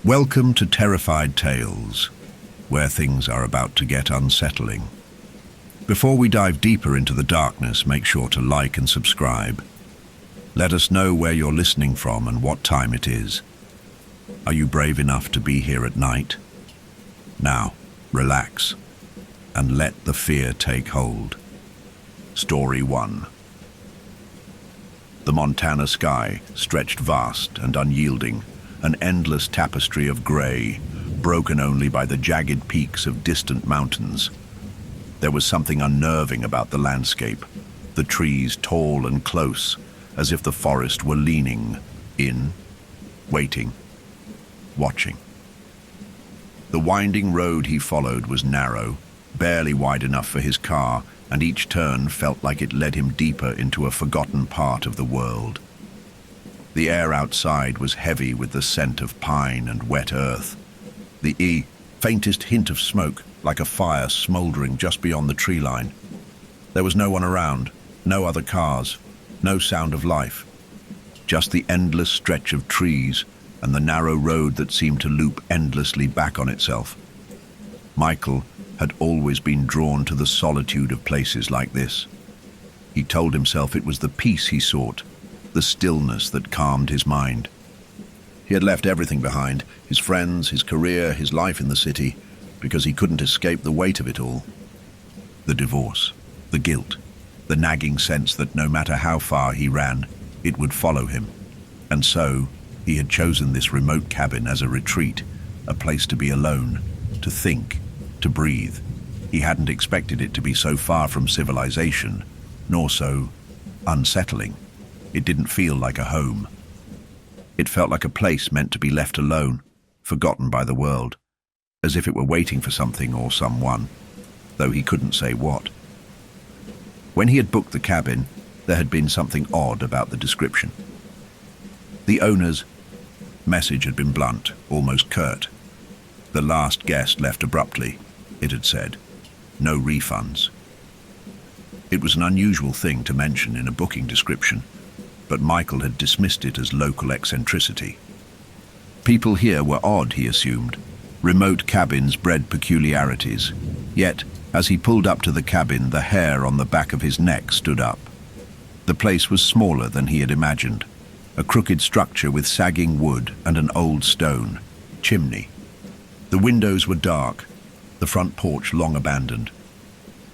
Welcome to Terrified Tales, where things are about to get unsettling. Before we dive deeper into the darkness, make sure to like and subscribe. Let us know where you're listening from and what time it is. Are you brave enough to be here at night? Now, relax and let the fear take hold. Story 1. The Montana sky stretched vast and unyielding, an endless tapestry of grey, broken only by the jagged peaks of distant mountains. There was something unnerving about the landscape, the trees tall and close, as if the forest were leaning in, waiting, watching. The winding road he followed was narrow, barely wide enough for his car, and each turn felt like it led him deeper into a forgotten part of the world. The air outside was heavy with the scent of pine and wet earth. The faintest hint of smoke, like a fire smoldering just beyond the tree line. There was no one around, no other cars, no sound of life. Just the endless stretch of trees and the narrow road that seemed to loop endlessly back on itself. Michael had always been drawn to the solitude of places like this. He told himself it was the peace he sought, the stillness that calmed his mind. He had left everything behind, his friends, his career, his life in the city, because he couldn't escape the weight of it all. The divorce, the guilt, the nagging sense that no matter how far he ran, it would follow him. And so, he had chosen this remote cabin as a retreat, a place to be alone, to think, to breathe. He hadn't expected it to be so far from civilization, nor so unsettling. It didn't feel like a home. It felt like a place meant to be left alone, forgotten by the world, as if it were waiting for something or someone, though he couldn't say what. When he had booked the cabin, there had been something odd about the description. The owner's message had been blunt, almost curt. The last guest left abruptly, it had said. No refunds. It was an unusual thing to mention in a booking description, but Michael had dismissed it as local eccentricity. People here were odd, he assumed. Remote cabins bred peculiarities. Yet, as he pulled up to the cabin, the hair on the back of his neck stood up. The place was smaller than he had imagined. A crooked structure with sagging wood and an old stone chimney. The windows were dark, the front porch long abandoned.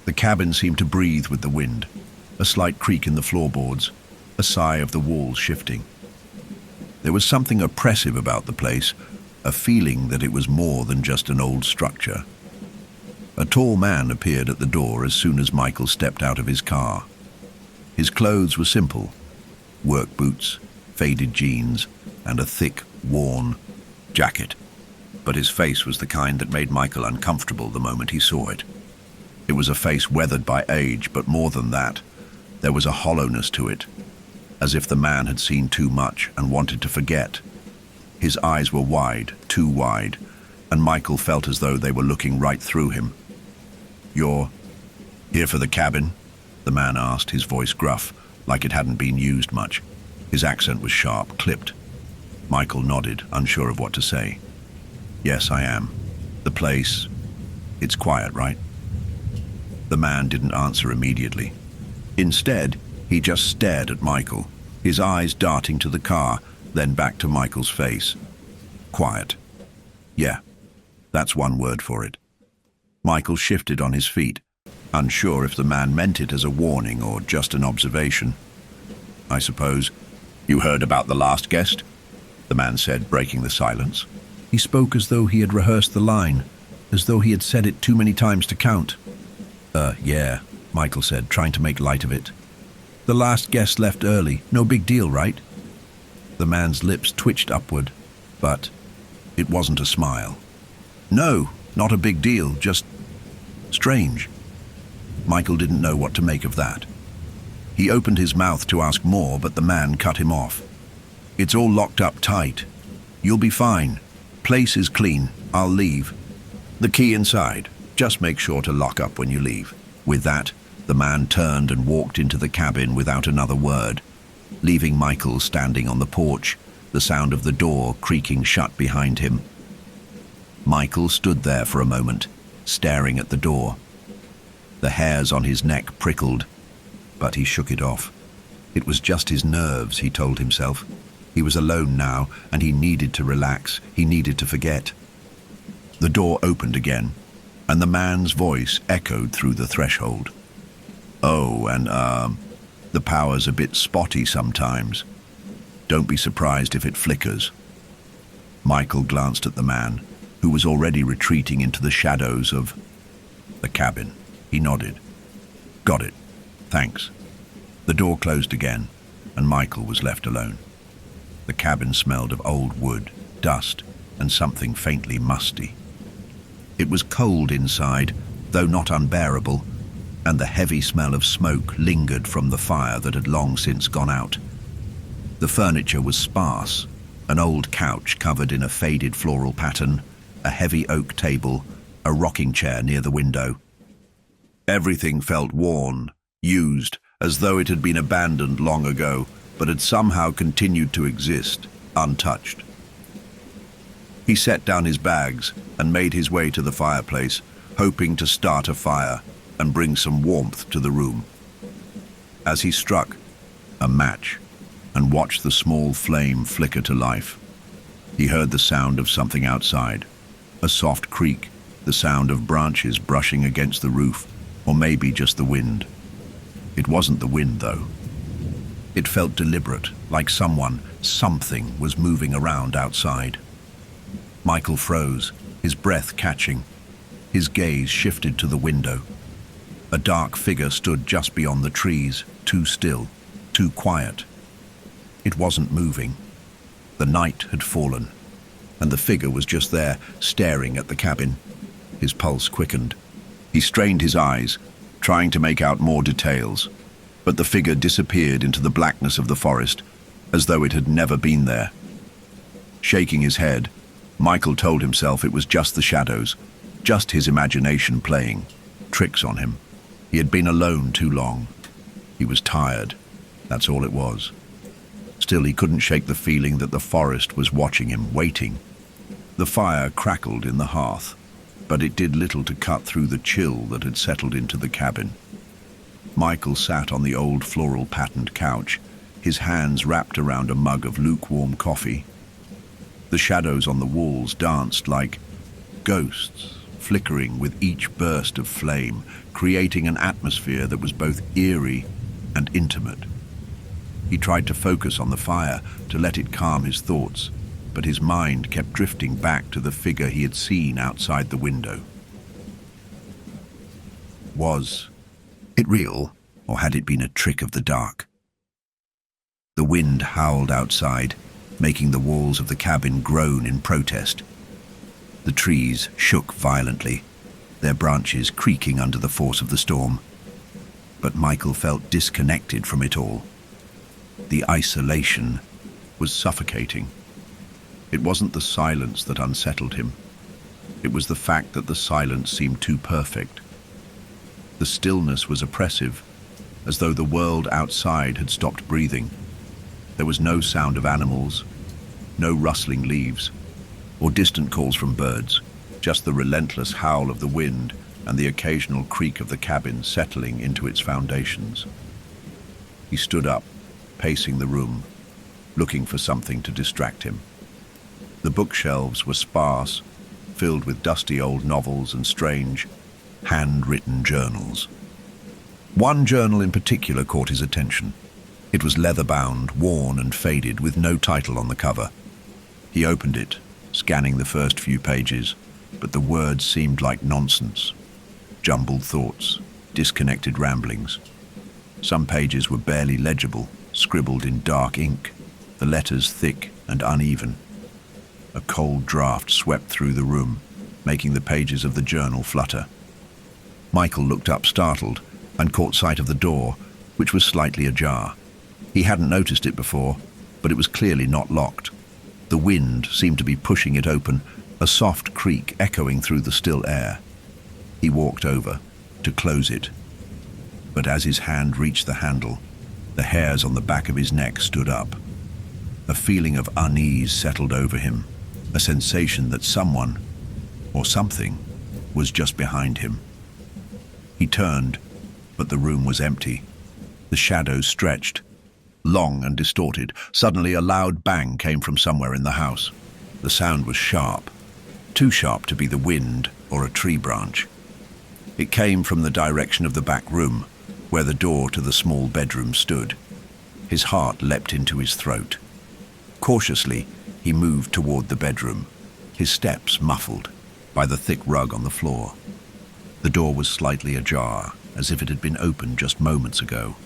The cabin seemed to breathe with the wind, a slight creak in the floorboards, a sigh of the walls shifting. There was something oppressive about the place, a feeling that it was more than just an old structure. A tall man appeared at the door as soon as Michael stepped out of his car. His clothes were simple: work boots, faded jeans, and a thick, worn jacket. But his face was the kind that made Michael uncomfortable the moment he saw it. It was a face weathered by age, but more than that, there was a hollowness to it, as if the man had seen too much and wanted to forget. His eyes were wide, too wide, and Michael felt as though they were looking right through him. "You're here for the cabin?" the man asked, his voice gruff, like it hadn't been used much. His accent was sharp, clipped. Michael nodded, unsure of what to say. "Yes, I am. The place, it's quiet, right?" The man didn't answer immediately. Instead, he just stared at Michael, his eyes darting to the car, then back to Michael's face. Quiet. Yeah, that's one word for it. Michael shifted on his feet, unsure if the man meant it as a warning or just an observation. "I suppose you heard about the last guest?" the man said, breaking the silence. He spoke as though he had rehearsed the line, as though he had said it too many times to count. Yeah, Michael said, trying to make light of it. "The last guest left early. No big deal, right?" The man's lips twitched upward, but it wasn't a smile. "No, not a big deal, just strange." Michael didn't know what to make of that. He opened his mouth to ask more, but the man cut him off. "It's all locked up tight. You'll be fine. Place is clean. I'll leave. The key inside. Just make sure to lock up when you leave." With that, the man turned and walked into the cabin without another word, leaving Michael standing on the porch, the sound of the door creaking shut behind him, Michael stood there for a moment, staring at the door. The hairs on his neck prickled, but he shook it off. It was just his nerves, he told himself. He was alone now, and he needed to relax. He needed to forget. The door opened again, and the man's voice echoed through the threshold. "Oh, and, the power's a bit spotty sometimes. Don't be surprised if it flickers." Michael glanced at the man, who was already retreating into the shadows of the cabin. He nodded. "Got it. Thanks." The door closed again, and Michael was left alone. The cabin smelled of old wood, dust, and something faintly musty. It was cold inside, though not unbearable, and the heavy smell of smoke lingered from the fire that had long since gone out. The furniture was sparse, an old couch covered in a faded floral pattern, a heavy oak table, a rocking chair near the window. Everything felt worn, used, as though it had been abandoned long ago, but had somehow continued to exist, untouched. He set down his bags and made his way to the fireplace, hoping to start a fire and bring some warmth to the room. As he struck a match and watched the small flame flicker to life, he heard the sound of something outside, a soft creak, the sound of branches brushing against the roof, or maybe just the wind. It wasn't the wind, though. It felt deliberate, like something was moving around outside. Michael froze, his breath catching. His gaze shifted to the window. A dark figure stood just beyond the trees, too still, too quiet. It wasn't moving. The night had fallen, and the figure was just there, staring at the cabin. His pulse quickened. He strained his eyes, trying to make out more details, but the figure disappeared into the blackness of the forest, as though it had never been there. Shaking his head, Michael told himself it was just the shadows, just his imagination playing tricks on him. He had been alone too long. He was tired. That's all it was. Still, he couldn't shake the feeling that the forest was watching him, waiting. The fire crackled in the hearth, but it did little to cut through the chill that had settled into the cabin. Michael sat on the old floral-patterned couch, his hands wrapped around a mug of lukewarm coffee. The shadows on the walls danced like ghosts, flickering with each burst of flame, creating an atmosphere that was both eerie and intimate. He tried to focus on the fire, to let it calm his thoughts, but his mind kept drifting back to the figure he had seen outside the window. Was it real, or had it been a trick of the dark? The wind howled outside, making the walls of the cabin groan in protest. The trees shook violently, their branches creaking under the force of the storm. But Michael felt disconnected from it all. The isolation was suffocating. It wasn't the silence that unsettled him. It was the fact that the silence seemed too perfect. The stillness was oppressive, as though the world outside had stopped breathing. There was no sound of animals, no rustling leaves, or distant calls from birds, just the relentless howl of the wind and the occasional creak of the cabin settling into its foundations. He stood up, pacing the room, looking for something to distract him. The bookshelves were sparse, filled with dusty old novels and strange, handwritten journals. One journal in particular caught his attention. It was leather-bound, worn and faded, with no title on the cover. He opened it, scanning the first few pages, but the words seemed like nonsense. Jumbled thoughts, disconnected ramblings. Some pages were barely legible, scribbled in dark ink, the letters thick and uneven. A cold draft swept through the room, making the pages of the journal flutter. Michael looked up startled and caught sight of the door, which was slightly ajar. He hadn't noticed it before, but it was clearly not locked. The wind seemed to be pushing it open, a soft creak echoing through the still air. He walked over to close it, but as his hand reached the handle, the hairs on the back of his neck stood up. A feeling of unease settled over him, a sensation that someone, or something, was just behind him. He turned, but the room was empty. The shadows stretched, long and distorted. Suddenly, a loud bang came from somewhere in the house. The sound was sharp, too sharp to be the wind or a tree branch. It came from the direction of the back room, where the door to the small bedroom stood. His heart leapt into his throat. Cautiously, he moved toward the bedroom, his steps muffled by the thick rug on the floor. The door was slightly ajar, as if it had been opened just moments ago.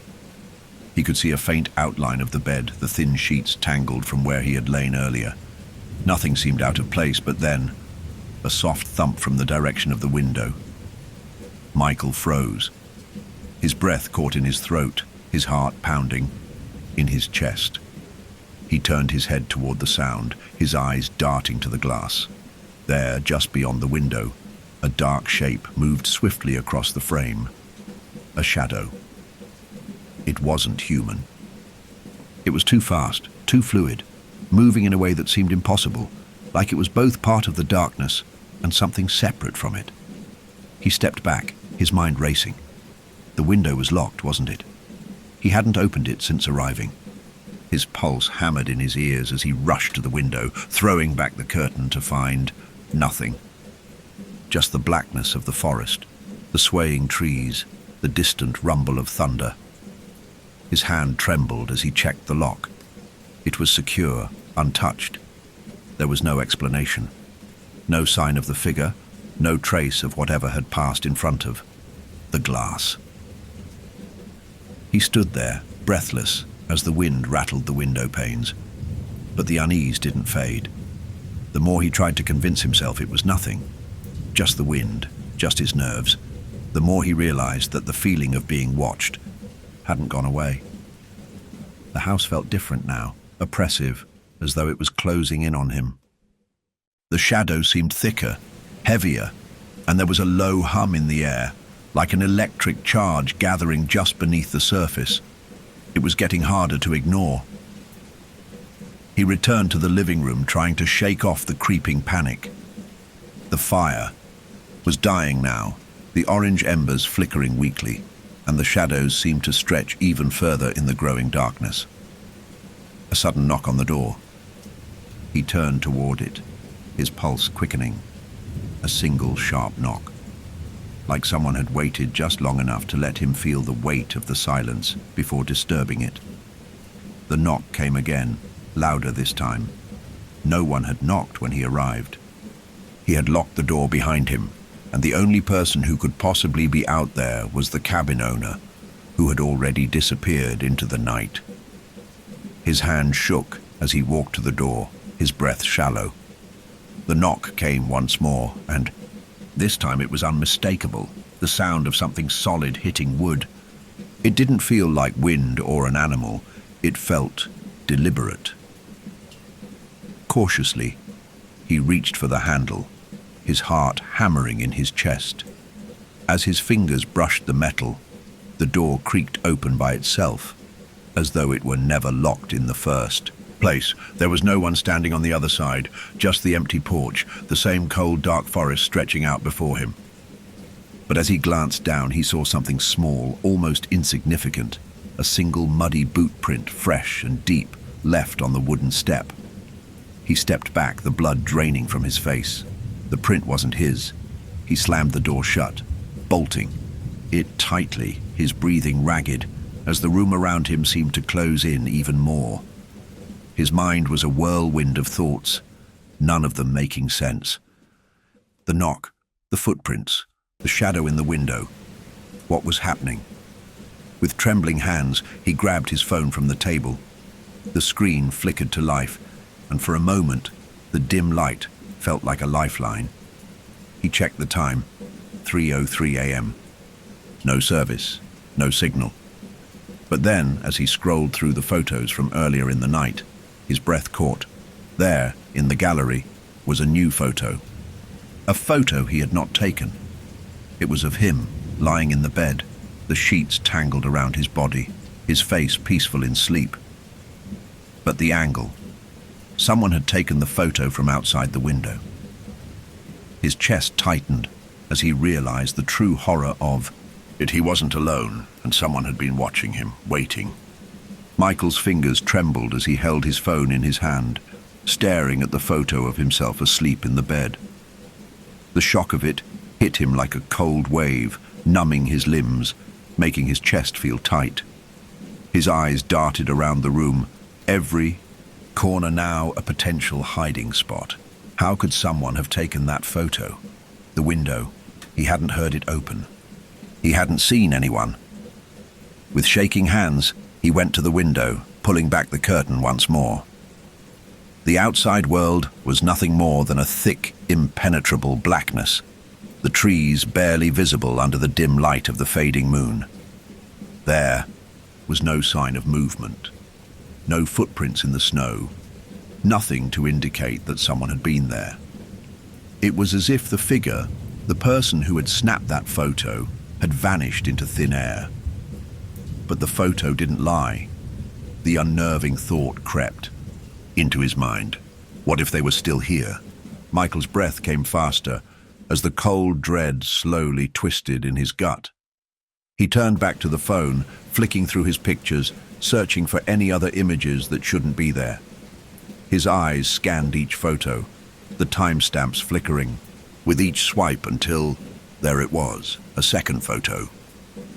He could see a faint outline of the bed, the thin sheets tangled from where he had lain earlier. Nothing seemed out of place, but then, a soft thump from the direction of the window. Michael froze. His breath caught in his throat, his heart pounding in his chest. He turned his head toward the sound, his eyes darting to the glass. There, just beyond the window, a dark shape moved swiftly across the frame. A shadow. It wasn't human. It was too fast, too fluid, moving in a way that seemed impossible, like it was both part of the darkness and something separate from it. He stepped back, his mind racing. The window was locked, wasn't it? He hadn't opened it since arriving. His pulse hammered in his ears as he rushed to the window, throwing back the curtain to find nothing. Just the blackness of the forest, the swaying trees, the distant rumble of thunder. His hand trembled as he checked the lock. It was secure, untouched. There was no explanation. No sign of the figure, no trace of whatever had passed in front of the glass. He stood there, breathless, as the wind rattled the window panes. But the unease didn't fade. The more he tried to convince himself it was nothing, just the wind, just his nerves, the more he realized that the feeling of being watched hadn't gone away. The house felt different now, oppressive, as though it was closing in on him. The shadow seemed thicker, heavier, and there was a low hum in the air, like an electric charge gathering just beneath the surface. It was getting harder to ignore. He returned to the living room, trying to shake off the creeping panic. The fire was dying now, the orange embers flickering weakly, and the shadows seemed to stretch even further in the growing darkness. A sudden knock on the door. He turned toward it, his pulse quickening. A single sharp knock, like someone had waited just long enough to let him feel the weight of the silence before disturbing it. The knock came again, louder this time. No one had knocked when he arrived. He had locked the door behind him, and the only person who could possibly be out there was the cabin owner, who had already disappeared into the night. His hand shook as he walked to the door, his breath shallow. The knock came once more, and this time it was unmistakable, the sound of something solid hitting wood. It didn't feel like wind or an animal. It felt deliberate. Cautiously, he reached for the handle, his heart hammering in his chest. As his fingers brushed the metal, the door creaked open by itself, as though it were never locked in the first place. There was no one standing on the other side, just the empty porch, the same cold, dark forest stretching out before him. But as he glanced down, he saw something small, almost insignificant, a single muddy boot print, fresh and deep, left on the wooden step. He stepped back, the blood draining from his face. The print wasn't his. He slammed the door shut, bolting it tightly, his breathing ragged, as the room around him seemed to close in even more. His mind was a whirlwind of thoughts, none of them making sense. The knock, the footprints, the shadow in the window. What was happening? With trembling hands, he grabbed his phone from the table. The screen flickered to life, and for a moment, the dim light felt like a lifeline. He checked the time, 3:03 a.m. No service, no signal. But then, as he scrolled through the photos from earlier in the night, his breath caught. There, in the gallery, was a new photo. A photo he had not taken. It was of him, lying in the bed, the sheets tangled around his body, his face peaceful in sleep. But the angle. Someone had taken the photo from outside the window. His chest tightened as he realized the true horror of it. He wasn't alone, and someone had been watching him, waiting. Michael's fingers trembled as he held his phone in his hand, staring at the photo of himself asleep in the bed. The shock of it hit him like a cold wave, numbing his limbs, making his chest feel tight. His eyes darted around the room, every corner now a potential hiding spot. How could someone have taken that photo? The window. He hadn't heard it open. He hadn't seen anyone. With shaking hands, he went to the window, pulling back the curtain once more. The outside world was nothing more than a thick, impenetrable blackness, the trees barely visible under the dim light of the fading moon. There was no sign of movement, no footprints in the snow, nothing to indicate that someone had been there. It was as if the figure, the person who had snapped that photo, had vanished into thin air. But the photo didn't lie. The unnerving thought crept into his mind. What if they were still here? Michael's breath came faster as the cold dread slowly twisted in his gut. He turned back to the phone, flicking through his pictures, searching for any other images that shouldn't be there. His eyes scanned each photo, the timestamps flickering, with each swipe until there it was, a second photo.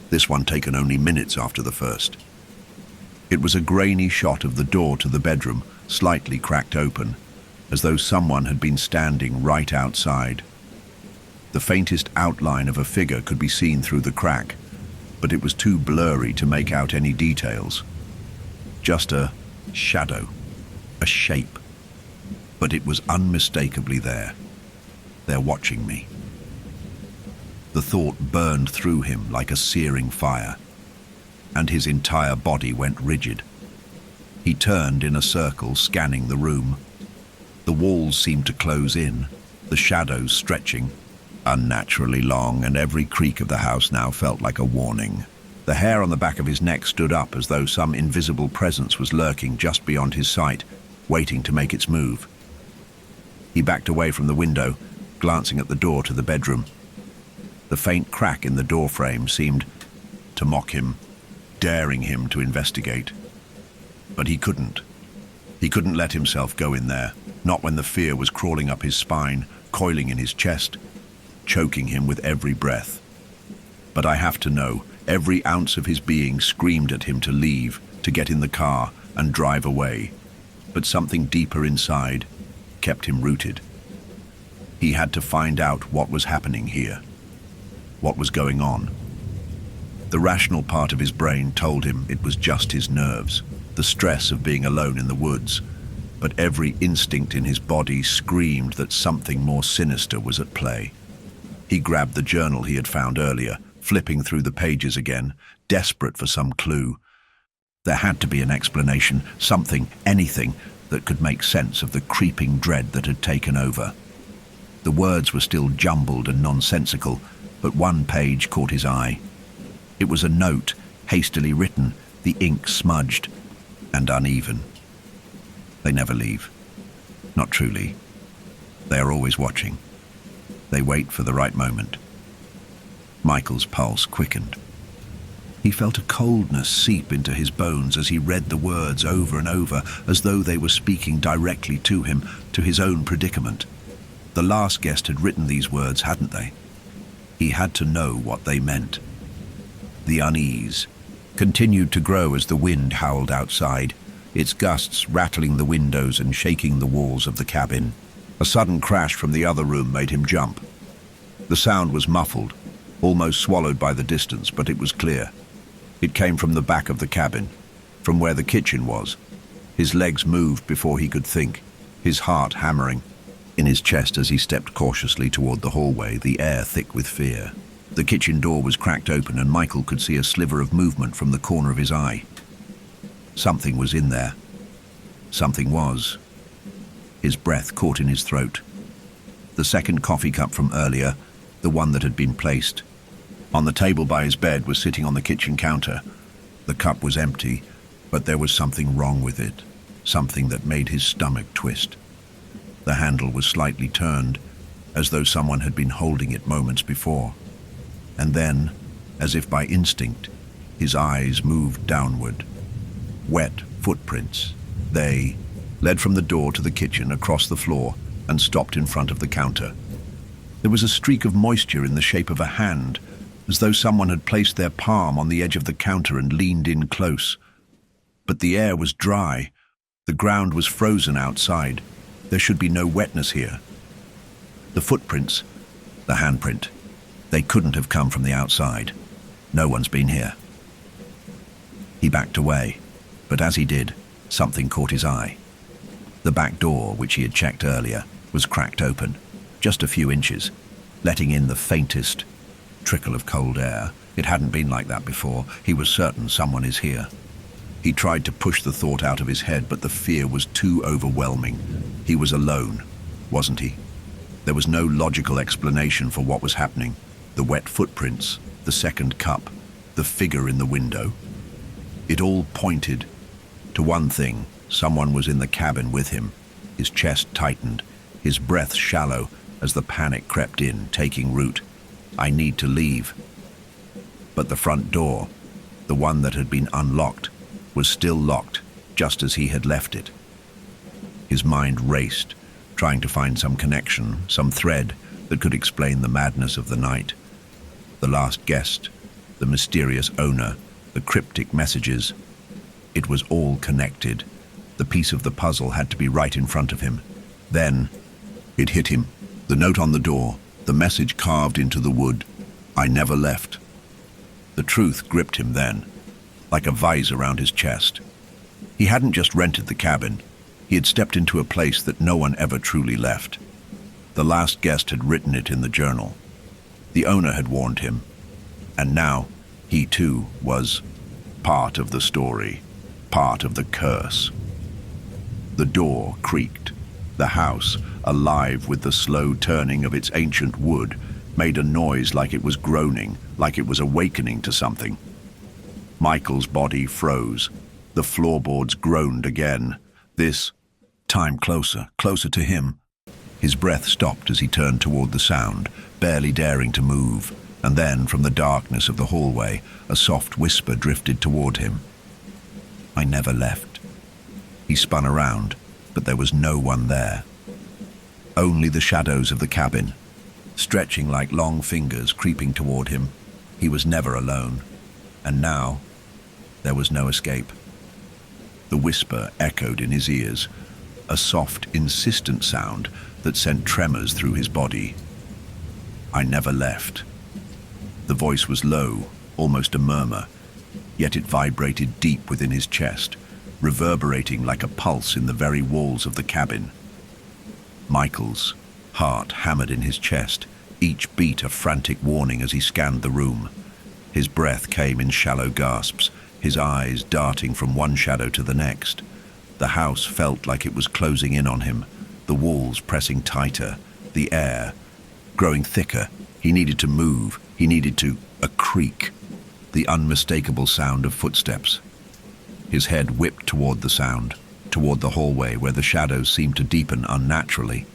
This one taken only minutes after the first. It was a grainy shot of the door to the bedroom, slightly cracked open, as though someone had been standing right outside. The faintest outline of a figure could be seen through the crack, but it was too blurry to make out any details. Just a shadow, a shape. But it was unmistakably there. They're watching me. The thought burned through him like a searing fire, and his entire body went rigid. He turned in a circle, scanning the room. The walls seemed to close in, the shadows stretching, unnaturally long, and every creak of the house now felt like a warning. The hair on the back of his neck stood up as though some invisible presence was lurking just beyond his sight, waiting to make its move. He backed away from the window, glancing at the door to the bedroom. The faint crack in the doorframe seemed to mock him, daring him to investigate. But he couldn't. He couldn't let himself go in there, not when the fear was crawling up his spine, coiling in his chest, choking him with every breath. But I have to know, every ounce of his being screamed at him to leave, to get in the car and drive away. But something deeper inside kept him rooted. He had to find out what was happening here, what was going on. The rational part of his brain told him it was just his nerves, the stress of being alone in the woods, but every instinct in his body screamed that something more sinister was at play. He grabbed the journal he had found earlier, flipping through the pages again, desperate for some clue. There had to be an explanation, something, anything, that could make sense of the creeping dread that had taken over. The words were still jumbled and nonsensical, but one page caught his eye. It was a note, hastily written, the ink smudged and uneven. They never leave. Not truly. They are always watching. They wait for the right moment. Michael's pulse quickened. He felt a coldness seep into his bones as he read the words over and over, as though they were speaking directly to him, to his own predicament. The last guest had written these words, hadn't they? He had to know what they meant. The unease continued to grow as the wind howled outside, its gusts rattling the windows and shaking the walls of the cabin. A sudden crash from the other room made him jump. The sound was muffled, almost swallowed by the distance, but it was clear. It came from the back of the cabin, from where the kitchen was. His legs moved before he could think, his heart hammering in his chest as he stepped cautiously toward the hallway, the air thick with fear. The kitchen door was cracked open and Michael could see a sliver of movement from the corner of his eye. Something was in there. Something was. His breath caught in his throat. The second coffee cup from earlier, the one that had been placed on the table by his bed, was sitting on the kitchen counter. The cup was empty, but there was something wrong with it, something that made his stomach twist. The handle was slightly turned, as though someone had been holding it moments before. And then, as if by instinct, his eyes moved downward. Wet footprints. They led from the door to the kitchen, across the floor, and stopped in front of the counter. There was a streak of moisture in the shape of a hand, as though someone had placed their palm on the edge of the counter and leaned in close. But the air was dry. The ground was frozen outside. There should be no wetness here. The footprints, the handprint, they couldn't have come from the outside. No one's been here. He backed away, but as he did, something caught his eye. The back door, which he had checked earlier, was cracked open, just a few inches, letting in the faintest trickle of cold air. It hadn't been like that before. He was certain someone is here. He tried to push the thought out of his head, but the fear was too overwhelming. He was alone, wasn't he? There was no logical explanation for what was happening. The wet footprints, the second cup, the figure in the window. It all pointed to one thing. Someone was in the cabin with him. His chest tightened, his breath shallow as the panic crept in, taking root. I need to leave. But the front door, the one that had been unlocked, was still locked, just as he had left it. His mind raced, trying to find some connection, some thread that could explain the madness of the night. The last guest, the mysterious owner, the cryptic messages. It was all connected. The piece of the puzzle had to be right in front of him. Then it hit him. The note on the door, the message carved into the wood. I never left. The truth gripped him then, like a vise around his chest. He hadn't just rented the cabin. He had stepped into a place that no one ever truly left. The last guest had written it in the journal. The owner had warned him. And now, he too was part of the story, part of the curse. The door creaked. The house, alive with the slow turning of its ancient wood, made a noise like it was groaning, like it was awakening to something. Michael's body froze. The floorboards groaned again. This time closer, closer to him. His breath stopped as he turned toward the sound, barely daring to move. And then, from the darkness of the hallway, a soft whisper drifted toward him. I never left. He spun around, but there was no one there. Only the shadows of the cabin, stretching like long fingers creeping toward him. He was never alone. And now, there was no escape. The whisper echoed in his ears, a soft, insistent sound that sent tremors through his body. I never left. The voice was low, almost a murmur, yet it vibrated deep within his chest, reverberating like a pulse in the very walls of the cabin. Michael's heart hammered in his chest, each beat a frantic warning as he scanned the room. His breath came in shallow gasps, his eyes darting from one shadow to the next. The house felt like it was closing in on him, the walls pressing tighter, the air growing thicker. He needed to move. He needed to... A creak. The unmistakable sound of footsteps. His head whipped toward the sound, toward the hallway where the shadows seemed to deepen unnaturally.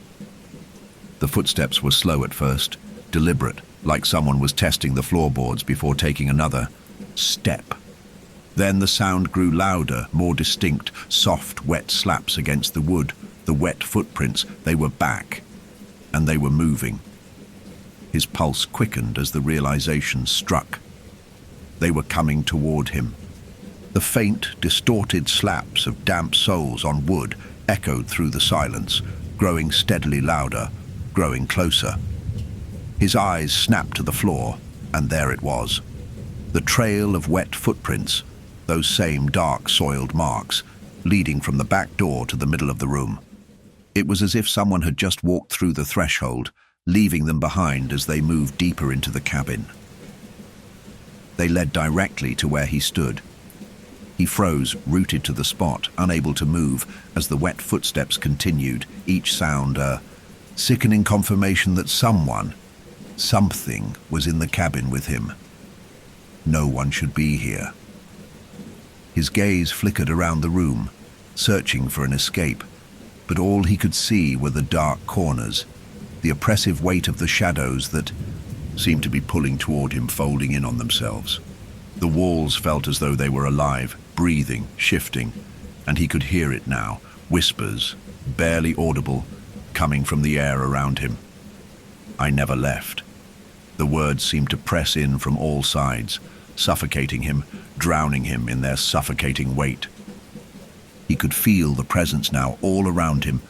The footsteps were slow at first, deliberate, like someone was testing the floorboards before taking another step. Then the sound grew louder, more distinct, soft, wet slaps against the wood, the wet footprints. They were back, and they were moving. His pulse quickened as the realization struck. They were coming toward him. The faint, distorted slaps of damp soles on wood echoed through the silence, growing steadily louder, growing closer. His eyes snapped to the floor, and there it was. The trail of wet footprints, those same dark, soiled marks, leading from the back door to the middle of the room. It was as if someone had just walked through the threshold, leaving them behind as they moved deeper into the cabin. They led directly to where he stood. He froze, rooted to the spot, unable to move, as the wet footsteps continued, each sound a sickening confirmation that something was in the cabin with him. No one should be here. His gaze flickered around the room, searching for an escape, but all he could see were the dark corners, the oppressive weight of the shadows that seemed to be pulling toward him, folding in on themselves. The walls felt as though they were alive, breathing, shifting, and he could hear it now, whispers, barely audible, coming from the air around him. "I never left." The words seemed to press in from all sides, suffocating him, drowning him in their suffocating weight. He could feel the presence now all around him,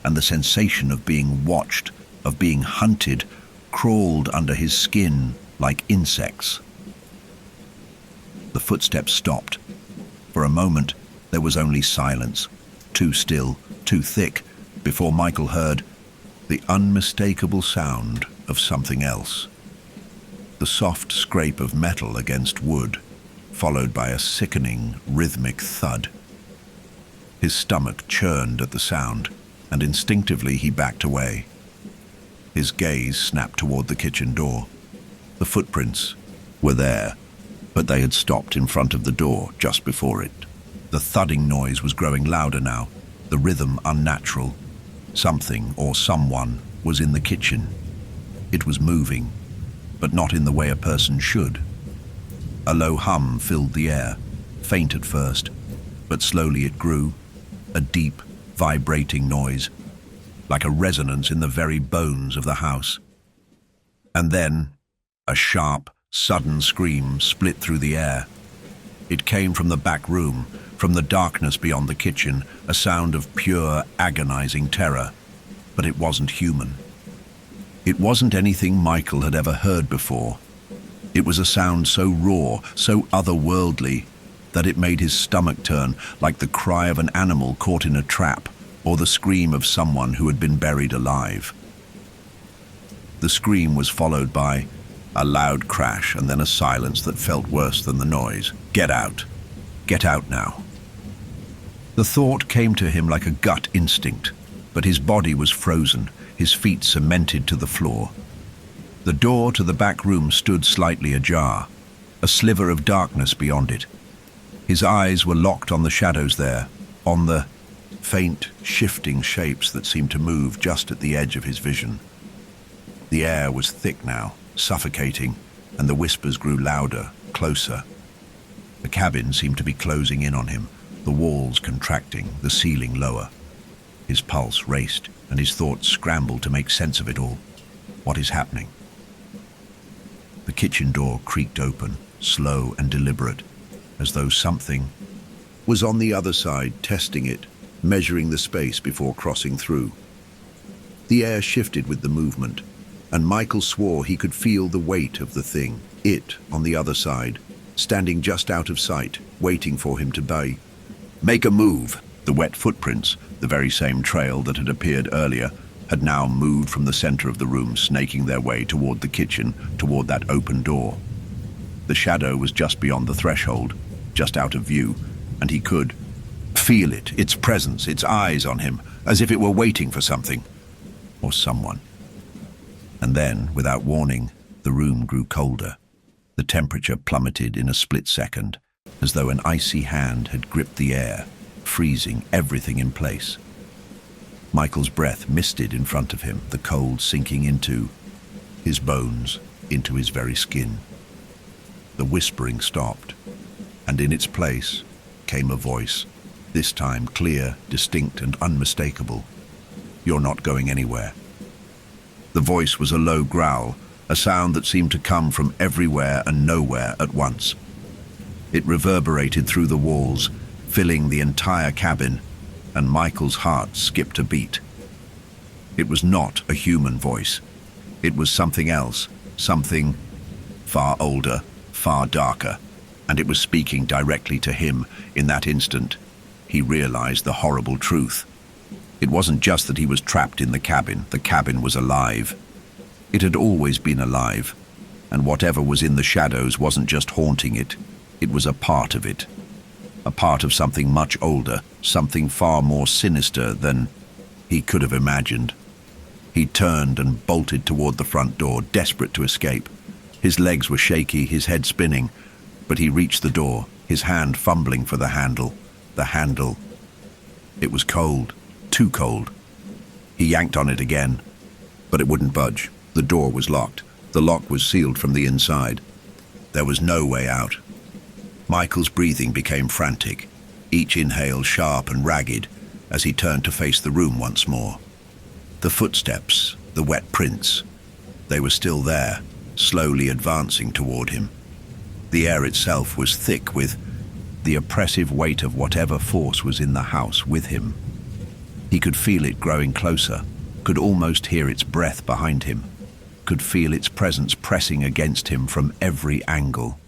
and the sensation of being watched, of being hunted, crawled under his skin like insects. The footsteps stopped. For a moment, there was only silence, too still, too thick, before Michael heard the unmistakable sound of something else. The soft scrape of metal against wood, followed by a sickening, rhythmic thud. His stomach churned at the sound, and instinctively he backed away. His gaze snapped toward the kitchen door. The footprints were there, but they had stopped in front of the door just before it. The thudding noise was growing louder now, the rhythm unnatural. Something or someone was in the kitchen. It was moving, but not in the way a person should. A low hum filled the air, faint at first, but slowly it grew, a deep, vibrating noise, like a resonance in the very bones of the house. And then, a sharp, sudden scream split through the air. It came from the back room, from the darkness beyond the kitchen, a sound of pure, agonizing terror. But it wasn't human. It wasn't anything Michael had ever heard before. It was a sound so raw, so otherworldly, that it made his stomach turn, like the cry of an animal caught in a trap, or the scream of someone who had been buried alive. The scream was followed by a loud crash and then a silence that felt worse than the noise. "Get out. Get out now." The thought came to him like a gut instinct, but his body was frozen, his feet cemented to the floor. The door to the back room stood slightly ajar, a sliver of darkness beyond it. His eyes were locked on the shadows there, on the faint, shifting shapes that seemed to move just at the edge of his vision. The air was thick now, suffocating, and the whispers grew louder, closer. The cabin seemed to be closing in on him, the walls contracting, the ceiling lower. His pulse raced, and his thoughts scrambled to make sense of it all. What is happening? The kitchen door creaked open, slow and deliberate, as though something was on the other side, testing it, measuring the space before crossing through. The air shifted with the movement, and Michael swore he could feel the weight of the thing, it on the other side, standing just out of sight, waiting for him to make a move. The wet footprints, the very same trail that had appeared earlier, had now moved from the center of the room, snaking their way toward the kitchen, toward that open door. The shadow was just beyond the threshold, just out of view, and he could feel it, its presence, its eyes on him, as if it were waiting for something or someone. And then, without warning, the room grew colder. The temperature plummeted in a split second, as though an icy hand had gripped the air, freezing everything in place. Michael's breath misted in front of him, the cold sinking into his bones, into his very skin. The whispering stopped, and in its place came a voice, this time clear, distinct, and unmistakable. "You're not going anywhere." The voice was a low growl, a sound that seemed to come from everywhere and nowhere at once. It reverberated through the walls, filling the entire cabin, and Michael's heart skipped a beat. It was not a human voice. It was something else, something far older, far darker, and it was speaking directly to him. In that instant, he realized the horrible truth. It wasn't just that he was trapped in the cabin was alive. It had always been alive, and whatever was in the shadows wasn't just haunting it, it was a part of it. A part of something much older, something far more sinister than he could have imagined. He turned and bolted toward the front door, desperate to escape. His legs were shaky, his head spinning, but he reached the door, his hand fumbling for the handle. The handle. It was cold, too cold. He yanked on it again, But it wouldn't budge. The door was locked. The lock was sealed from the inside. There was no way out. Michael's breathing became frantic, each inhale sharp and ragged as he turned to face the room once more. The footsteps, the wet prints, they were still there, slowly advancing toward him. The air itself was thick with the oppressive weight of whatever force was in the house with him. He could feel it growing closer, could almost hear its breath behind him, could feel its presence pressing against him from every angle.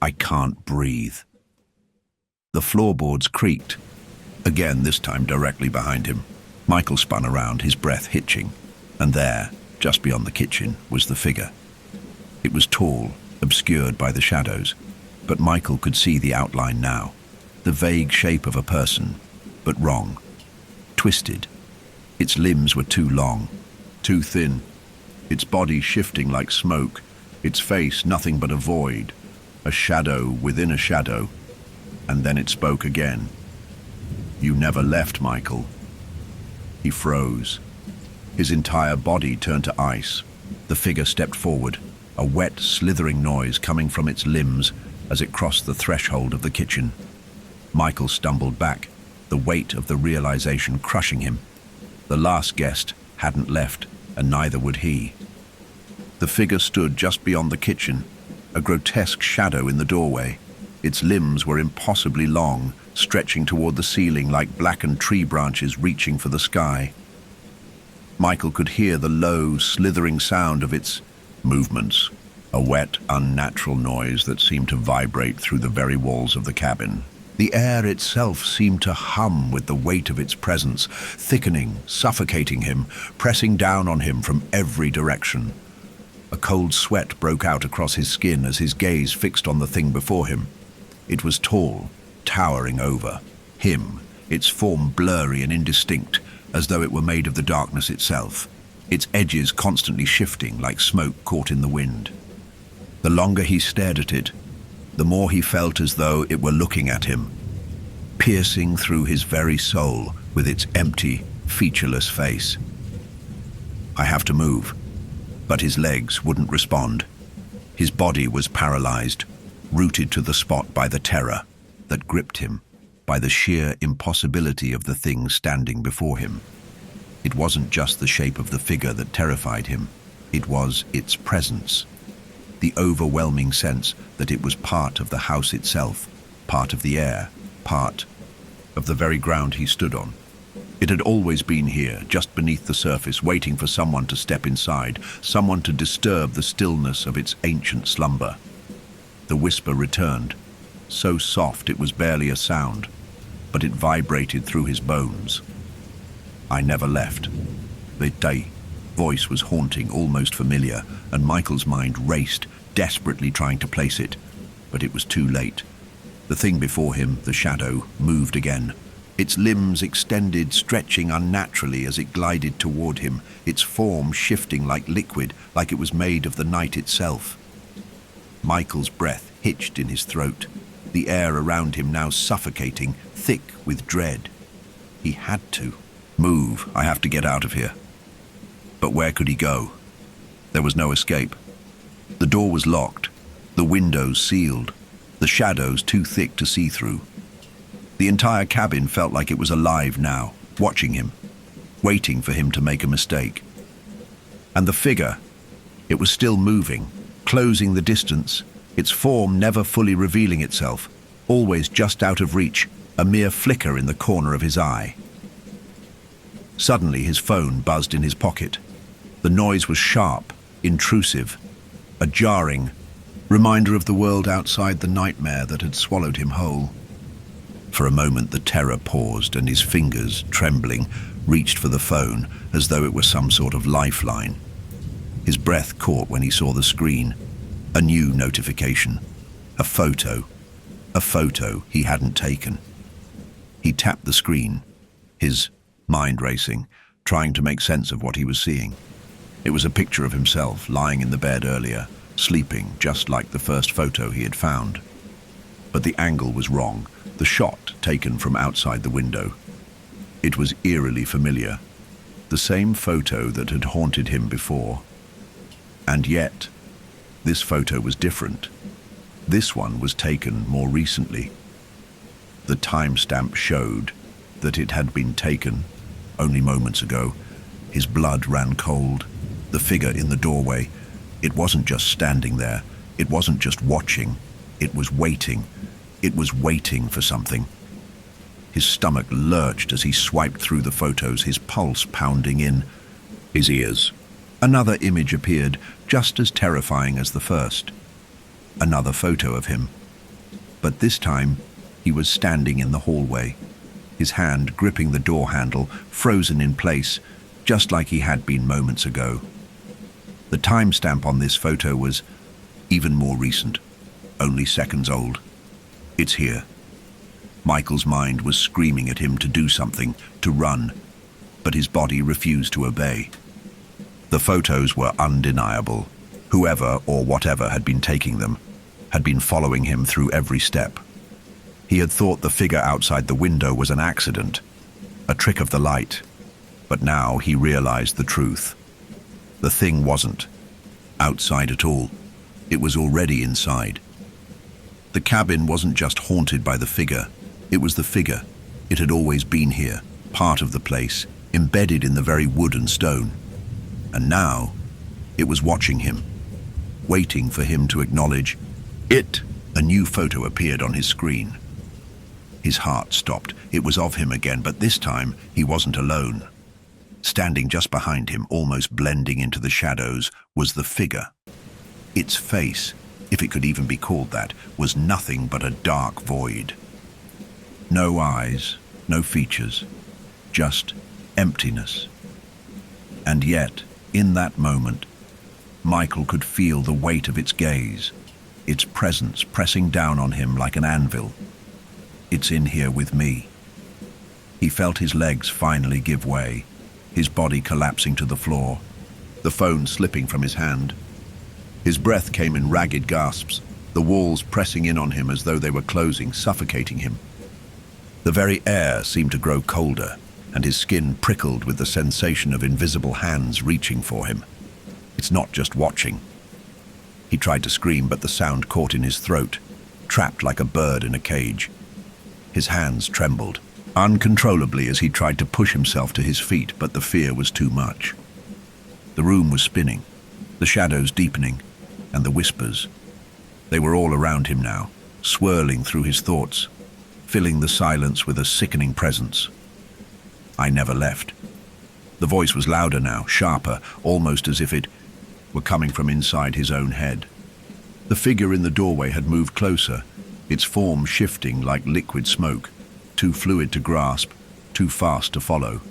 I can't breathe. The floorboards creaked, again this time directly behind him. Michael spun around, his breath hitching, and there, just beyond the kitchen, was the figure. It was tall, obscured by the shadows, but Michael could see the outline now, the vague shape of a person, but wrong, twisted. Its limbs were too long, too thin, its body shifting like smoke, its face nothing but a void, a shadow within a shadow. And then it spoke again. "You never left, Michael." He froze. His entire body turned to ice. The figure stepped forward, a wet, slithering noise coming from its limbs as it crossed the threshold of the kitchen. Michael stumbled back, the weight of the realization crushing him. The last guest hadn't left, and neither would he. The figure stood just beyond the kitchen, a grotesque shadow in the doorway. Its limbs were impossibly long, stretching toward the ceiling like blackened tree branches reaching for the sky. Michael could hear the low, slithering sound of its movements, a wet, unnatural noise that seemed to vibrate through the very walls of the cabin. The air itself seemed to hum with the weight of its presence, thickening, suffocating him, pressing down on him from every direction. A cold sweat broke out across his skin as his gaze fixed on the thing before him. It was tall, towering over him, its form blurry and indistinct, as though it were made of the darkness itself, its edges constantly shifting like smoke caught in the wind. The longer he stared at it, the more he felt as though it were looking at him, piercing through his very soul with its empty, featureless face. "I have to move," but his legs wouldn't respond. His body was paralyzed, rooted to the spot by the terror that gripped him, by the sheer impossibility of the thing standing before him. It wasn't just the shape of the figure that terrified him, it was its presence. The overwhelming sense that it was part of the house itself, part of the air, part of the very ground he stood on. It had always been here, just beneath the surface, waiting for someone to step inside, someone to disturb the stillness of its ancient slumber. The whisper returned, so soft it was barely a sound, but it vibrated through his bones. "I never left." The voice was haunting, almost familiar, and Michael's mind raced, desperately trying to place it. But it was too late. The thing before him, the shadow, moved again. Its limbs extended, stretching unnaturally as it glided toward him, its form shifting like liquid, like it was made of the night itself. Michael's breath hitched in his throat, the air around him now suffocating, thick with dread. He had to move. "I have to get out of here." But where could he go? There was no escape. The door was locked, the windows sealed, the shadows too thick to see through. The entire cabin felt like it was alive now, watching him, waiting for him to make a mistake. And the figure, it was still moving, closing the distance, its form never fully revealing itself, always just out of reach, a mere flicker in the corner of his eye. Suddenly his phone buzzed in his pocket. The noise was sharp, intrusive, a jarring reminder of the world outside the nightmare that had swallowed him whole. For a moment the terror paused and his fingers, trembling, reached for the phone as though it were some sort of lifeline. His breath caught when he saw the screen. A new notification. A photo he hadn't taken. He tapped the screen, his mind racing, trying to make sense of what he was seeing. It was a picture of himself lying in the bed earlier, sleeping just like the first photo he had found. But the angle was wrong, the shot taken from outside the window. It was eerily familiar. The same photo that had haunted him before. And yet, this photo was different. This one was taken more recently. The timestamp showed that it had been taken only moments ago. His blood ran cold. The figure in the doorway, it wasn't just standing there. It wasn't just watching. It was waiting. It was waiting for something. His stomach lurched as he swiped through the photos, his pulse pounding in his ears. Another image appeared, just as terrifying as the first. Another photo of him. But this time, he was standing in the hallway, his hand gripping the door handle, frozen in place, just like he had been moments ago. The timestamp on this photo was even more recent, only seconds old. It's here. Michael's mind was screaming at him to do something, to run, but his body refused to obey. The photos were undeniable. Whoever or whatever had been taking them had been following him through every step. He had thought the figure outside the window was an accident, a trick of the light, but now he realized the truth. The thing wasn't outside at all. It was already inside. The cabin wasn't just haunted by the figure. It was the figure. It had always been here, part of the place, embedded in the very wood and stone. And now, it was watching him, waiting for him to acknowledge it. A new photo appeared on his screen. His heart stopped. It was of him again, but this time he wasn't alone. Standing just behind him, almost blending into the shadows, was the figure. Its face, if it could even be called that, was nothing but a dark void. No eyes, no features, just emptiness. And yet, in that moment, Michael could feel the weight of its gaze, its presence pressing down on him like an anvil. It's in here with me. He felt his legs finally give way, his body collapsing to the floor, the phone slipping from his hand. His breath came in ragged gasps, the walls pressing in on him as though they were closing, suffocating him. The very air seemed to grow colder, and his skin prickled with the sensation of invisible hands reaching for him. It's not just watching. He tried to scream, but the sound caught in his throat, trapped like a bird in a cage. His hands trembled uncontrollably as he tried to push himself to his feet, but the fear was too much. The room was spinning, the shadows deepening, and the whispers. They were all around him now, swirling through his thoughts, filling the silence with a sickening presence. I never left. The voice was louder now, sharper, almost as if it were coming from inside his own head. The figure in the doorway had moved closer, its form shifting like liquid smoke, too fluid to grasp, too fast to follow.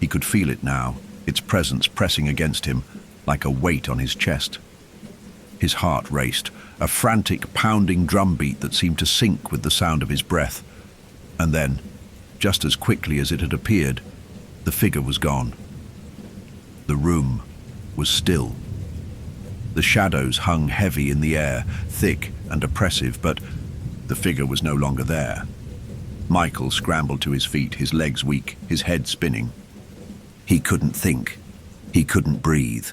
He could feel it now, its presence pressing against him like a weight on his chest. His heart raced, a frantic, pounding drumbeat that seemed to sync with the sound of his breath. And then, just as quickly as it had appeared, the figure was gone. The room was still. The shadows hung heavy in the air, thick and oppressive, but the figure was no longer there. Michael scrambled to his feet, his legs weak, his head spinning. He couldn't think. He couldn't breathe.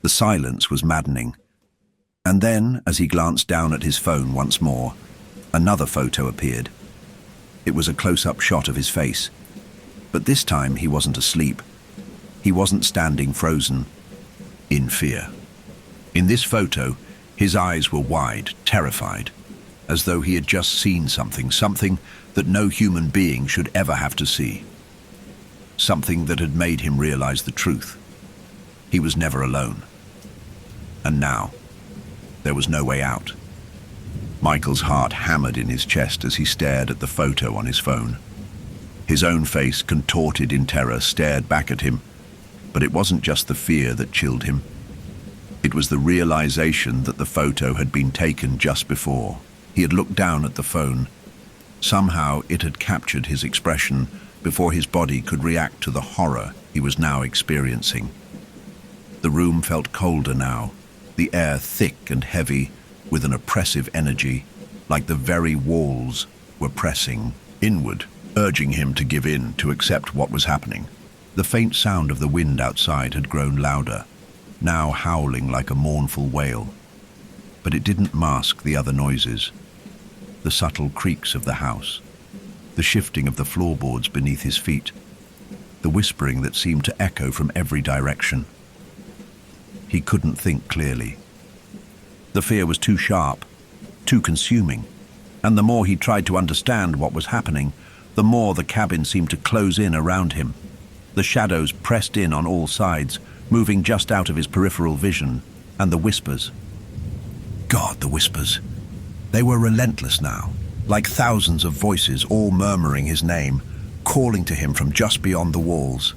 The silence was maddening. And then, as he glanced down at his phone once more, another photo appeared. It was a close-up shot of his face. But this time he wasn't asleep. He wasn't standing frozen, in fear. In this photo, his eyes were wide, terrified, as though he had just seen something that no human being should ever have to see. Something that had made him realize the truth. He was never alone. And now, there was no way out. Michael's heart hammered in his chest as he stared at the photo on his phone. His own face, contorted in terror, stared back at him, but it wasn't just the fear that chilled him. It was the realization that the photo had been taken just before. He had looked down at the phone. Somehow it had captured his expression before his body could react to the horror he was now experiencing. The room felt colder now, the air thick and heavy with an oppressive energy, like the very walls were pressing inward, urging him to give in, to accept what was happening. The faint sound of the wind outside had grown louder, now howling like a mournful wail. But it didn't mask the other noises. The subtle creaks of the house, the shifting of the floorboards beneath his feet, the whispering that seemed to echo from every direction. He couldn't think clearly. The fear was too sharp, too consuming, and the more he tried to understand what was happening, the more the cabin seemed to close in around him. The shadows pressed in on all sides, moving just out of his peripheral vision, and the whispers. God, the whispers. They were relentless now, like thousands of voices all murmuring his name, calling to him from just beyond the walls.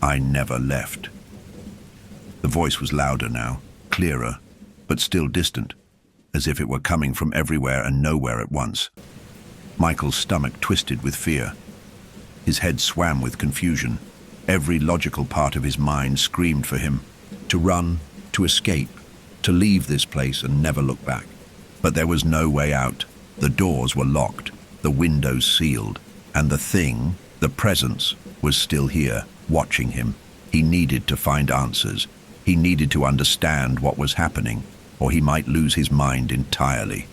I never left. The voice was louder now, clearer, but still distant, as if it were coming from everywhere and nowhere at once. Michael's stomach twisted with fear. His head swam with confusion. Every logical part of his mind screamed for him to run, to escape, to leave this place and never look back. But there was no way out. The doors were locked, the windows sealed, and the thing, the presence, was still here, watching him. He needed to find answers. He needed to understand what was happening, or he might lose his mind entirely.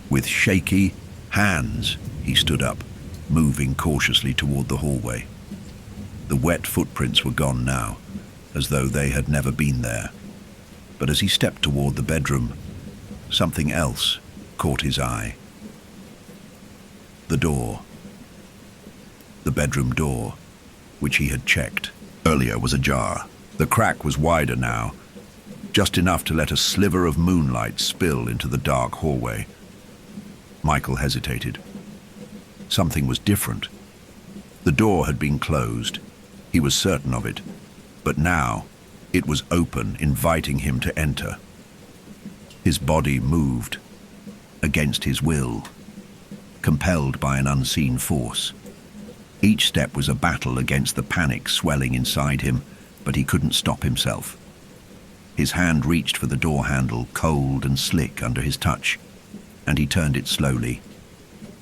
With shaky hands, he stood up, moving cautiously toward the hallway. The wet footprints were gone now, as though they had never been there. But as he stepped toward the bedroom, something else caught his eye. The door. The bedroom door, which he had checked earlier, was ajar. The crack was wider now, just enough to let a sliver of moonlight spill into the dark hallway. Michael hesitated. Something was different. The door had been closed. He was certain of it. But now, it was open, inviting him to enter. His body moved, against his will, compelled by an unseen force. Each step was a battle against the panic swelling inside him, but he couldn't stop himself. His hand reached for the door handle, cold and slick under his touch, and he turned it slowly.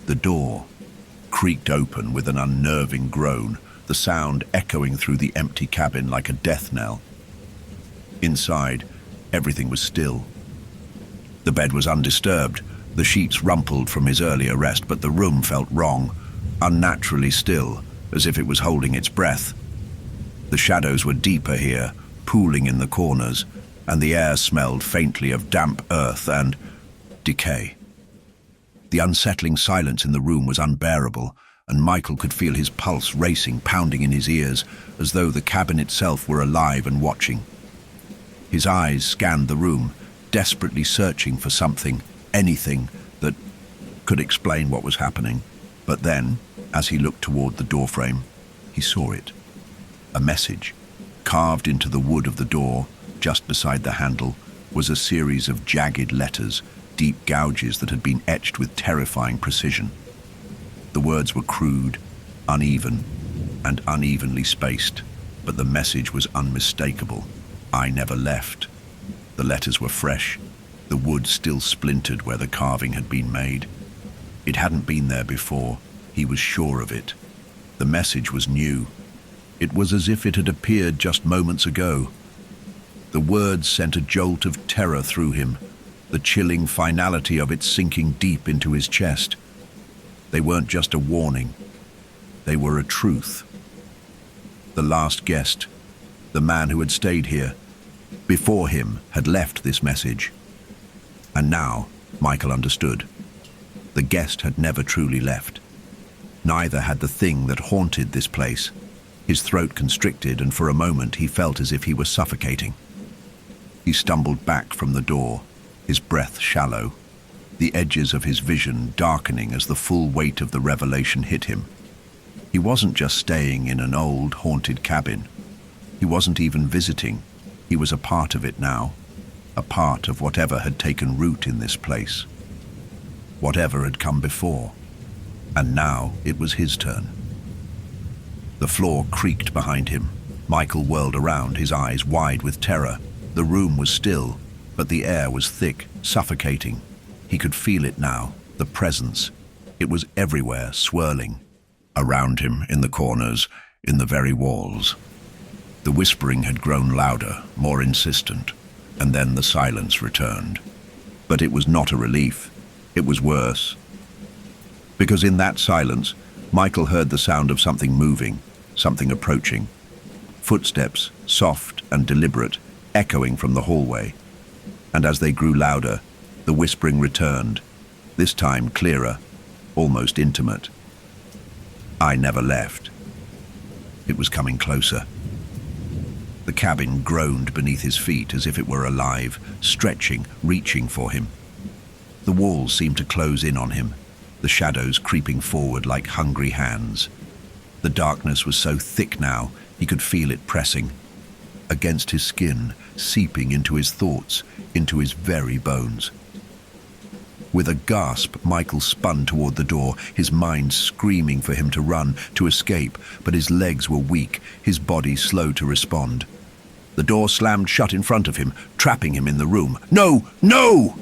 The door creaked open with an unnerving groan, the sound echoing through the empty cabin like a death knell. Inside, everything was still. The bed was undisturbed, the sheets rumpled from his earlier rest, but the room felt wrong, unnaturally still, as if it was holding its breath. The shadows were deeper here, pooling in the corners, and the air smelled faintly of damp earth and decay. The unsettling silence in the room was unbearable, and Michael could feel his pulse racing, pounding in his ears, as though the cabin itself were alive and watching. His eyes scanned the room, desperately searching for something, anything, that could explain what was happening. But then, as he looked toward the doorframe, he saw it. A message, carved into the wood of the door, just beside the handle, was a series of jagged letters, deep gouges that had been etched with terrifying precision. The words were crude, uneven, and unevenly spaced, but the message was unmistakable. I never left. The letters were fresh, the wood still splintered where the carving had been made. It hadn't been there before, he was sure of it. The message was new. It was as if it had appeared just moments ago. The words sent a jolt of terror through him, the chilling finality of it sinking deep into his chest. They weren't just a warning. They were a truth. The last guest, the man who had stayed here, before him, had left this message. And now, Michael understood. The guest had never truly left. Neither had the thing that haunted this place. His throat constricted, and for a moment he felt as if he were suffocating. He stumbled back from the door, his breath shallow, the edges of his vision darkening as the full weight of the revelation hit him. He wasn't just staying in an old, haunted cabin. He wasn't even visiting. He was a part of it now, a part of whatever had taken root in this place, whatever had come before. And now it was his turn. The floor creaked behind him. Michael whirled around, his eyes wide with terror. The room was still, but the air was thick, suffocating. He could feel it now, the presence. It was everywhere, swirling. Around him, in the corners, in the very walls. The whispering had grown louder, more insistent, and then the silence returned. But it was not a relief. It was worse. Because in that silence, Michael heard the sound of something moving, something approaching. Footsteps, soft and deliberate, echoing from the hallway. And as they grew louder, the whispering returned, this time clearer, almost intimate. I never left. It was coming closer. The cabin groaned beneath his feet as if it were alive, stretching, reaching for him. The walls seemed to close in on him, the shadows creeping forward like hungry hands. The darkness was so thick now, he could feel it pressing against his skin, seeping into his thoughts, into his very bones. With a gasp, Michael spun toward the door, his mind screaming for him to run, to escape, but his legs were weak, his body slow to respond. The door slammed shut in front of him, trapping him in the room. No! No!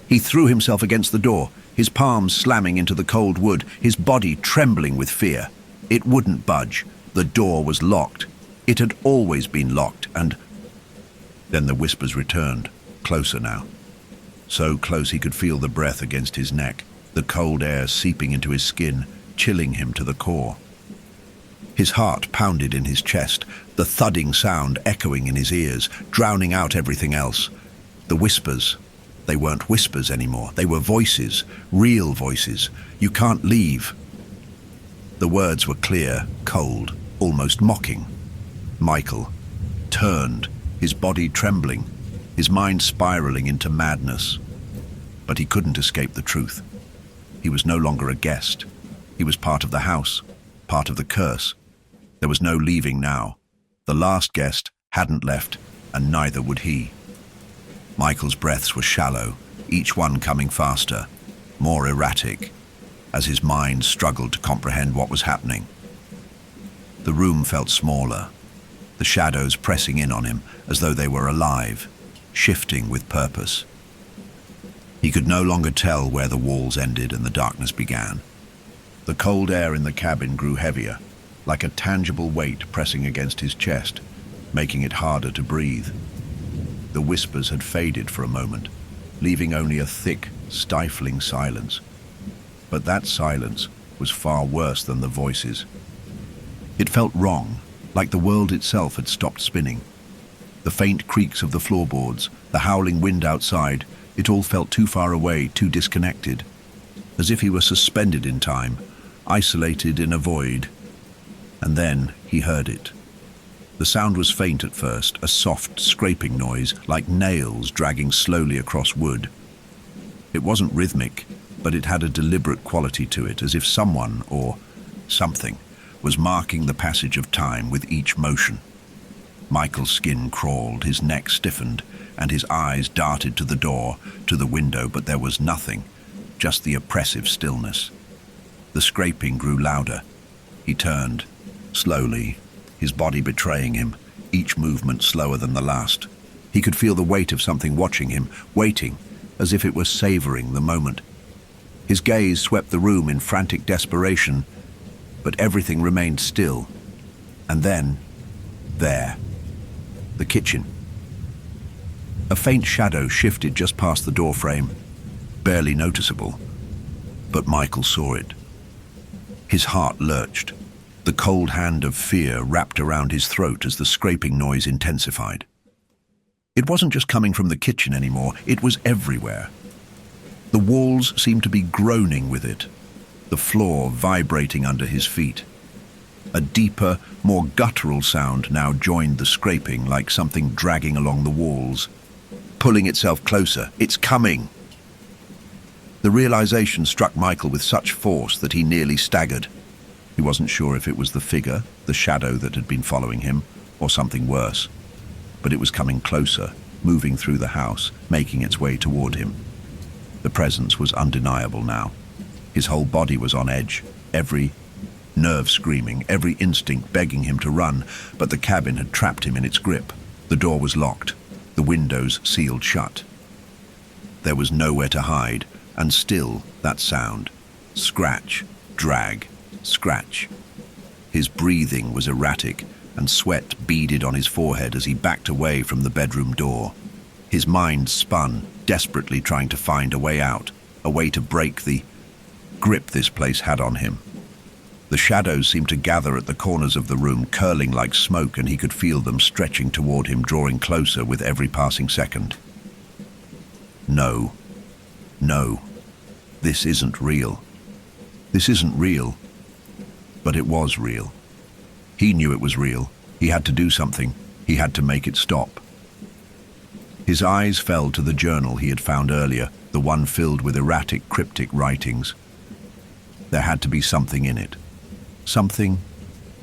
He threw himself against the door, his palms slamming into the cold wood, his body trembling with fear. It wouldn't budge. The door was locked. It had always been locked, and then the whispers returned, closer now. So close he could feel the breath against his neck, the cold air seeping into his skin, chilling him to the core. His heart pounded in his chest, the thudding sound echoing in his ears, drowning out everything else. The whispers, they weren't whispers anymore, they were voices, real voices. You can't leave. The words were clear, cold, almost mocking. Michael turned, his body trembling, his mind spiraling into madness. But he couldn't escape the truth. He was no longer a guest. He was part of the house, part of the curse. There was no leaving now. The last guest hadn't left, and neither would he. Michael's breaths were shallow, each one coming faster, more erratic, as his mind struggled to comprehend what was happening. The room felt smaller, the shadows pressing in on him as though they were alive, shifting with purpose. He could no longer tell where the walls ended and the darkness began. The cold air in the cabin grew heavier, like a tangible weight pressing against his chest, making it harder to breathe. The whispers had faded for a moment, leaving only a thick, stifling silence. But that silence was far worse than the voices. It felt wrong, like the world itself had stopped spinning. The faint creaks of the floorboards, the howling wind outside, it all felt too far away, too disconnected, as if he were suspended in time, isolated in a void. And then he heard it. The sound was faint at first, a soft, scraping noise, like nails dragging slowly across wood. It wasn't rhythmic, but it had a deliberate quality to it, as if someone, or something, was marking the passage of time with each motion. Michael's skin crawled, his neck stiffened, and his eyes darted to the door, to the window, but there was nothing, just the oppressive stillness. The scraping grew louder. He turned, slowly, his body betraying him, each movement slower than the last. He could feel the weight of something watching him, waiting, as if it were savoring the moment. His gaze swept the room in frantic desperation, but everything remained still. And then, there, the kitchen. A faint shadow shifted just past the doorframe, barely noticeable, but Michael saw it. His heart lurched. The cold hand of fear wrapped around his throat as the scraping noise intensified. It wasn't just coming from the kitchen anymore, it was everywhere. The walls seemed to be groaning with it, the floor vibrating under his feet. A deeper, more guttural sound now joined the scraping, like something dragging along the walls, pulling itself closer. It's coming! The realization struck Michael with such force that he nearly staggered. He wasn't sure if it was the figure, the shadow that had been following him, or something worse. But it was coming closer, moving through the house, making its way toward him. The presence was undeniable now. His whole body was on edge, every nerve screaming, every instinct begging him to run, but the cabin had trapped him in its grip. The door was locked, the windows sealed shut. There was nowhere to hide, and still that sound. Scratch, drag, scratch. His breathing was erratic, and sweat beaded on his forehead as he backed away from the bedroom door. His mind spun, desperately trying to find a way out, a way to break the grip this place had on him. The shadows seemed to gather at the corners of the room, curling like smoke, and he could feel them stretching toward him, drawing closer with every passing second. No. No. This isn't real. This isn't real. But it was real. He knew it was real. He had to do something. He had to make it stop. His eyes fell to the journal he had found earlier, the one filled with erratic, cryptic writings. There had to be something in it. Something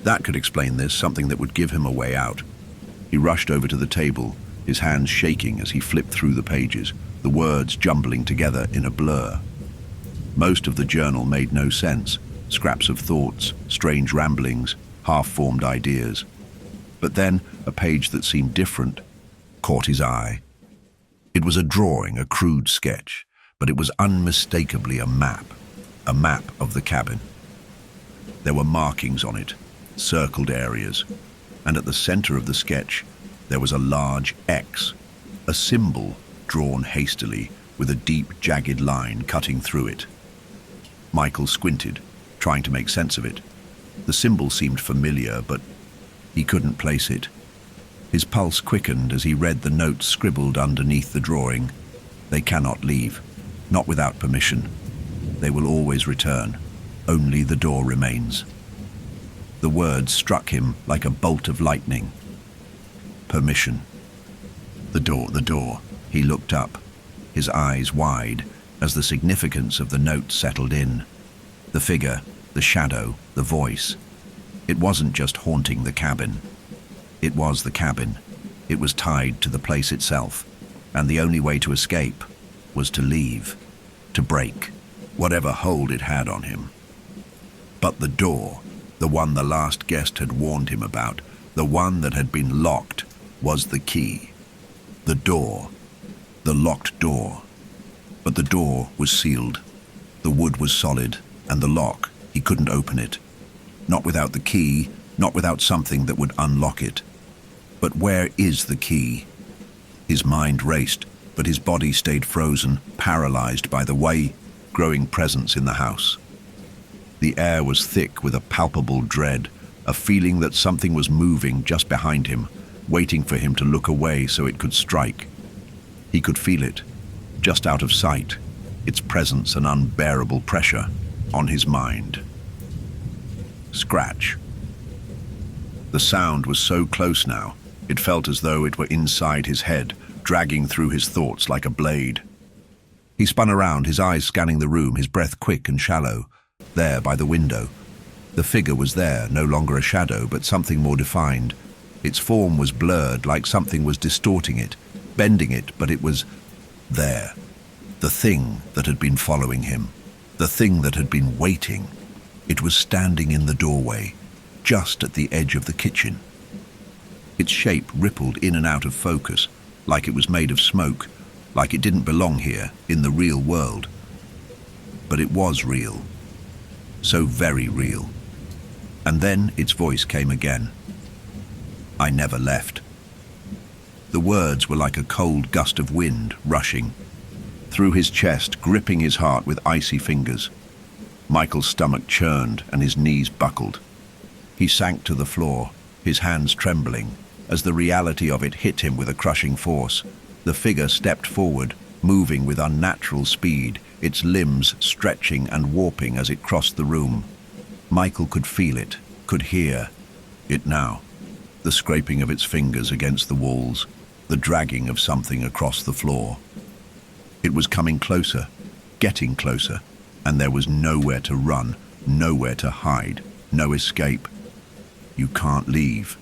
that could explain this, something that would give him a way out. He rushed over to the table, his hands shaking as he flipped through the pages, the words jumbling together in a blur. Most of the journal made no sense, scraps of thoughts, strange ramblings, half-formed ideas. But then a page that seemed different caught his eye. It was a drawing, a crude sketch, but it was unmistakably a map of the cabin. There were markings on it, circled areas, and at the center of the sketch there was a large X, a symbol drawn hastily with a deep, jagged line cutting through it. Michael squinted, trying to make sense of it. The symbol seemed familiar, but he couldn't place it. His pulse quickened as he read the notes scribbled underneath the drawing. They cannot leave, not without permission. They will always return. Only the door remains. The words struck him like a bolt of lightning. Permission. The door. He looked up, his eyes wide, as the significance of the note settled in. The figure, the shadow, the voice. It wasn't just haunting the cabin. It was the cabin. It was tied to the place itself, and the only way to escape was to leave, to break whatever hold it had on him. But the door, the one the last guest had warned him about, the one that had been locked, was the key. The door, the locked door. But the door was sealed. The wood was solid, and the lock, he couldn't open it. Not without the key, not without something that would unlock it. But where is the key? His mind raced, but his body stayed frozen, paralyzed by the growing presence in the house. The air was thick with a palpable dread, a feeling that something was moving just behind him, waiting for him to look away so it could strike. He could feel it, just out of sight, its presence an unbearable pressure on his mind. Scratch. The sound was so close now, it felt as though it were inside his head, dragging through his thoughts like a blade. He spun around, his eyes scanning the room, his breath quick and shallow. There, by the window. The figure was there, no longer a shadow, but something more defined. Its form was blurred, like something was distorting it, bending it, but it was there. The thing that had been following him. The thing that had been waiting. It was standing in the doorway, just at the edge of the kitchen. Its shape rippled in and out of focus, like it was made of smoke, like it didn't belong here, in the real world. But it was real. So very real. And then its voice came again. I never left. The words were like a cold gust of wind rushing through his chest, gripping his heart with icy fingers. Michael's stomach churned and his knees buckled. He sank to the floor, his hands trembling, as the reality of it hit him with a crushing force. The figure stepped forward, moving with unnatural speed, its limbs stretching and warping as it crossed the room. Michael could feel it, could hear it now. The scraping of its fingers against the walls, the dragging of something across the floor. It was coming closer, getting closer, and there was nowhere to run, nowhere to hide, no escape. You can't leave,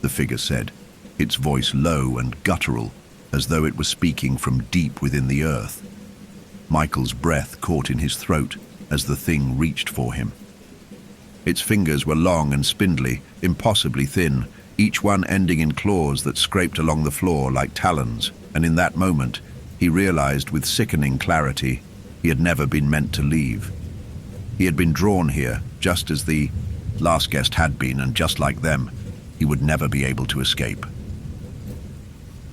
the figure said, its voice low and guttural, as though it was speaking from deep within the earth. Michael's breath caught in his throat as the thing reached for him. Its fingers were long and spindly, impossibly thin, each one ending in claws that scraped along the floor like talons, and in that moment, he realized with sickening clarity he had never been meant to leave. He had been drawn here, just as the Last guest had been, and just like them, he would never be able to escape.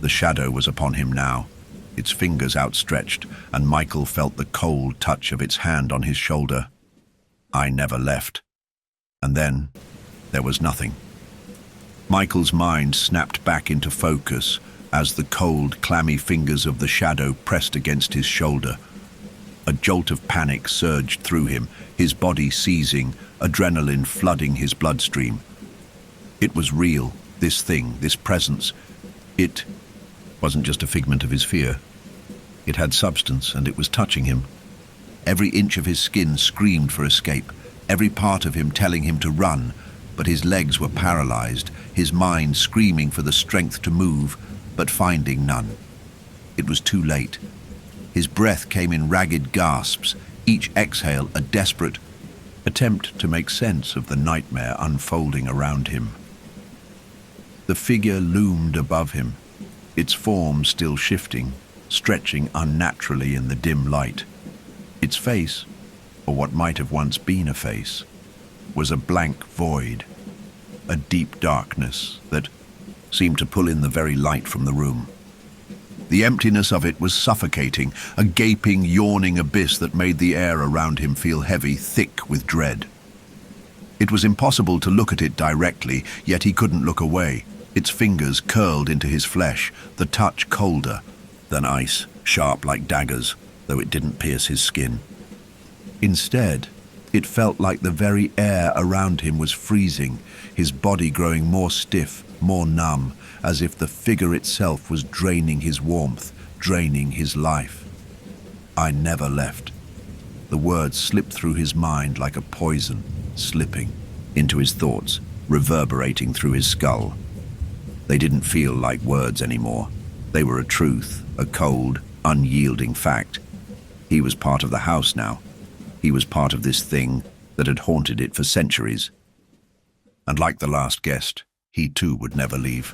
The shadow was upon him now, its fingers outstretched, and Michael felt the cold touch of its hand on his shoulder. I never left. And then, there was nothing. Michael's mind snapped back into focus as the cold, clammy fingers of the shadow pressed against his shoulder. A jolt of panic surged through him, his body seizing, adrenaline flooding his bloodstream. It was real, this thing, this presence. It wasn't just a figment of his fear. It had substance, and it was touching him. Every inch of his skin screamed for escape, every part of him telling him to run, but his legs were paralyzed, his mind screaming for the strength to move, but finding none. It was too late. His breath came in ragged gasps, each exhale a desperate attempt to make sense of the nightmare unfolding around him. The figure loomed above him, its form still shifting, stretching unnaturally in the dim light. Its face, or what might have once been a face, was a blank void, a deep darkness that seemed to pull in the very light from the room. The emptiness of it was suffocating, a gaping, yawning abyss that made the air around him feel heavy, thick with dread. It was impossible to look at it directly, yet he couldn't look away. Its fingers curled into his flesh, the touch colder than ice, sharp like daggers, though it didn't pierce his skin. Instead, it felt like the very air around him was freezing, his body growing more stiff, more numb, as if the figure itself was draining his warmth, draining his life. I never left. The words slipped through his mind like a poison, slipping into his thoughts, reverberating through his skull. They didn't feel like words anymore. They were a truth, a cold, unyielding fact. He was part of the house now. He was part of this thing that had haunted it for centuries. And like the last guest, he too would never leave.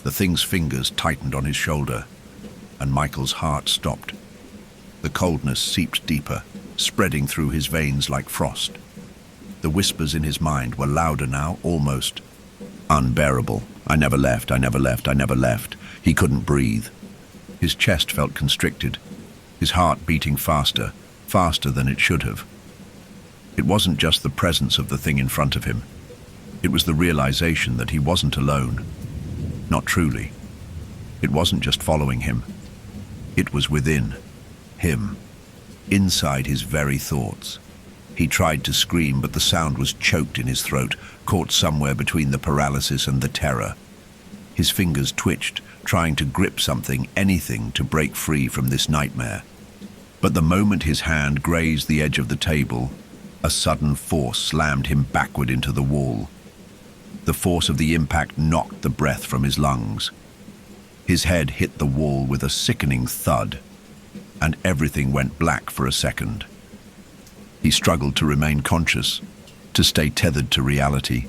The thing's fingers tightened on his shoulder, and Michael's heart stopped. The coldness seeped deeper, spreading through his veins like frost. The whispers in his mind were louder now, almost unbearable. I never left, I never left, I never left. He couldn't breathe. His chest felt constricted, his heart beating faster, faster than it should have. It wasn't just the presence of the thing in front of him. It was the realization that he wasn't alone. Not truly. It wasn't just following him. It was within him, inside his very thoughts. He tried to scream, but the sound was choked in his throat, caught somewhere between the paralysis and the terror. His fingers twitched, trying to grip something, anything, to break free from this nightmare. But the moment his hand grazed the edge of the table, a sudden force slammed him backward into the wall. The force of the impact knocked the breath from his lungs. His head hit the wall with a sickening thud, and everything went black for a second. He struggled to remain conscious, to stay tethered to reality,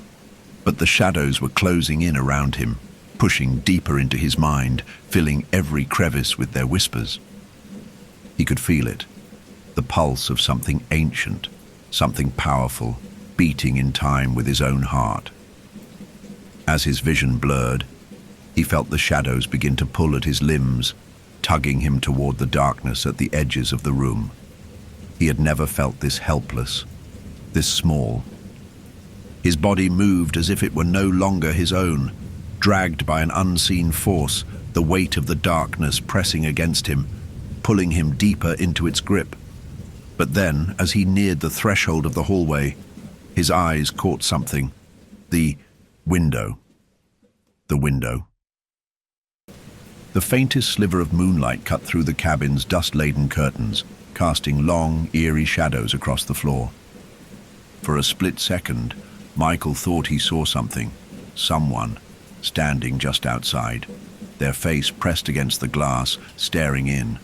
but the shadows were closing in around him, pushing deeper into his mind, filling every crevice with their whispers. He could feel it, the pulse of something ancient, something powerful, beating in time with his own heart. As his vision blurred, he felt the shadows begin to pull at his limbs, tugging him toward the darkness at the edges of the room. He had never felt this helpless, this small. His body moved as if it were no longer his own, dragged by an unseen force, the weight of the darkness pressing against him, pulling him deeper into its grip. But then, as he neared the threshold of the hallway, his eyes caught something. The window. The window. The faintest sliver of moonlight cut through the cabin's dust-laden curtains, casting long, eerie shadows across the floor. For a split second, Michael thought he saw something, someone, standing just outside, their face pressed against the glass, staring in.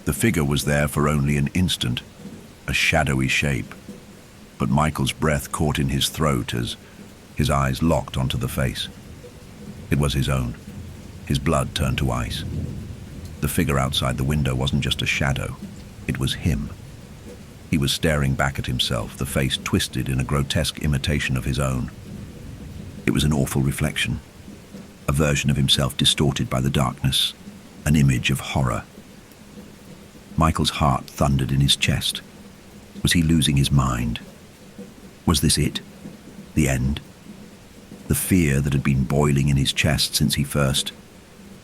The figure was there for only an instant, a shadowy shape, but Michael's breath caught in his throat as his eyes locked onto the face. It was his own. His blood turned to ice. The figure outside the window wasn't just a shadow, it was him. He was staring back at himself, the face twisted in a grotesque imitation of his own. It was an awful reflection, a version of himself distorted by the darkness, an image of horror. Michael's heart thundered in his chest. Was he losing his mind? Was this it? The end? The fear that had been boiling in his chest since he first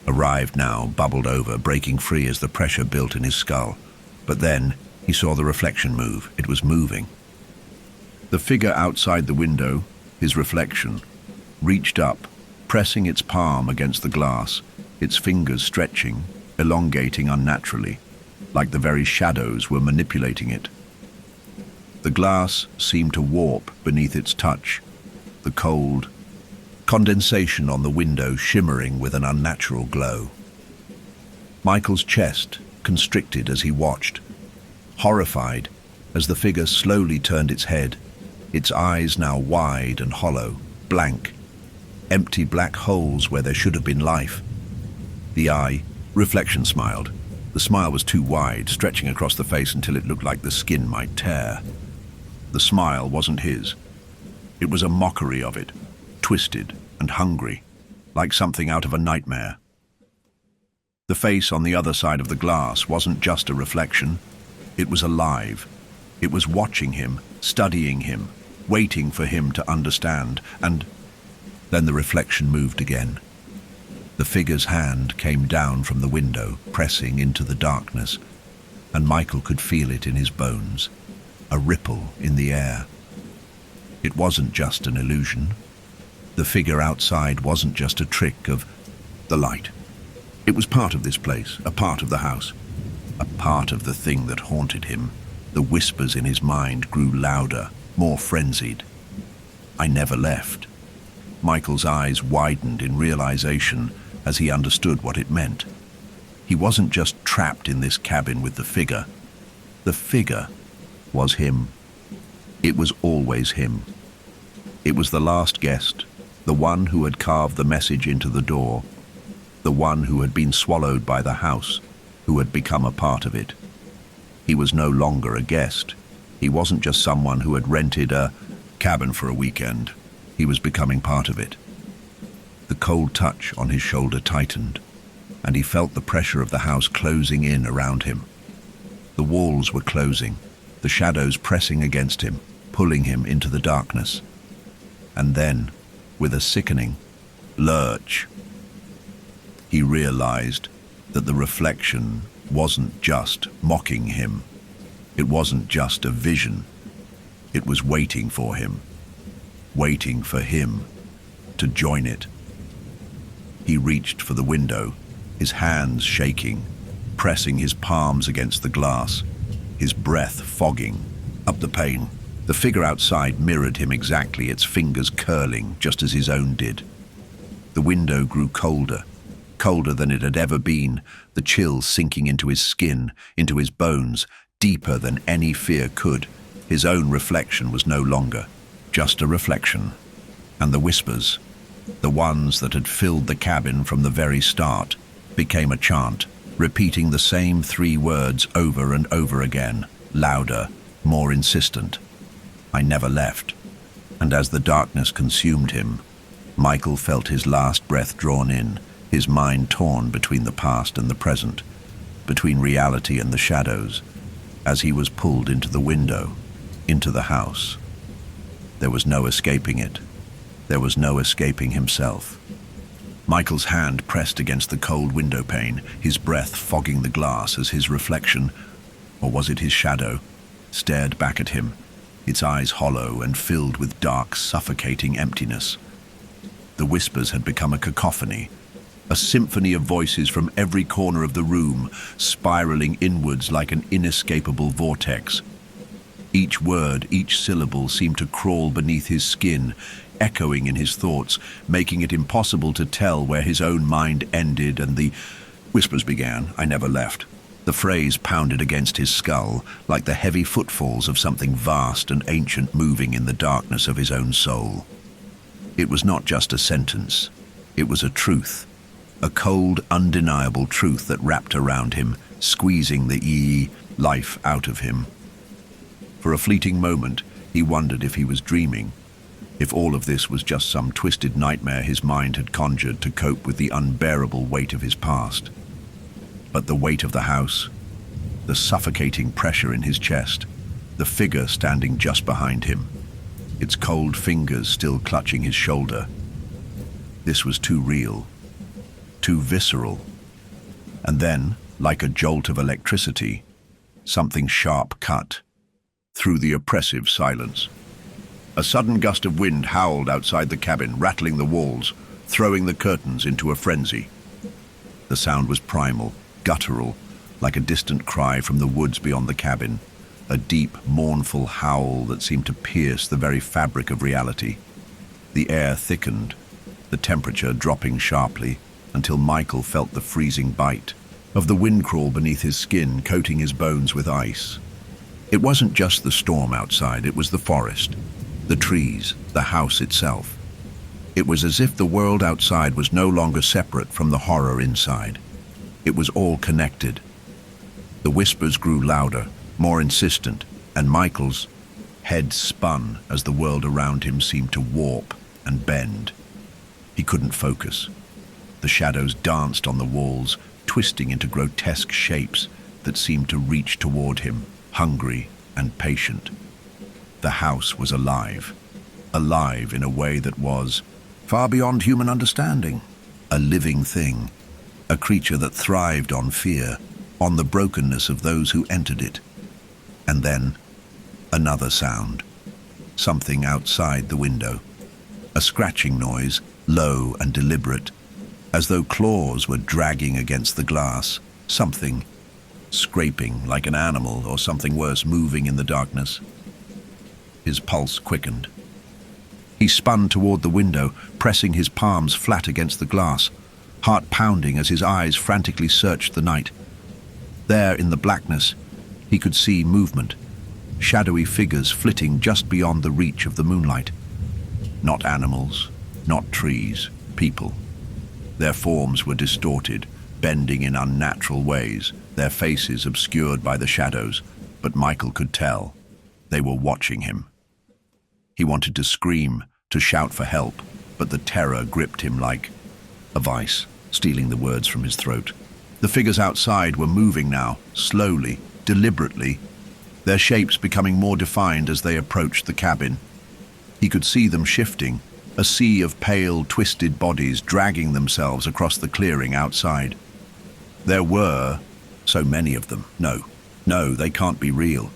arrived now bubbled over, breaking free as the pressure built in his skull. But then he saw the reflection move. It was moving. The figure outside the window, his reflection, reached up, pressing its palm against the glass, its fingers stretching, elongating unnaturally, like the very shadows were manipulating it. The glass seemed to warp beneath its touch, the cold condensation on the window shimmering with an unnatural glow. Michael's chest constricted as he watched, horrified as the figure slowly turned its head, its eyes now wide and hollow, blank, empty black holes where there should have been life. The reflection smiled. The smile was too wide, stretching across the face until it looked like the skin might tear. The smile wasn't his. It was a mockery of it, twisted and hungry, like something out of a nightmare. The face on the other side of the glass wasn't just a reflection. It was alive. It was watching him, studying him, waiting for him to understand, and then the reflection moved again. The figure's hand came down from the window, pressing into the darkness, and Michael could feel it in his bones, a ripple in the air. It wasn't just an illusion. The figure outside wasn't just a trick of the light. It was part of this place, a part of the house, a part of the thing that haunted him. The whispers in his mind grew louder, more frenzied. I never left. Michael's eyes widened in realization as he understood what it meant. He wasn't just trapped in this cabin with the figure. The figure was him. It was always him. It was the last guest, the one who had carved the message into the door, the one who had been swallowed by the house, who had become a part of it. He was no longer a guest. He wasn't just someone who had rented a cabin for a weekend. He was becoming part of it. The cold touch on his shoulder tightened, and he felt the pressure of the house closing in around him. The walls were closing, the shadows pressing against him, pulling him into the darkness. And then, with a sickening lurch, he realized that the reflection wasn't just mocking him. It wasn't just a vision. It was waiting for him to join it. He reached for the window, his hands shaking, pressing his palms against the glass, his breath fogging up the pane. The figure outside mirrored him exactly, its fingers curling just as his own did. The window grew colder, colder than it had ever been, the chill sinking into his skin, into his bones, deeper than any fear could. His own reflection was no longer just a reflection. And the whispers, the ones that had filled the cabin from the very start, became a chant, repeating the same 3 words over and over again, louder, more insistent. I never left. And as the darkness consumed him, Michael felt his last breath drawn in, his mind torn between the past and the present, between reality and the shadows, as he was pulled into the window, into the house. There was no escaping it. There was no escaping himself. Michael's hand pressed against the cold window pane, his breath fogging the glass as his reflection, or was it his shadow, stared back at him, its eyes hollow and filled with dark, suffocating emptiness. The whispers had become a cacophony, a symphony of voices from every corner of the room, spiraling inwards like an inescapable vortex. Each word, each syllable seemed to crawl beneath his skin, echoing in his thoughts, making it impossible to tell where his own mind ended and the whispers began. I never left. The phrase pounded against his skull, like the heavy footfalls of something vast and ancient moving in the darkness of his own soul. It was not just a sentence. It was a truth, a cold, undeniable truth that wrapped around him, squeezing the life out of him. For a fleeting moment, he wondered if he was dreaming, if all of this was just some twisted nightmare his mind had conjured to cope with the unbearable weight of his past. But the weight of the house, the suffocating pressure in his chest, the figure standing just behind him, its cold fingers still clutching his shoulder. This was too real, too visceral. And then, like a jolt of electricity, something sharp cut through the oppressive silence. A sudden gust of wind howled outside the cabin, rattling the walls, throwing the curtains into a frenzy. The sound was primal, guttural, like a distant cry from the woods beyond the cabin, a deep, mournful howl that seemed to pierce the very fabric of reality. The air thickened, the temperature dropping sharply, until Michael felt the freezing bite of the wind crawl beneath his skin, coating his bones with ice. It wasn't just the storm outside, it was the forest, the trees, the house itself. It was as if the world outside was no longer separate from the horror inside. It was all connected. The whispers grew louder, more insistent, and Michael's head spun as the world around him seemed to warp and bend. He couldn't focus. The shadows danced on the walls, twisting into grotesque shapes that seemed to reach toward him, hungry and patient. The house was alive in a way that was far beyond human understanding. A living thing, a creature that thrived on fear, on the brokenness of those who entered it. And then, another sound. Something outside the window. A scratching noise, low and deliberate, as though claws were dragging against the glass. Something scraping like an animal, or something worse, moving in the darkness. His pulse quickened. He spun toward the window, pressing his palms flat against the glass, heart pounding as his eyes frantically searched the night. There in the blackness, he could see movement, shadowy figures flitting just beyond the reach of the moonlight. Not animals, not trees, people. Their forms were distorted, bending in unnatural ways, their faces obscured by the shadows, but Michael could tell they were watching him. He wanted to scream, to shout for help, but the terror gripped him like a vice, stealing the words from his throat. The figures outside were moving now, slowly, deliberately, their shapes becoming more defined as they approached the cabin. He could see them shifting, a sea of pale, twisted bodies dragging themselves across the clearing outside. There were so many of them. No, they can't be real.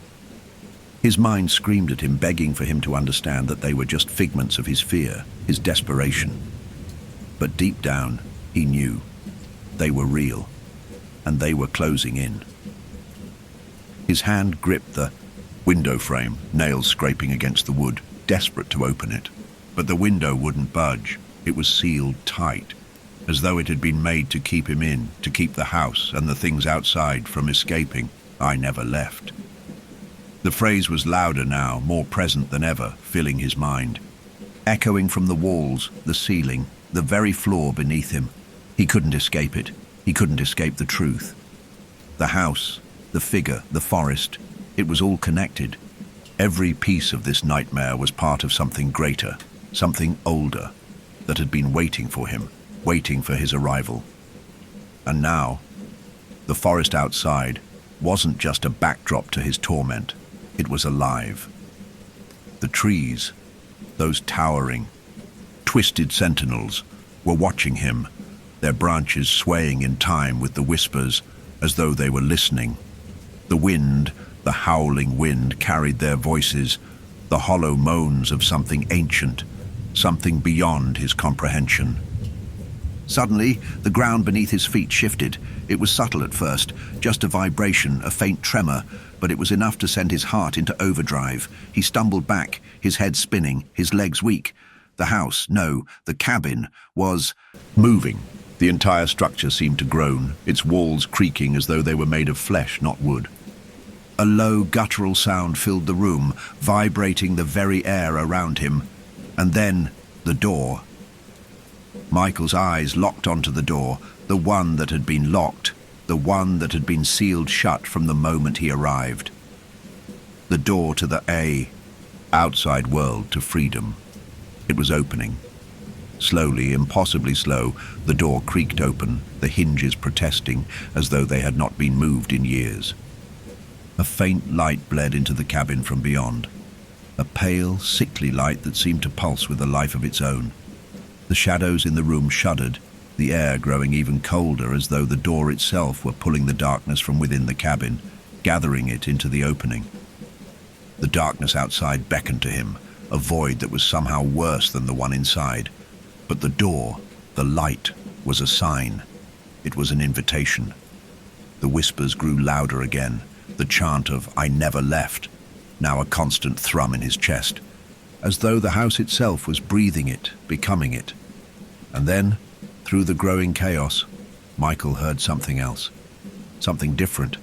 His mind screamed at him, begging for him to understand that they were just figments of his fear, his desperation. But deep down, he knew they were real, and they were closing in. His hand gripped the window frame, nails scraping against the wood, desperate to open it. But the window wouldn't budge. It was sealed tight, as though it had been made to keep him in, to keep the house and the things outside from escaping. "I never left." The phrase was louder now, more present than ever, filling his mind. Echoing from the walls, the ceiling, the very floor beneath him. He couldn't escape it. He couldn't escape the truth. The house, the figure, the forest, it was all connected. Every piece of this nightmare was part of something greater, something older, that had been waiting for him, waiting for his arrival. And now, the forest outside wasn't just a backdrop to his torment. It was alive. The trees, those towering, twisted sentinels, were watching him, their branches swaying in time with the whispers as though they were listening. The wind, the howling wind, carried their voices, the hollow moans of something ancient, something beyond his comprehension. Suddenly, the ground beneath his feet shifted. It was subtle at first, just a vibration, a faint tremor, but it was enough to send his heart into overdrive. He stumbled back, his head spinning, his legs weak. The house, no, the cabin, was moving. The entire structure seemed to groan, its walls creaking as though they were made of flesh, not wood. A low, guttural sound filled the room, vibrating the very air around him. And then, the door. Michael's eyes locked onto the door, the one that had been locked, the one that had been sealed shut from the moment he arrived. The door to the outside world, to freedom. It was opening. Slowly, impossibly slow, the door creaked open, the hinges protesting as though they had not been moved in years. A faint light bled into the cabin from beyond. A pale, sickly light that seemed to pulse with a life of its own. The shadows in the room shuddered, the air growing even colder as though the door itself were pulling the darkness from within the cabin, gathering it into the opening. The darkness outside beckoned to him, a void that was somehow worse than the one inside. But the door, the light, was a sign. It was an invitation. The whispers grew louder again, the chant of "I never left," now a constant thrum in his chest, as though the house itself was breathing it, becoming it. And then, through the growing chaos, Michael heard something else, something different,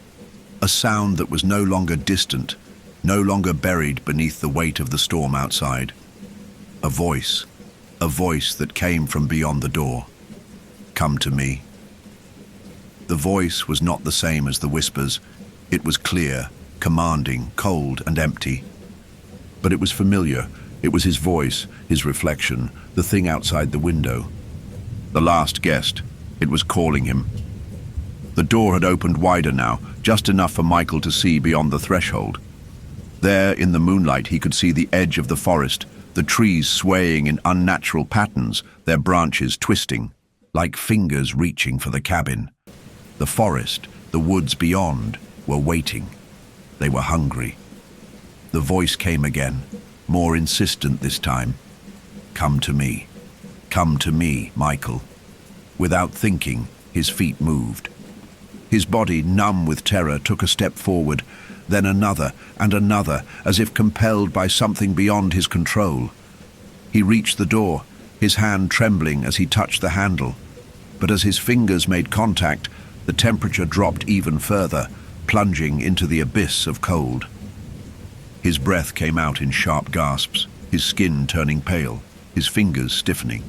a sound that was no longer distant, no longer buried beneath the weight of the storm outside. A voice that came from beyond the door. "Come to me." The voice was not the same as the whispers. It was clear, commanding, cold and empty. But it was familiar. It was his voice, his reflection, the thing outside the window. The last guest. It was calling him. The door had opened wider now, just enough for Michael to see beyond the threshold. There, in the moonlight, he could see the edge of the forest, the trees swaying in unnatural patterns, their branches twisting, like fingers reaching for the cabin. The forest, the woods beyond, were waiting. They were hungry. The voice came again, more insistent this time. "Come to me. Come to me, Michael." Without thinking, his feet moved. His body, numb with terror, took a step forward, then another and another, as if compelled by something beyond his control. He reached the door, his hand trembling as he touched the handle. But as his fingers made contact, the temperature dropped even further, plunging into the abyss of cold. His breath came out in sharp gasps, his skin turning pale, his fingers stiffening.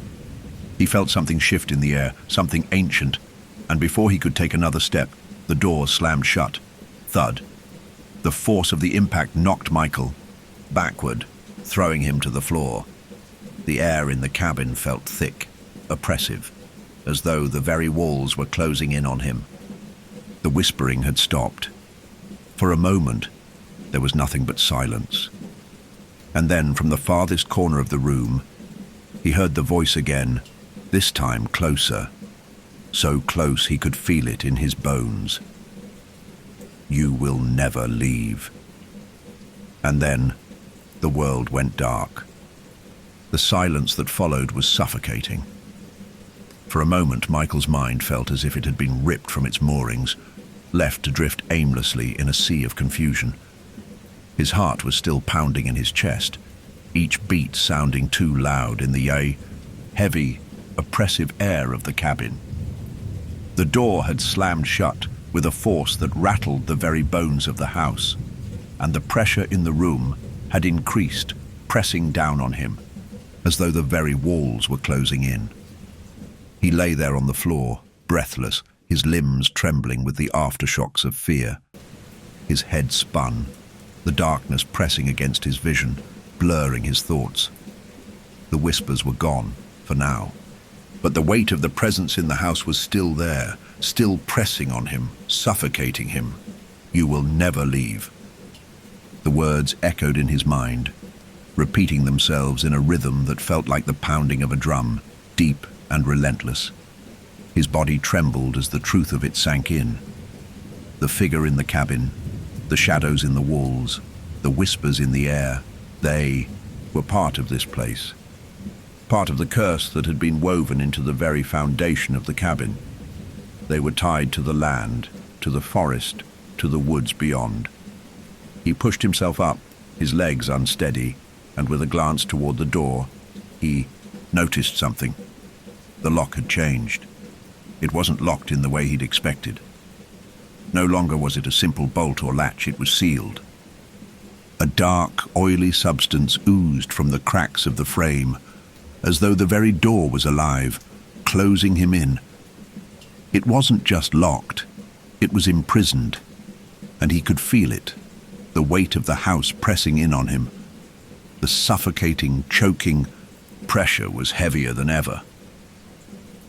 He felt something shift in the air, something ancient, and before he could take another step, the door slammed shut. Thud. The force of the impact knocked Michael backward, throwing him to the floor. The air in the cabin felt thick, oppressive, as though the very walls were closing in on him. The whispering had stopped. For a moment, there was nothing but silence. And then, from the farthest corner of the room, he heard the voice again, this time closer, so close he could feel it in his bones. "You will never leave." And then, the world went dark. The silence that followed was suffocating. For a moment, Michael's mind felt as if it had been ripped from its moorings, left to drift aimlessly in a sea of confusion. His heart was still pounding in his chest, each beat sounding too loud in the heavy, oppressive air of the cabin. The door had slammed shut with a force that rattled the very bones of the house, and the pressure in the room had increased, pressing down on him, as though the very walls were closing in. He lay there on the floor, breathless, his limbs trembling with the aftershocks of fear. His head spun, the darkness pressing against his vision, blurring his thoughts. The whispers were gone, for now. But the weight of the presence in the house was still there, still pressing on him, suffocating him. "You will never leave." The words echoed in his mind, repeating themselves in a rhythm that felt like the pounding of a drum, deep and relentless. His body trembled as the truth of it sank in. The figure in the cabin, the shadows in the walls, the whispers in the air, they were part of this place. Part of the curse that had been woven into the very foundation of the cabin. They were tied to the land, to the forest, to the woods beyond. He pushed himself up, his legs unsteady, and with a glance toward the door, he noticed something. The lock had changed. It wasn't locked in the way he'd expected. No longer was it a simple bolt or latch, it was sealed. A dark, oily substance oozed from the cracks of the frame, as though the very door was alive, closing him in. It wasn't just locked, it was imprisoned, and he could feel it, the weight of the house pressing in on him. The suffocating, choking pressure was heavier than ever.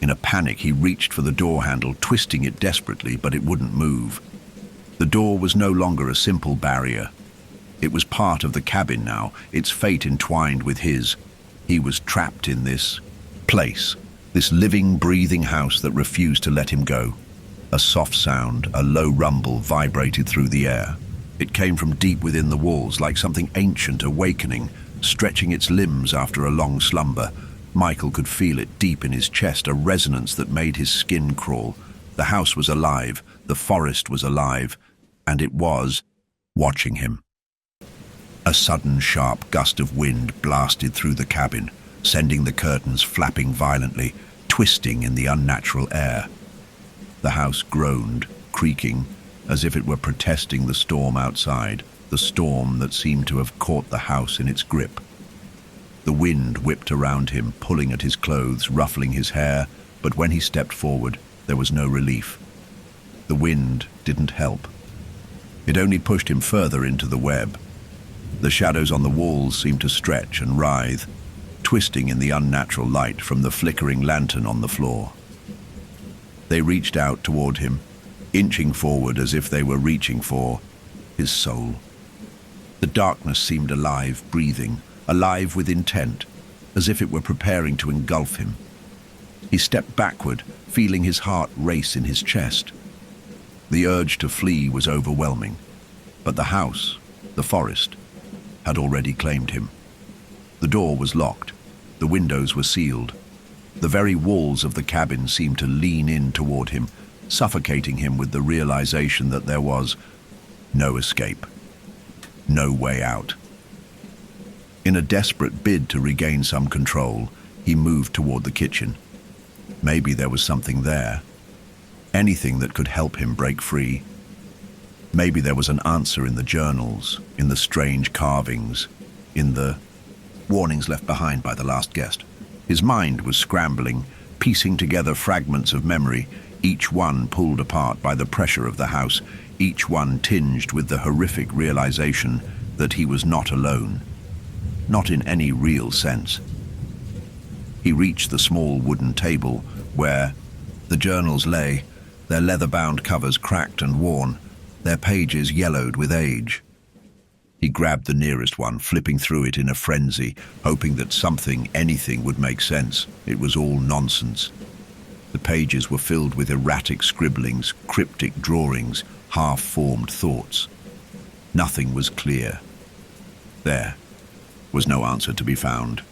In a panic, he reached for the door handle, twisting it desperately, but it wouldn't move. The door was no longer a simple barrier. It was part of the cabin now, its fate entwined with his. He was trapped in this place, this living, breathing house that refused to let him go. A soft sound, a low rumble vibrated through the air. It came from deep within the walls, like something ancient awakening, stretching its limbs after a long slumber. Michael could feel it deep in his chest, a resonance that made his skin crawl. The house was alive, the forest was alive, and it was watching him. A sudden, sharp gust of wind blasted through the cabin, sending the curtains flapping violently, twisting in the unnatural air. The house groaned, creaking, as if it were protesting the storm outside, the storm that seemed to have caught the house in its grip. The wind whipped around him, pulling at his clothes, ruffling his hair, but when he stepped forward, there was no relief. The wind didn't help. It only pushed him further into the web. The shadows on the walls seemed to stretch and writhe, twisting in the unnatural light from the flickering lantern on the floor. They reached out toward him, inching forward as if they were reaching for his soul. The darkness seemed alive, breathing, alive with intent, as if it were preparing to engulf him. He stepped backward, feeling his heart race in his chest. The urge to flee was overwhelming, but the house, the forest, had already claimed him. The door was locked, the windows were sealed. The very walls of the cabin seemed to lean in toward him, suffocating him with the realization that there was no escape, no way out. In a desperate bid to regain some control, he moved toward the kitchen. Maybe there was something there, anything that could help him break free. Maybe there was an answer in the journals, in the strange carvings, in the warnings left behind by the last guest. His mind was scrambling, piecing together fragments of memory, each one pulled apart by the pressure of the house, each one tinged with the horrific realization that he was not alone, not in any real sense. He reached the small wooden table where the journals lay, their leather-bound covers cracked and worn, their pages yellowed with age. He grabbed the nearest one, flipping through it in a frenzy, hoping that something, anything, would make sense. It was all nonsense. The pages were filled with erratic scribblings, cryptic drawings, half-formed thoughts. Nothing was clear. There was no answer to be found.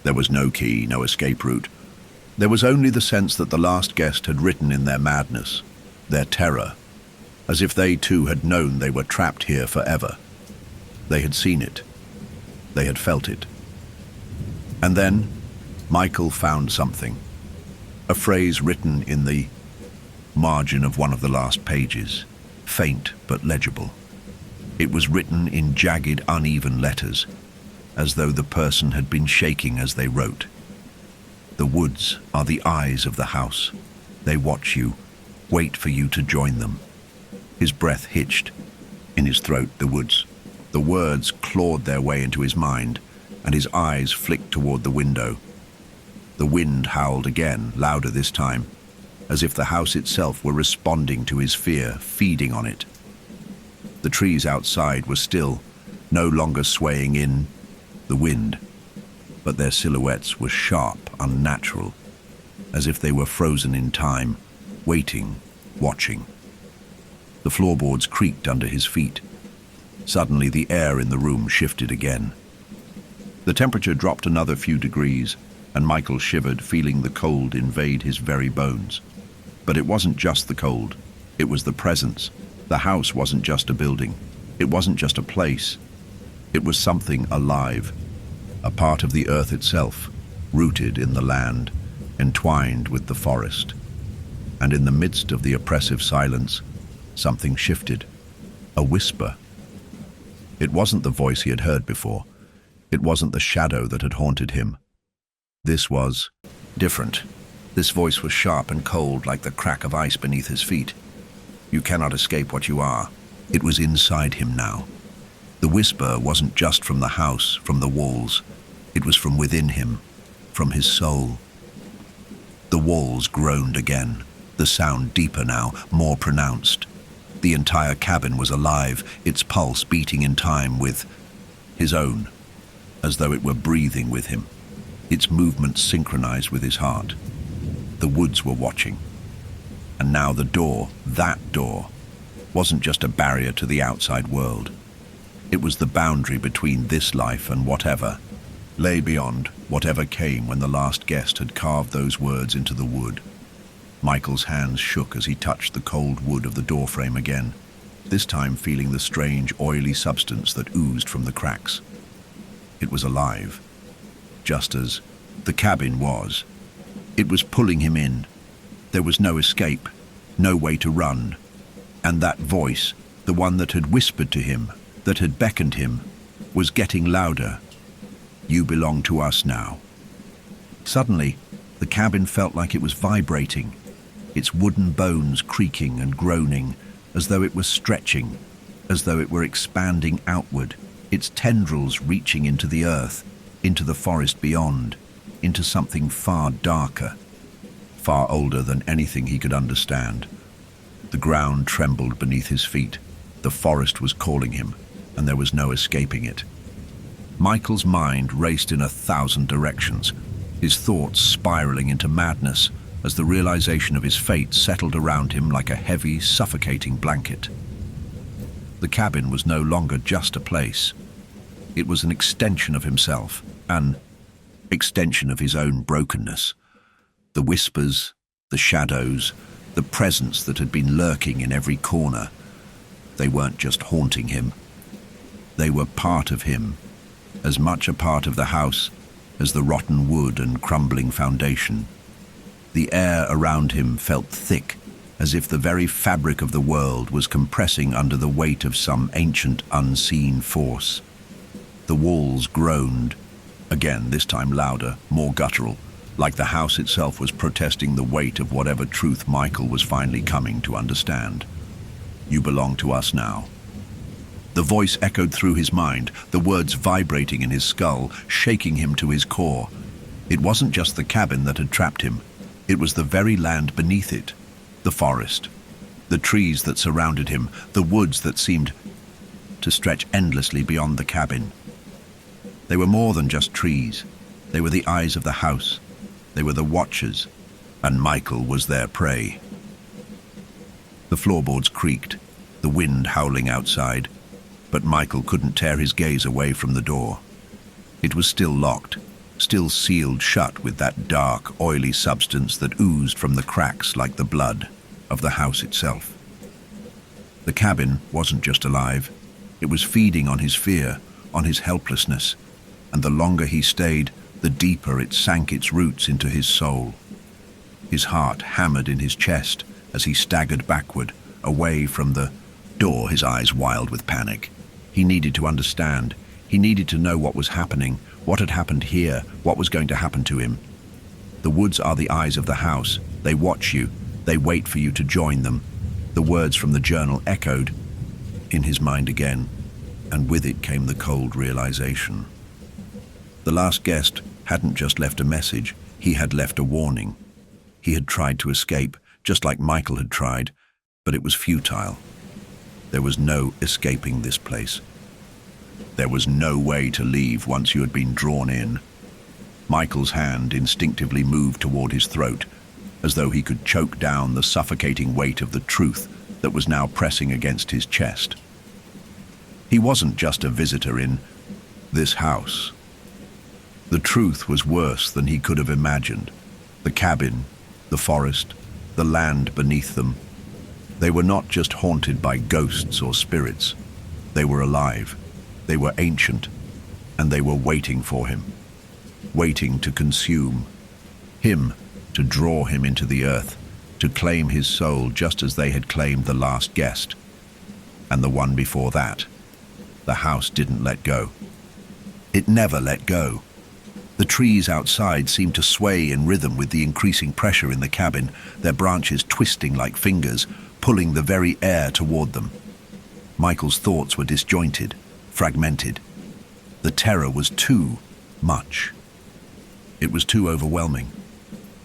There was no key, no escape route. There was only the sense that the last guest had written in their madness, their terror, as if they too had known they were trapped here forever. They had seen it. They had felt it. And then Michael found something. A phrase written in the margin of one of the last pages, faint but legible. It was written in jagged, uneven letters, as though the person had been shaking as they wrote. The woods are the eyes of the house. They watch you, wait for you to join them. His breath hitched. In his throat, the woods. The words clawed their way into his mind, and his eyes flicked toward the window. The wind howled again, louder this time, as if the house itself were responding to his fear, feeding on it. The trees outside were still, no longer swaying in the wind, but their silhouettes were sharp, unnatural, as if they were frozen in time, waiting, watching. The floorboards creaked under his feet. Suddenly, the air in the room shifted again. The temperature dropped another few degrees, and Michael shivered, feeling the cold invade his very bones. But it wasn't just the cold. It was the presence. The house wasn't just a building. It wasn't just a place. It was something alive, a part of the earth itself, rooted in the land, entwined with the forest. And in the midst of the oppressive silence, something shifted. A whisper. It wasn't the voice he had heard before. It wasn't the shadow that had haunted him. This was different. This voice was sharp and cold, like the crack of ice beneath his feet. You cannot escape what you are. It was inside him now. The whisper wasn't just from the house, from the walls. It was from within him, from his soul. The walls groaned again, the sound deeper now, more pronounced. The entire cabin was alive, its pulse beating in time with his own, as though it were breathing with him, its movements synchronized with his heart. The woods were watching. And now the door, that door, wasn't just a barrier to the outside world. It was the boundary between this life and whatever lay beyond, whatever came when the last guest had carved those words into the wood. Michael's hands shook as he touched the cold wood of the doorframe again, this time feeling the strange, oily substance that oozed from the cracks. It was alive, just as the cabin was. It was pulling him in. There was no escape, no way to run. And that voice, the one that had whispered to him, that had beckoned him, was getting louder. You belong to us now. Suddenly, the cabin felt like it was vibrating, its wooden bones creaking and groaning, as though it was stretching, as though it were expanding outward, its tendrils reaching into the earth, into the forest beyond, into something far darker, far older than anything he could understand. The ground trembled beneath his feet. The forest was calling him, and there was no escaping it. Michael's mind raced in 1,000 directions, his thoughts spiraling into madness as the realization of his fate settled around him like a heavy, suffocating blanket. The cabin was no longer just a place. It was an extension of himself, an extension of his own brokenness. The whispers, the shadows, the presence that had been lurking in every corner. They weren't just haunting him. They were part of him, as much a part of the house as the rotten wood and crumbling foundation. The air around him felt thick, as if the very fabric of the world was compressing under the weight of some ancient, unseen force. The walls groaned, again, this time louder, more guttural, like the house itself was protesting the weight of whatever truth Michael was finally coming to understand. You belong to us now. The voice echoed through his mind, the words vibrating in his skull, shaking him to his core. It wasn't just the cabin that had trapped him. It was the very land beneath it, the forest, the trees that surrounded him, the woods that seemed to stretch endlessly beyond the cabin. They were more than just trees. They were the eyes of the house. They were the watchers, and Michael was their prey. The floorboards creaked, the wind howling outside, but Michael couldn't tear his gaze away from the door. It was still locked, still sealed shut with that dark, oily substance that oozed from the cracks like the blood of the house itself. The cabin wasn't just alive. It was feeding on his fear, on his helplessness, and the longer he stayed, the deeper it sank its roots into his soul. His heart hammered in his chest as he staggered backward, away from the door, his eyes wild with panic. He needed to understand. He needed to know what was happening, what had happened here, what was going to happen to him. The woods are the eyes of the house. They watch you. They wait for you to join them. The words from the journal echoed in his mind again, and with it came the cold realization. The last guest hadn't just left a message, he had left a warning. He had tried to escape, just like Michael had tried, but it was futile. There was no escaping this place. There was no way to leave once you had been drawn in. Michael's hand instinctively moved toward his throat, as though he could choke down the suffocating weight of the truth that was now pressing against his chest. He wasn't just a visitor in this house. The truth was worse than he could have imagined. The cabin, the forest, the land beneath them. They were not just haunted by ghosts or spirits. They were alive. They were ancient, and they were waiting for him, waiting to consume him, to draw him into the earth, to claim his soul just as they had claimed the last guest. And the one before that. The house didn't let go. It never let go. The trees outside seemed to sway in rhythm with the increasing pressure in the cabin, their branches twisting like fingers, pulling the very air toward them. Michael's thoughts were disjointed, fragmented. The terror was too much. It was too overwhelming.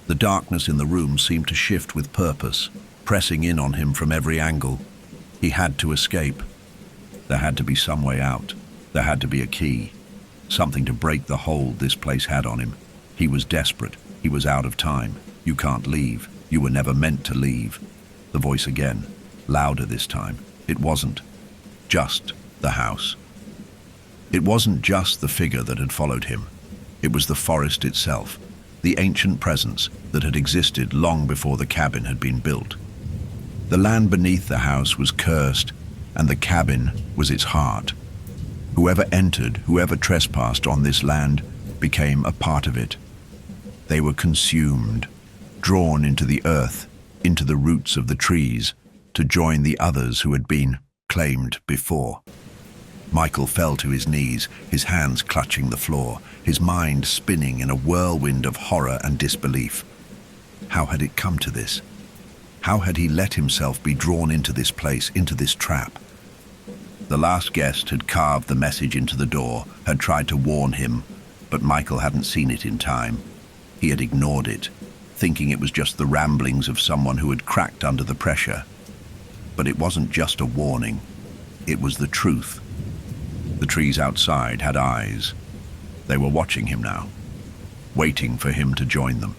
The darkness in the room seemed to shift with purpose, pressing in on him from every angle. He had to escape. There had to be some way out. There had to be a key. Something to break the hold this place had on him. He was desperate. He was out of time. You can't leave. You were never meant to leave. The voice again, louder this time. It wasn't just the house. It wasn't just the figure that had followed him. It was the forest itself, the ancient presence that had existed long before the cabin had been built. The land beneath the house was cursed, and the cabin was its heart. Whoever entered, whoever trespassed on this land, became a part of it. They were consumed, drawn into the earth, into the roots of the trees, to join the others who had been claimed before. Michael fell to his knees, his hands clutching the floor, his mind spinning in a whirlwind of horror and disbelief. How had it come to this? How had he let himself be drawn into this place, into this trap? The last guest had carved the message into the door, had tried to warn him, but Michael hadn't seen it in time. He had ignored it, thinking it was just the ramblings of someone who had cracked under the pressure. But it wasn't just a warning, it was the truth. The trees outside had eyes. They were watching him now, waiting for him to join them.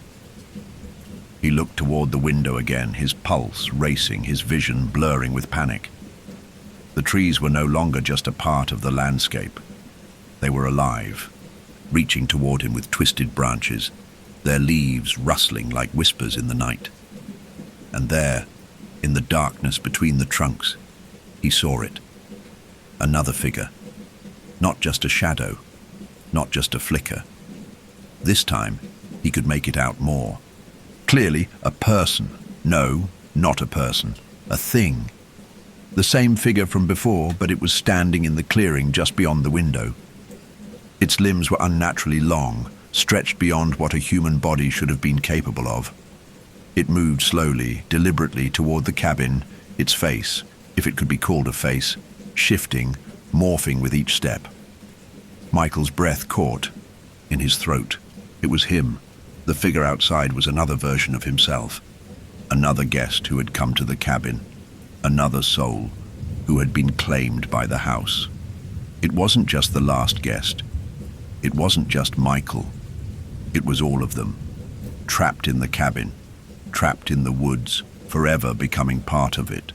He looked toward the window again, his pulse racing, his vision blurring with panic. The trees were no longer just a part of the landscape. They were alive, reaching toward him with twisted branches, their leaves rustling like whispers in the night. And there, in the darkness between the trunks, he saw it. Another figure. Not just a shadow, not just a flicker. This time, he could make it out more. Clearly, a person. No, not a person. A thing. The same figure from before, but it was standing in the clearing just beyond the window. Its limbs were unnaturally long, stretched beyond what a human body should have been capable of. It moved slowly, deliberately toward the cabin, its face, if it could be called a face, shifting, morphing with each step. Michael's breath caught in his throat. It was him. The figure outside was another version of himself. Another guest who had come to the cabin. Another soul who had been claimed by the house. It wasn't just the last guest. It wasn't just Michael. It was all of them. Trapped in the cabin. Trapped in the woods, forever becoming part of it.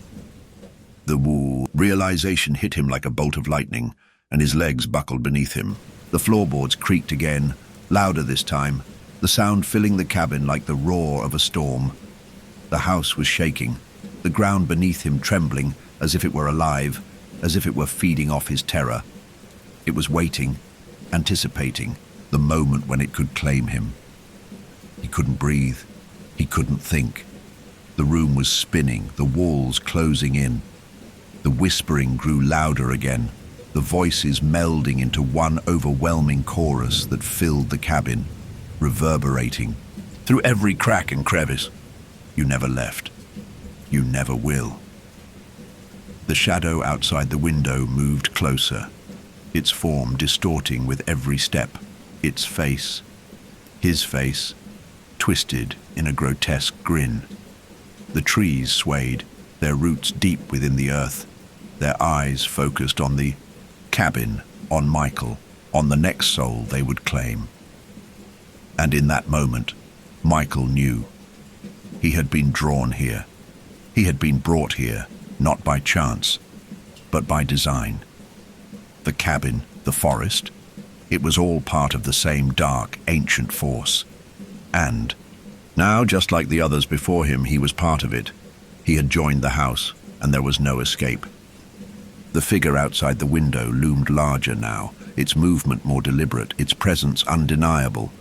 The realization hit him like a bolt of lightning, and his legs buckled beneath him. The floorboards creaked again, louder this time, the sound filling the cabin like the roar of a storm. The house was shaking, the ground beneath him trembling as if it were alive, as if it were feeding off his terror. It was waiting, anticipating the moment when it could claim him. He couldn't breathe. He couldn't think. The room was spinning, the walls closing in. The whispering grew louder again, the voices melding into one overwhelming chorus that filled the cabin, reverberating through every crack and crevice. You never left. You never will. The shadow outside the window moved closer, its form distorting with every step, its face, his face, twisted in a grotesque grin. The trees swayed, their roots deep within the earth, their eyes focused on the cabin, on Michael, on the next soul they would claim. And in that moment, Michael knew. He had been drawn here. He had been brought here, not by chance, but by design. The cabin, the forest, it was all part of the same dark, ancient force. And now, just like the others before him, he was part of it. He had joined the house, and there was no escape. The figure outside the window loomed larger now, its movement more deliberate, its presence undeniable.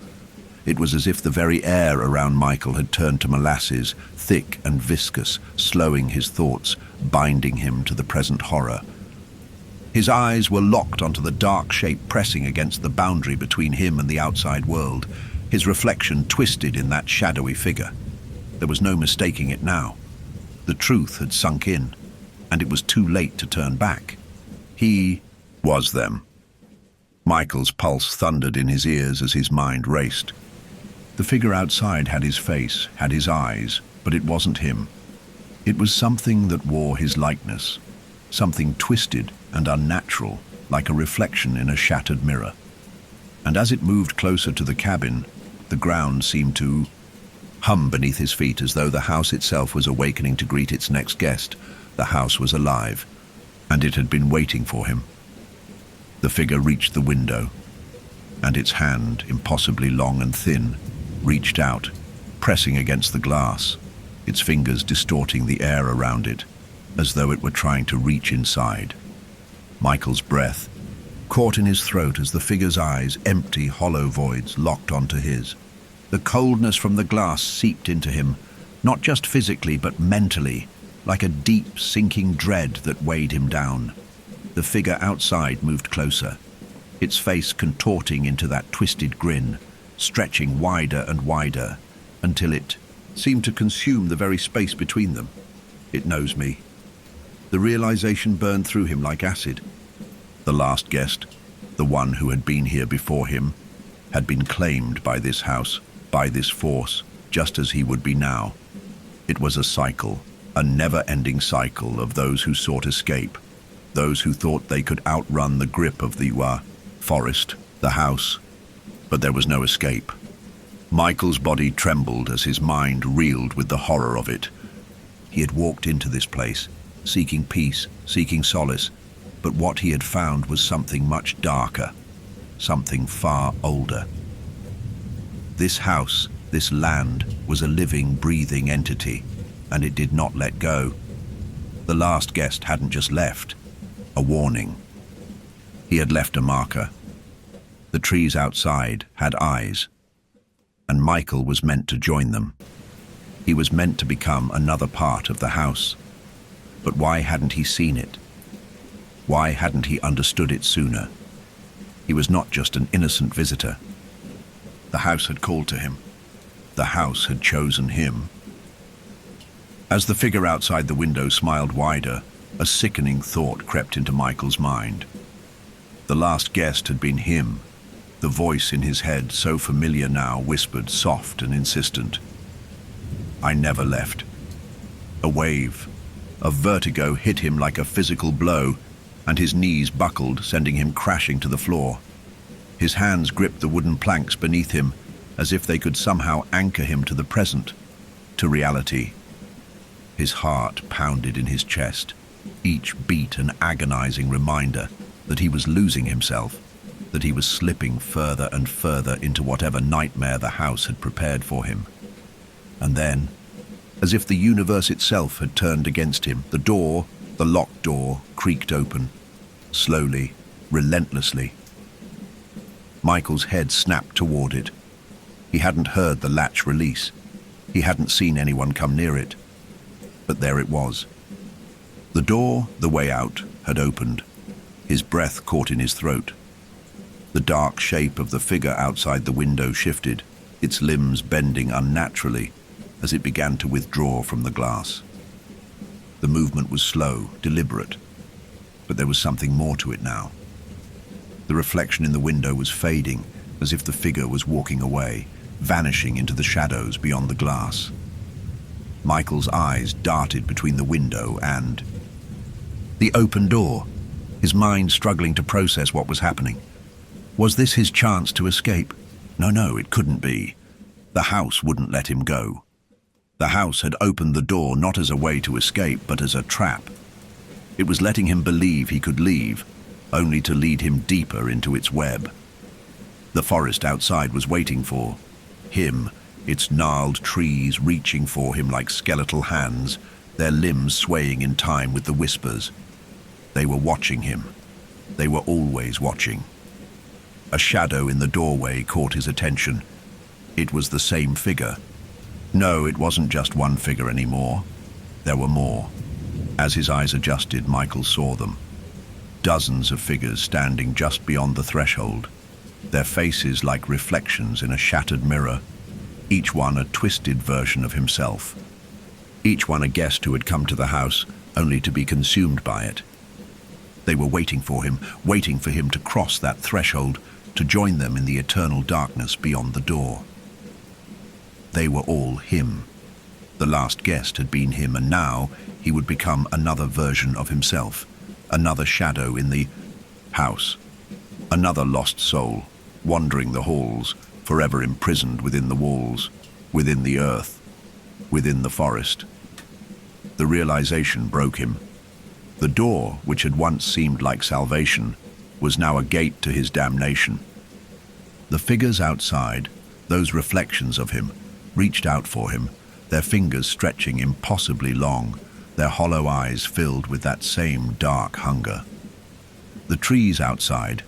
It was as if the very air around Michael had turned to molasses, thick and viscous, slowing his thoughts, binding him to the present horror. His eyes were locked onto the dark shape pressing against the boundary between him and the outside world, his reflection twisted in that shadowy figure. There was no mistaking it now. The truth had sunk in, and it was too late to turn back. He Was them. Michael's pulse thundered in his ears as his mind raced. The figure outside had his face, had his eyes, but it wasn't him. It was something that wore his likeness, something twisted and unnatural, like a reflection in a shattered mirror. And as it moved closer to the cabin, the ground seemed to hum beneath his feet as though the house itself was awakening to greet its next guest. The house was alive, and it had been waiting for him. The figure reached the window, and its hand, impossibly long and thin, reached out, pressing against the glass, its fingers distorting the air around it, as though it were trying to reach inside. Michael's breath caught in his throat as the figure's eyes, empty, hollow voids, locked onto his. The coldness from the glass seeped into him, not just physically but mentally, like a deep, sinking dread that weighed him down. The figure outside moved closer, its face contorting into that twisted grin, stretching wider and wider, until it seemed to consume the very space between them. It knows me. The realization burned through him like acid. The last guest, the one who had been here before him, had been claimed by this house, by this force, just as he would be now. It was a cycle, a never-ending cycle of those who sought escape, those who thought they could outrun the grip of the forest, the house. But there was no escape. Michael's body trembled as his mind reeled with the horror of it. He had walked into this place, seeking peace, seeking solace, but what he had found was something much darker, something far older. This house, this land, was a living, breathing entity, and it did not let go. The last guest hadn't just left, a warning. He had left a marker. The trees outside had eyes, and Michael was meant to join them. He was meant to become another part of the house. But why hadn't he seen it? Why hadn't he understood it sooner? He was not just an innocent visitor. The house had called to him. The house had chosen him. As the figure outside the window smiled wider, a sickening thought crept into Michael's mind. The last guest had been him. The voice in his head, so familiar now, whispered, soft and insistent. I never left. A wave of vertigo hit him like a physical blow, and his knees buckled, sending him crashing to the floor. His hands gripped the wooden planks beneath him, as if they could somehow anchor him to the present, to reality. His heart pounded in his chest, each beat an agonizing reminder that he was losing himself, that he was slipping further and further into whatever nightmare the house had prepared for him. And then, as if the universe itself had turned against him, the door, the locked door, creaked open, slowly, relentlessly. Michael's head snapped toward it. He hadn't heard the latch release. He hadn't seen anyone come near it. But there it was. The door, the way out, had opened. His breath caught in his throat. The dark shape of the figure outside the window shifted, its limbs bending unnaturally as it began to withdraw from the glass. The movement was slow, deliberate, but there was something more to it now. The reflection in the window was fading, as if the figure was walking away, vanishing into the shadows beyond the glass. Michael's eyes darted between the window and the open door, his mind struggling to process what was happening. Was this his chance to escape? No, it couldn't be. The house wouldn't let him go. The house had opened the door not as a way to escape, but as a trap. It was letting him believe he could leave, only to lead him deeper into its web. The forest outside was waiting for him, its gnarled trees reaching for him like skeletal hands, their limbs swaying in time with the whispers. They were watching him. They were always watching. A shadow in the doorway caught his attention. It was the same figure. No, it wasn't just one figure anymore. There were more. As his eyes adjusted, Michael saw them. Dozens of figures standing just beyond the threshold, their faces like reflections in a shattered mirror, each one a twisted version of himself. Each one a guest who had come to the house only to be consumed by it. They were waiting for him to cross that threshold, to join them in the eternal darkness beyond the door. They were all him. The last guest had been him, and now he would become another version of himself, another shadow in the house, another lost soul, wandering the halls, forever imprisoned within the walls, within the earth, within the forest. The realization broke him. The door, which had once seemed like salvation, was now a gate to his damnation. The figures outside, those reflections of him, reached out for him, their fingers stretching impossibly long, their hollow eyes filled with that same dark hunger. The trees outside,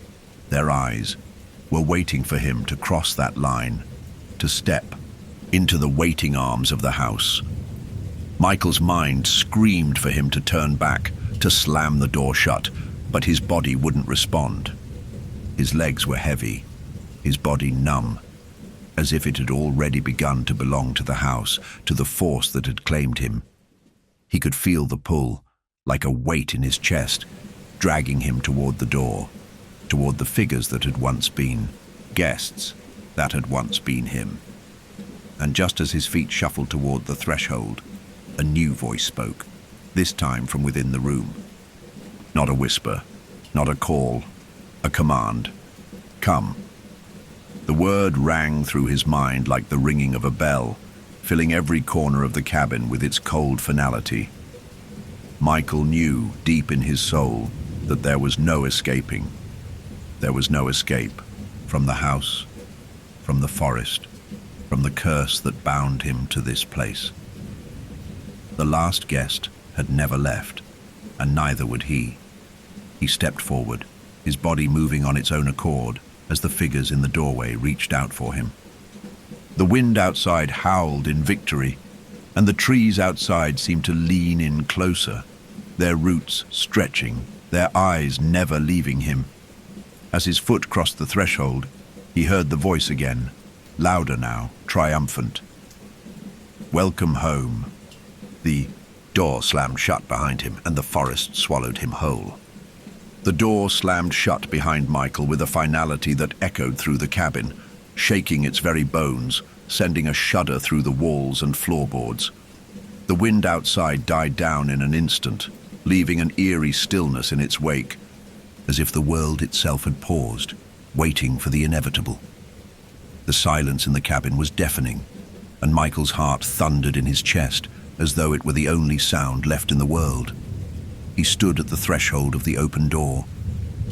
their eyes, were waiting for him to cross that line, to step into the waiting arms of the house. Michael's mind screamed for him to turn back, to slam the door shut, but his body wouldn't respond. His legs were heavy, his body numb, as if it had already begun to belong to the house, to the force that had claimed him. He could feel the pull, like a weight in his chest, dragging him toward the door, toward the figures that had once been guests, that had once been him. And just as his feet shuffled toward the threshold, a new voice spoke, this time from within the room. Not a whisper, not a call, a command. Come. The word rang through his mind like the ringing of a bell, filling every corner of the cabin with its cold finality. Michael knew deep in his soul that there was no escaping. There was no escape from the house, from the forest, from the curse that bound him to this place. The last guest had never left, and neither would he. He stepped forward, his body moving on its own accord as the figures in the doorway reached out for him. The wind outside howled in victory, and the trees outside seemed to lean in closer, their roots stretching, their eyes never leaving him. As his foot crossed the threshold, he heard the voice again, louder now, triumphant. Welcome home. The door slammed shut behind him, and the forest swallowed him whole. The door slammed shut behind Michael with a finality that echoed through the cabin, shaking its very bones, sending a shudder through the walls and floorboards. The wind outside died down in an instant, leaving an eerie stillness in its wake, as if the world itself had paused, waiting for the inevitable. The silence in the cabin was deafening, and Michael's heart thundered in his chest, as though it were the only sound left in the world. He stood at the threshold of the open door,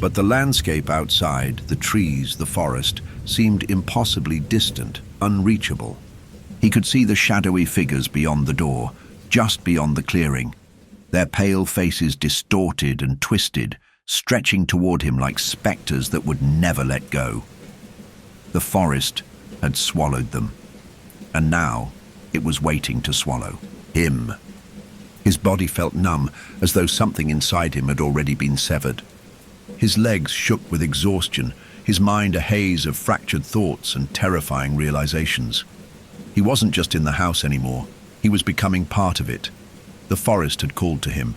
but the landscape outside, the trees, the forest, seemed impossibly distant, unreachable. He could see the shadowy figures beyond the door, just beyond the clearing, their pale faces distorted and twisted, stretching toward him like specters that would never let go. The forest had swallowed them, and now it was waiting to swallow him. His body felt numb, as though something inside him had already been severed. His legs shook with exhaustion, his mind a haze of fractured thoughts and terrifying realizations. He wasn't just in the house anymore, he was becoming part of it. The forest had called to him,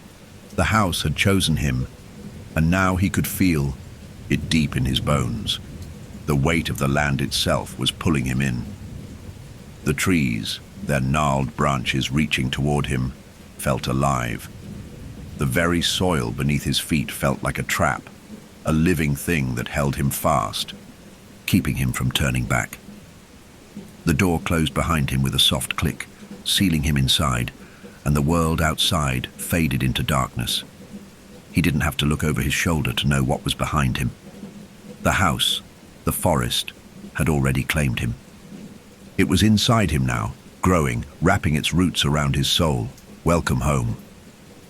the house had chosen him, and now he could feel it deep in his bones. The weight of the land itself was pulling him in. The trees, their gnarled branches reaching toward him, felt alive. The very soil beneath his feet felt like a trap, a living thing that held him fast, keeping him from turning back. The door closed behind him with a soft click, sealing him inside, and the world outside faded into darkness. He didn't have to look over his shoulder to know what was behind him. The house, the forest, had already claimed him. It was inside him now, growing, wrapping its roots around his soul. Welcome home.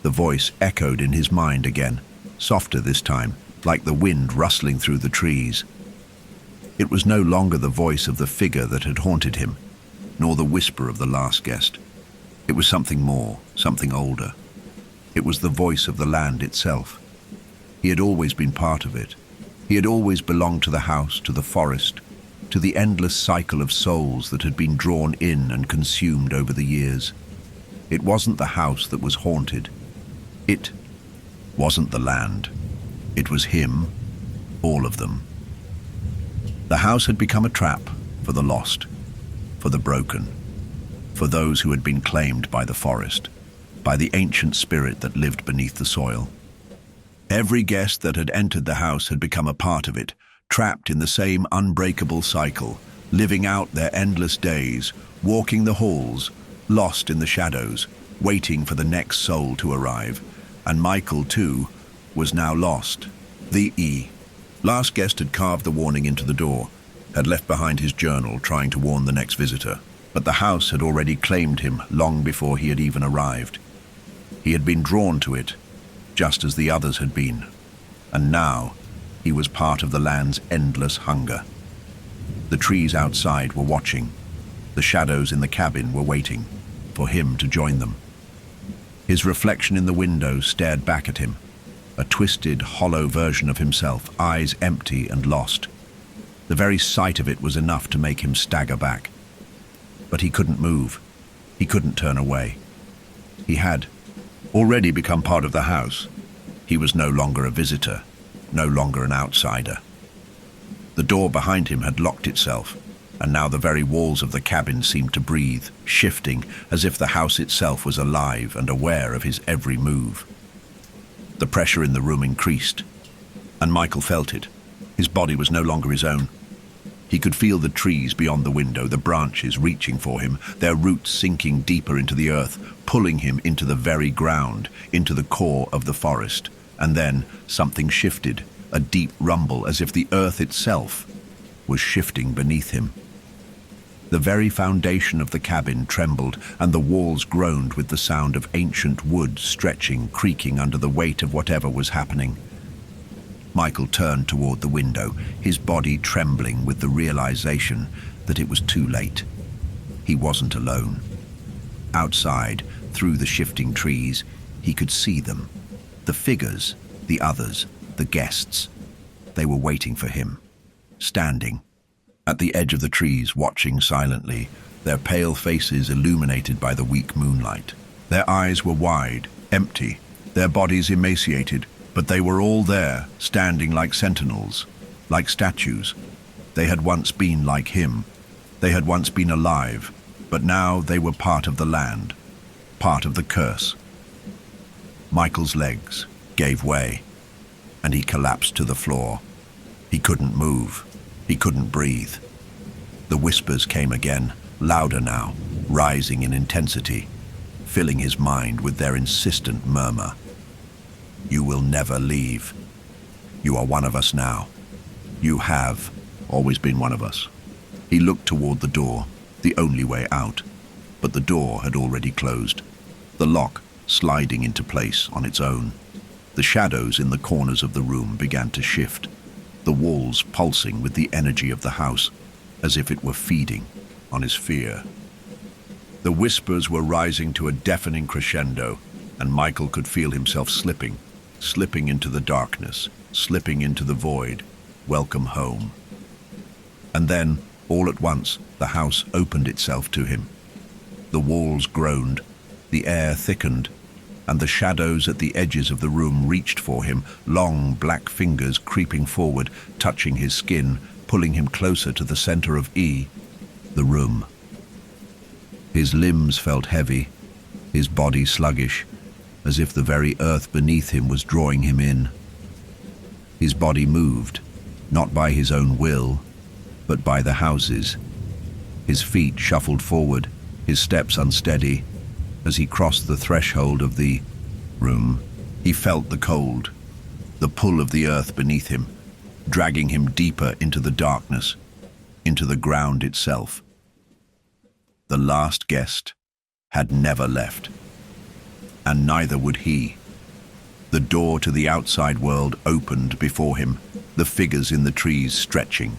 The voice echoed in his mind again, softer this time, like the wind rustling through the trees. It was no longer the voice of the figure that had haunted him, nor the whisper of the last guest. It was something more, something older. It was the voice of the land itself. He had always been part of it. He had always belonged to the house, to the forest, to the endless cycle of souls that had been drawn in and consumed over the years. It wasn't the house that was haunted. It wasn't the land. It was him, all of them. The house had become a trap for the lost, for the broken, for those who had been claimed by the forest, by the ancient spirit that lived beneath the soil. Every guest that had entered the house had become a part of it, trapped in the same unbreakable cycle, living out their endless days, walking the halls, lost in the shadows, waiting for the next soul to arrive. And Michael, too, was now lost. The last guest had carved the warning into the door, had left behind his journal trying to warn the next visitor. But the house had already claimed him long before he had even arrived. He had been drawn to it, just as the others had been. And now, he was part of the land's endless hunger. The trees outside were watching. The shadows in the cabin were waiting for him to join them. His reflection in the window stared back at him, a twisted, hollow version of himself, eyes empty and lost. The very sight of it was enough to make him stagger back. But he couldn't move. He couldn't turn away. He had already become part of the house. He was no longer a visitor, no longer an outsider. The door behind him had locked itself, and now the very walls of the cabin seemed to breathe, shifting as if the house itself was alive and aware of his every move. The pressure in the room increased, and Michael felt it. His body was no longer his own. He could feel the trees beyond the window, the branches reaching for him, their roots sinking deeper into the earth, pulling him into the very ground, into the core of the forest. And then something shifted, a deep rumble, as if the earth itself was shifting beneath him. The very foundation of the cabin trembled, and the walls groaned with the sound of ancient wood stretching, creaking under the weight of whatever was happening. Michael turned toward the window, his body trembling with the realization that it was too late. He wasn't alone. Outside, through the shifting trees, he could see them. The figures, the others, the guests. They were waiting for him, standing at the edge of the trees, watching silently, their pale faces illuminated by the weak moonlight. Their eyes were wide, empty, their bodies emaciated, but they were all there, standing like sentinels, like statues. They had once been like him. They had once been alive, but now they were part of the land, part of the curse. Michael's legs gave way, and he collapsed to the floor. He couldn't move. He couldn't breathe. The whispers came again, louder now, rising in intensity, filling his mind with their insistent murmur. You will never leave. You are one of us now. You have always been one of us. He looked toward the door, the only way out, but the door had already closed, the lock sliding into place on its own. The shadows in the corners of the room began to shift, the walls pulsing with the energy of the house, as if it were feeding on his fear. The whispers were rising to a deafening crescendo, and Michael could feel himself slipping into the darkness, slipping into the void. Welcome home. And then, all at once, the house opened itself to him. The walls groaned, the air thickened, and the shadows at the edges of the room reached for him, long black fingers creeping forward, touching his skin, pulling him closer to the center of the room. His limbs felt heavy, his body sluggish, as if the very earth beneath him was drawing him in. His body moved, not by his own will, but by the house's. His feet shuffled forward, his steps unsteady. As he crossed the threshold of the room, he felt the cold, the pull of the earth beneath him, dragging him deeper into the darkness, into the ground itself. The last guest had never left, and neither would he. The door to the outside world opened before him, the figures in the trees stretching,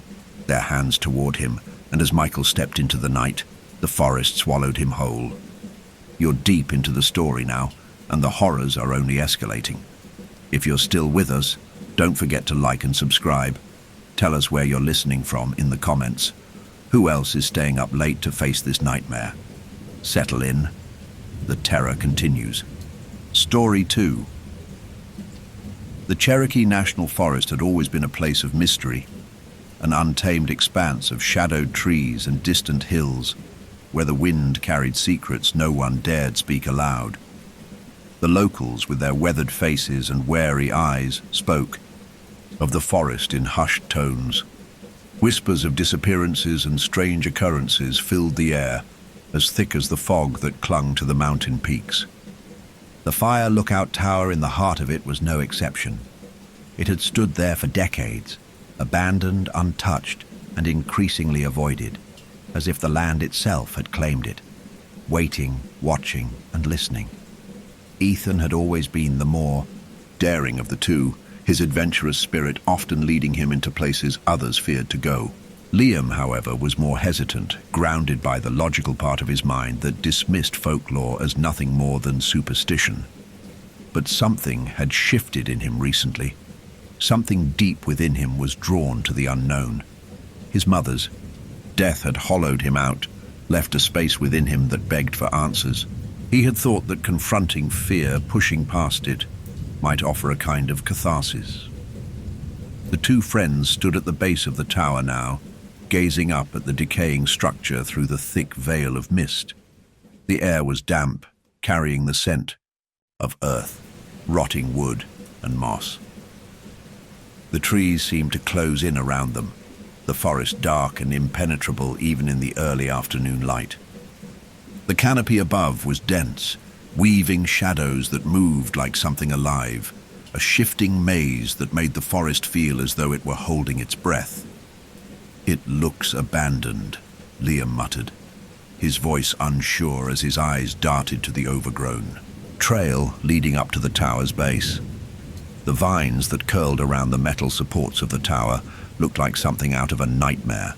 their hands toward him, and as Michael stepped into the night, the forest swallowed him whole. You're deep into the story now, and the horrors are only escalating. If you're still with us, don't forget to like and subscribe. Tell us where you're listening from in the comments. Who else is staying up late to face this nightmare? Settle in. The terror continues. Story 2. The The Cherokee National Forest had always been a place of mystery, an untamed expanse of shadowed trees and distant hills, where the wind carried secrets no one dared speak aloud. The locals, with their weathered faces and wary eyes, spoke of the forest in hushed tones. Whispers of disappearances and strange occurrences filled the air, as thick as the fog that clung to the mountain peaks. The Fire Lookout Tower in the heart of it was no exception. It had stood there for decades, abandoned, untouched, and increasingly avoided, as if the land itself had claimed it, waiting, watching, and listening. Ethan had always been the more daring of the two, his adventurous spirit often leading him into places others feared to go. Liam, however, was more hesitant, grounded by the logical part of his mind that dismissed folklore as nothing more than superstition. But something had shifted in him recently. Something deep within him was drawn to the unknown. His mother's death had hollowed him out, left a space within him that begged for answers. He had thought that confronting fear, pushing past it, might offer a kind of catharsis. The two friends stood at the base of the tower now, gazing up at the decaying structure through the thick veil of mist. The air was damp, carrying the scent of earth, rotting wood, and moss. The trees seemed to close in around them, the forest dark and impenetrable even in the early afternoon light. The canopy above was dense, weaving shadows that moved like something alive, a shifting maze that made the forest feel as though it were holding its breath. "It looks abandoned," Liam muttered, his voice unsure as his eyes darted to the overgrown trail leading up to the tower's base. The vines that curled around the metal supports of the tower looked like something out of a nightmare,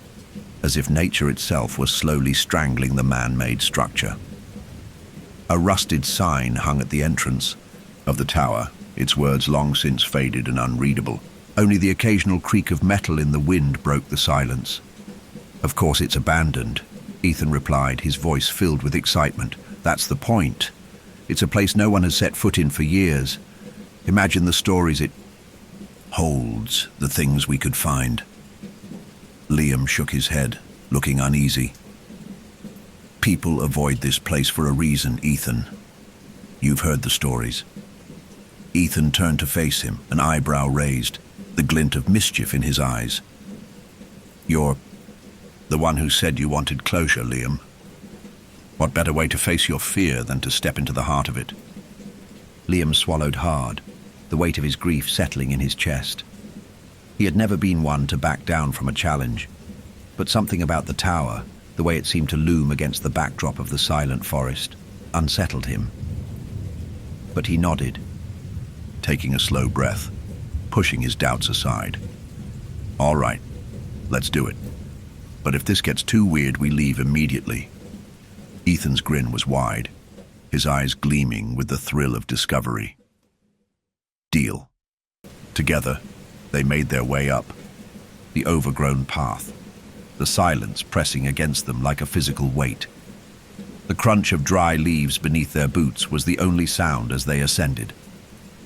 as if nature itself was slowly strangling the man-made structure. A rusted sign hung at the entrance of the tower, its words long since faded and unreadable. Only the occasional creak of metal in the wind broke the silence. "Of course it's abandoned," Ethan replied, his voice filled with excitement. "That's the point. It's a place no one has set foot in for years. Imagine the stories it holds, the things we could find." Liam shook his head, looking uneasy. "People avoid this place for a reason, Ethan. You've heard the stories." Ethan turned to face him, an eyebrow raised, the glint of mischief in his eyes. "You're the one who said you wanted closure, Liam. What better way to face your fear than to step into the heart of it?" Liam swallowed hard, the weight of his grief settling in his chest. He had never been one to back down from a challenge, but something about the tower, the way it seemed to loom against the backdrop of the silent forest, unsettled him. But he nodded, taking a slow breath, pushing his doubts aside. "All right, let's do it. But if this gets too weird, we leave immediately." Ethan's grin was wide, his eyes gleaming with the thrill of discovery. "Deal." Together, they made their way up the overgrown path, the silence pressing against them like a physical weight. The crunch of dry leaves beneath their boots was the only sound as they ascended.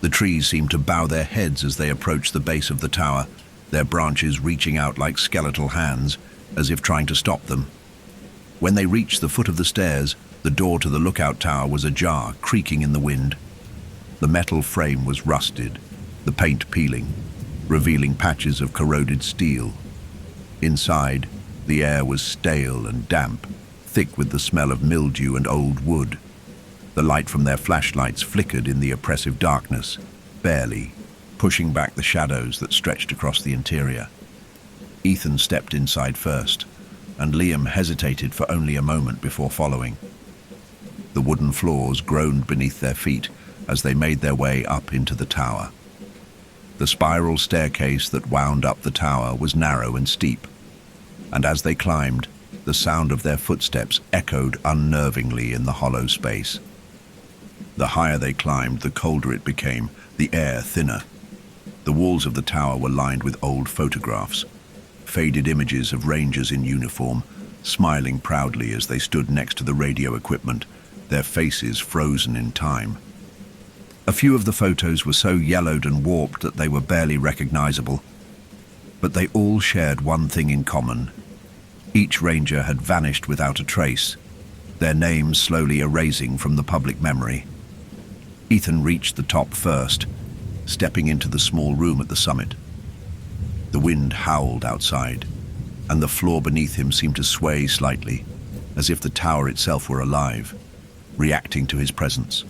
The trees seemed to bow their heads as they approached the base of the tower, their branches reaching out like skeletal hands, as if trying to stop them. When they reached the foot of the stairs, the door to the lookout tower was ajar, creaking in the wind. The metal frame was rusted, the paint peeling, revealing patches of corroded steel. Inside, the air was stale and damp, thick with the smell of mildew and old wood. The light from their flashlights flickered in the oppressive darkness, barely, pushing back the shadows that stretched across the interior. Ethan stepped inside first, and Liam hesitated for only a moment before following. The wooden floors groaned beneath their feet as they made their way up into the tower. The spiral staircase that wound up the tower was narrow and steep, and as they climbed, the sound of their footsteps echoed unnervingly in the hollow space. The higher they climbed, the colder it became, the air thinner. The walls of the tower were lined with old photographs, faded images of rangers in uniform, smiling proudly as they stood next to the radio equipment, their faces frozen in time. A few of the photos were so yellowed and warped that they were barely recognizable. But they all shared one thing in common. Each ranger had vanished without a trace, their names slowly erasing from the public memory. Ethan reached the top first, stepping into the small room at the summit. The wind howled outside, and the floor beneath him seemed to sway slightly, as if the tower itself were alive, reacting to his presence.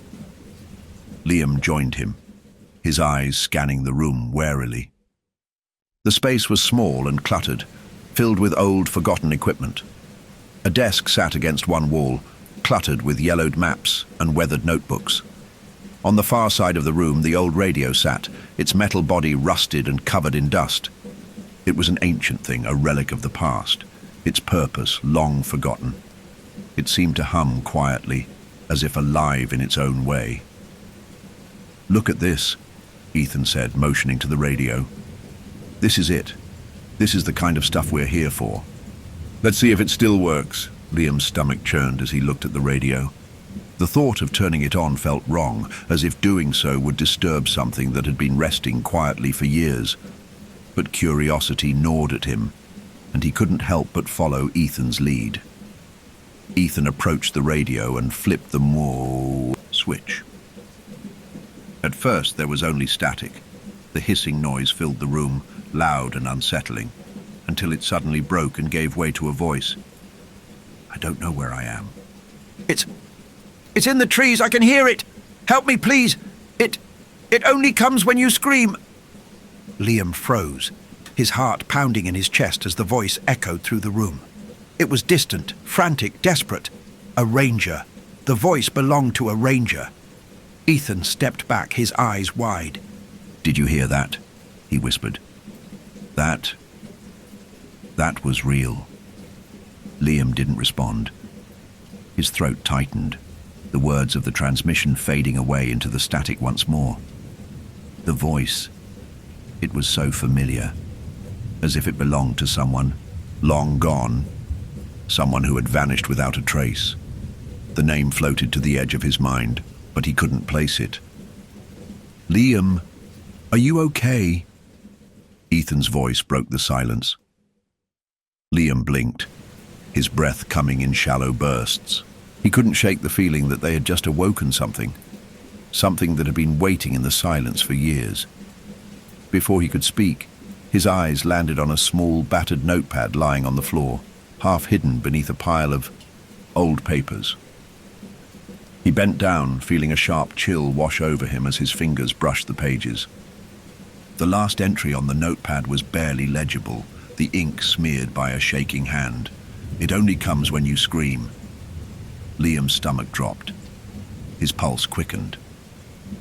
Liam joined him, his eyes scanning the room warily. The space was small and cluttered, filled with old, forgotten equipment. A desk sat against one wall, cluttered with yellowed maps and weathered notebooks. On the far side of the room, the old radio sat, its metal body rusted and covered in dust. It was an ancient thing, a relic of the past, its purpose long forgotten. It seemed to hum quietly, as if alive in its own way. "Look at this," Ethan said, motioning to the radio. "This is it. This is the kind of stuff we're here for." "Let's see if it still works." Liam's stomach churned as he looked at the radio. The thought of turning it on felt wrong, as if doing so would disturb something that had been resting quietly for years. But curiosity gnawed at him, and he couldn't help but follow Ethan's lead. Ethan approached the radio and flipped the switch. At first there was only static. The hissing noise filled the room, loud and unsettling, until it suddenly broke and gave way to a voice. "I don't know where I am." It's in the trees, I can hear it! Help me, please! It only comes when you scream!" Liam froze, his heart pounding in his chest as the voice echoed through the room. It was distant, frantic, desperate. A ranger. The voice belonged to a ranger. Ethan stepped back, his eyes wide. "Did you hear that?" he whispered. That was real." Liam didn't respond. His throat tightened, the words of the transmission fading away into the static once more. The voice, it was so familiar, as if it belonged to someone long gone, someone who had vanished without a trace. The name floated to the edge of his mind, but he couldn't place it. "Liam, are you okay?" Ethan's voice broke the silence. Liam blinked, his breath coming in shallow bursts. He couldn't shake the feeling that they had just awoken something that had been waiting in the silence for years. Before he could speak, his eyes landed on a small, battered notepad lying on the floor, half hidden beneath a pile of old papers. He bent down, feeling a sharp chill wash over him as his fingers brushed the pages. The last entry on the notepad was barely legible, the ink smeared by a shaking hand. "It only comes when you scream." Liam's stomach dropped. His pulse quickened.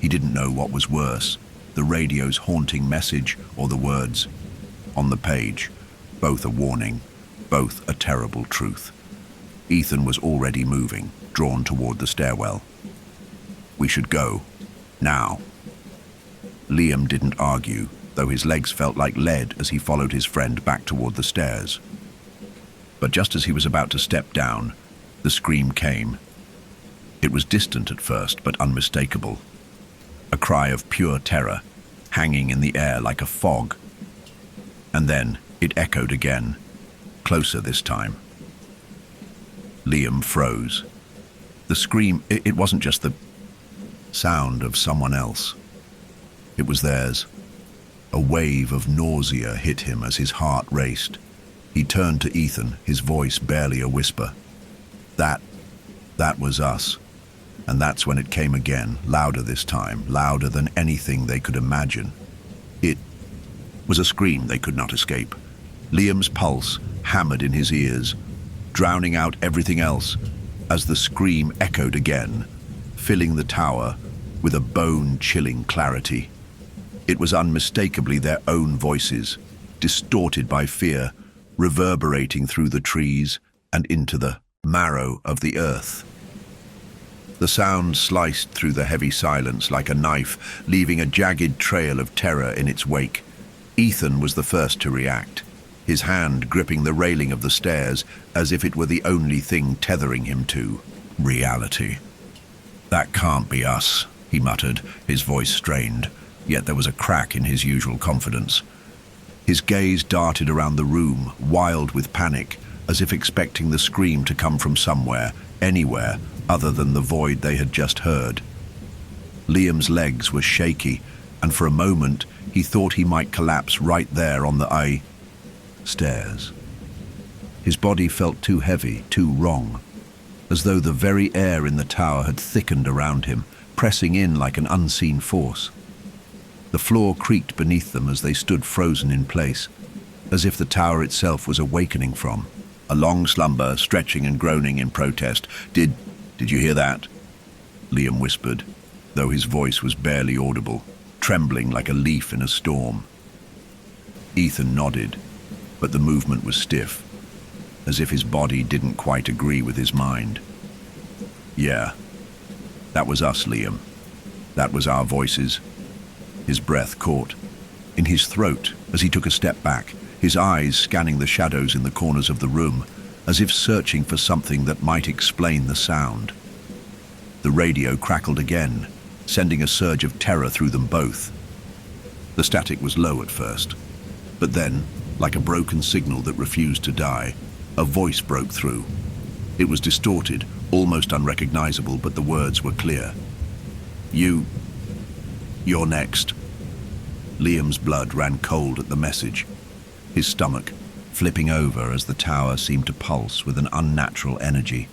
He didn't know what was worse, the radio's haunting message or the words on the page, both a warning, both a terrible truth. Ethan was already moving, drawn toward the stairwell. "We should go. Now." Liam didn't argue, though his legs felt like lead as he followed his friend back toward the stairs. But just as he was about to step down, the scream came. It was distant at first, but unmistakable. A cry of pure terror, hanging in the air like a fog. And then it echoed again, closer this time. Liam froze. The scream, it wasn't just the sound of someone else. It was theirs. A wave of nausea hit him as his heart raced. He turned to Ethan, his voice barely a whisper. That was us. And that's when it came again, louder this time, louder than anything they could imagine. It was a scream they could not escape. Liam's pulse hammered in his ears, drowning out everything else, as the scream echoed again, filling the tower with a bone-chilling clarity. It was unmistakably their own voices, distorted by fear, reverberating through the trees and into the marrow of the earth. The sound sliced through the heavy silence like a knife, leaving a jagged trail of terror in its wake. Ethan was the first to react, his hand gripping the railing of the stairs as if it were the only thing tethering him to reality. "That can't be us," he muttered, his voice strained, yet there was a crack in his usual confidence. His gaze darted around the room, wild with panic, as if expecting the scream to come from somewhere, anywhere, other than the void they had just heard. Liam's legs were shaky, and for a moment he thought he might collapse right there on the stairs. His body felt too heavy, too wrong, as though the very air in the tower had thickened around him, pressing in like an unseen force. The floor creaked beneath them as they stood frozen in place, as if the tower itself was awakening from a long slumber, stretching and groaning in protest. Did you hear that?" Liam whispered, though his voice was barely audible, trembling like a leaf in a storm. Ethan nodded, but the movement was stiff, as if his body didn't quite agree with his mind. "Yeah, that was us, Liam. That was our voices." His breath caught in his throat as he took a step back, his eyes scanning the shadows in the corners of the room, as if searching for something that might explain the sound. The radio crackled again, sending a surge of terror through them both. The static was low at first, but then, like a broken signal that refused to die, a voice broke through. It was distorted, almost unrecognizable, but the words were clear. You're next." Liam's blood ran cold at the message, his stomach flipping over as the tower seemed to pulse with an unnatural energy.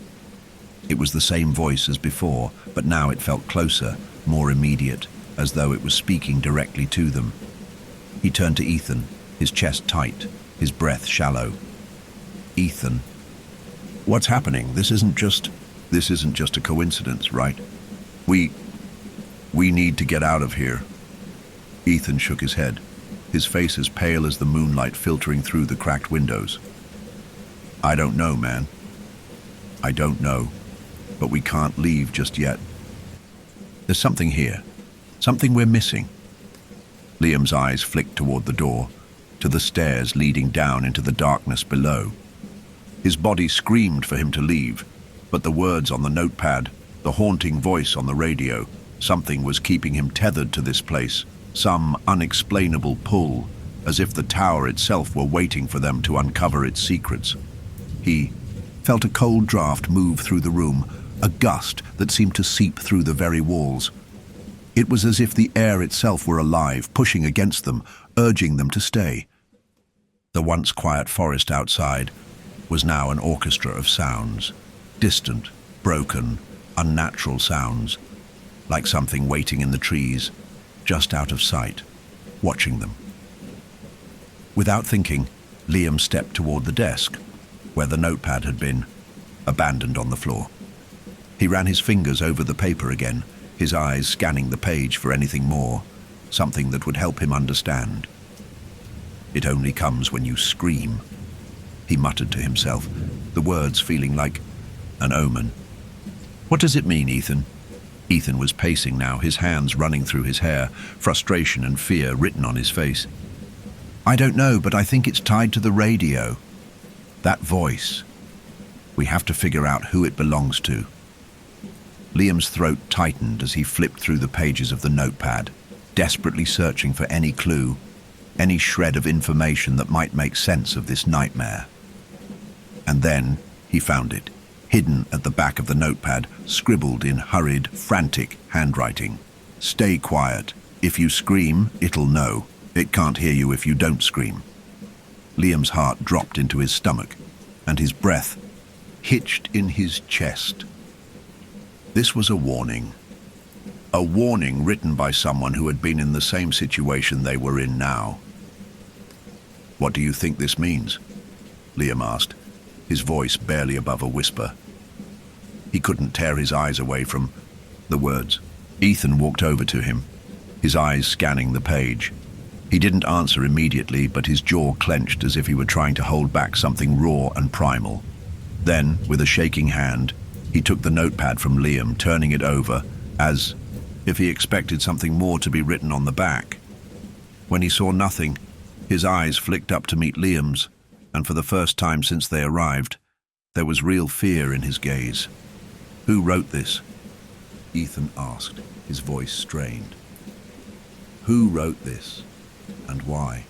It was the same voice as before, but now it felt closer, more immediate, as though it was speaking directly to them. He turned to Ethan, his chest tight, his breath shallow. "Ethan, what's happening? This isn't just a coincidence, right? We need to get out of here." Ethan shook his head, his face as pale as the moonlight filtering through the cracked windows. "I don't know, man. I don't know, but we can't leave just yet. There's something here, something we're missing." Liam's eyes flicked toward the door, to the stairs leading down into the darkness below. His body screamed for him to leave, but the words on the notepad, the haunting voice on the radio, something was keeping him tethered to this place, some unexplainable pull, as if the tower itself were waiting for them to uncover its secrets. He felt a cold draft move through the room, a gust that seemed to seep through the very walls. It was as if the air itself were alive, pushing against them, urging them to stay. The once quiet forest outside was now an orchestra of sounds, distant, broken, unnatural sounds, like something waiting in the trees, just out of sight, watching them. Without thinking, Liam stepped toward the desk, where the notepad had been, abandoned on the floor. He ran his fingers over the paper again, his eyes scanning the page for anything more, something that would help him understand. "It only comes when you scream," he muttered to himself, the words feeling like an omen. "What does it mean, Ethan?" Ethan was pacing now, his hands running through his hair, frustration and fear written on his face. "I don't know, but I think it's tied to the radio. That voice. We have to figure out who it belongs to." Liam's throat tightened as he flipped through the pages of the notepad, desperately searching for any clue, any shred of information that might make sense of this nightmare. And then he found it, hidden at the back of the notepad, scribbled in hurried, frantic handwriting. "Stay quiet. If you scream, it'll know. It can't hear you if you don't scream." Liam's heart dropped into his stomach, and his breath hitched in his chest. This was a warning written by someone who had been in the same situation they were in now. "What do you think this means?" Liam asked, his voice barely above a whisper. He couldn't tear his eyes away from the words. Ethan walked over to him, his eyes scanning the page. He didn't answer immediately, but his jaw clenched as if he were trying to hold back something raw and primal. Then, with a shaking hand, he took the notepad from Liam, turning it over, as if he expected something more to be written on the back. When he saw nothing, his eyes flicked up to meet Liam's, and for the first time since they arrived, there was real fear in his gaze. "Who wrote this?" Ethan asked. his voice strained. Who wrote this, and why?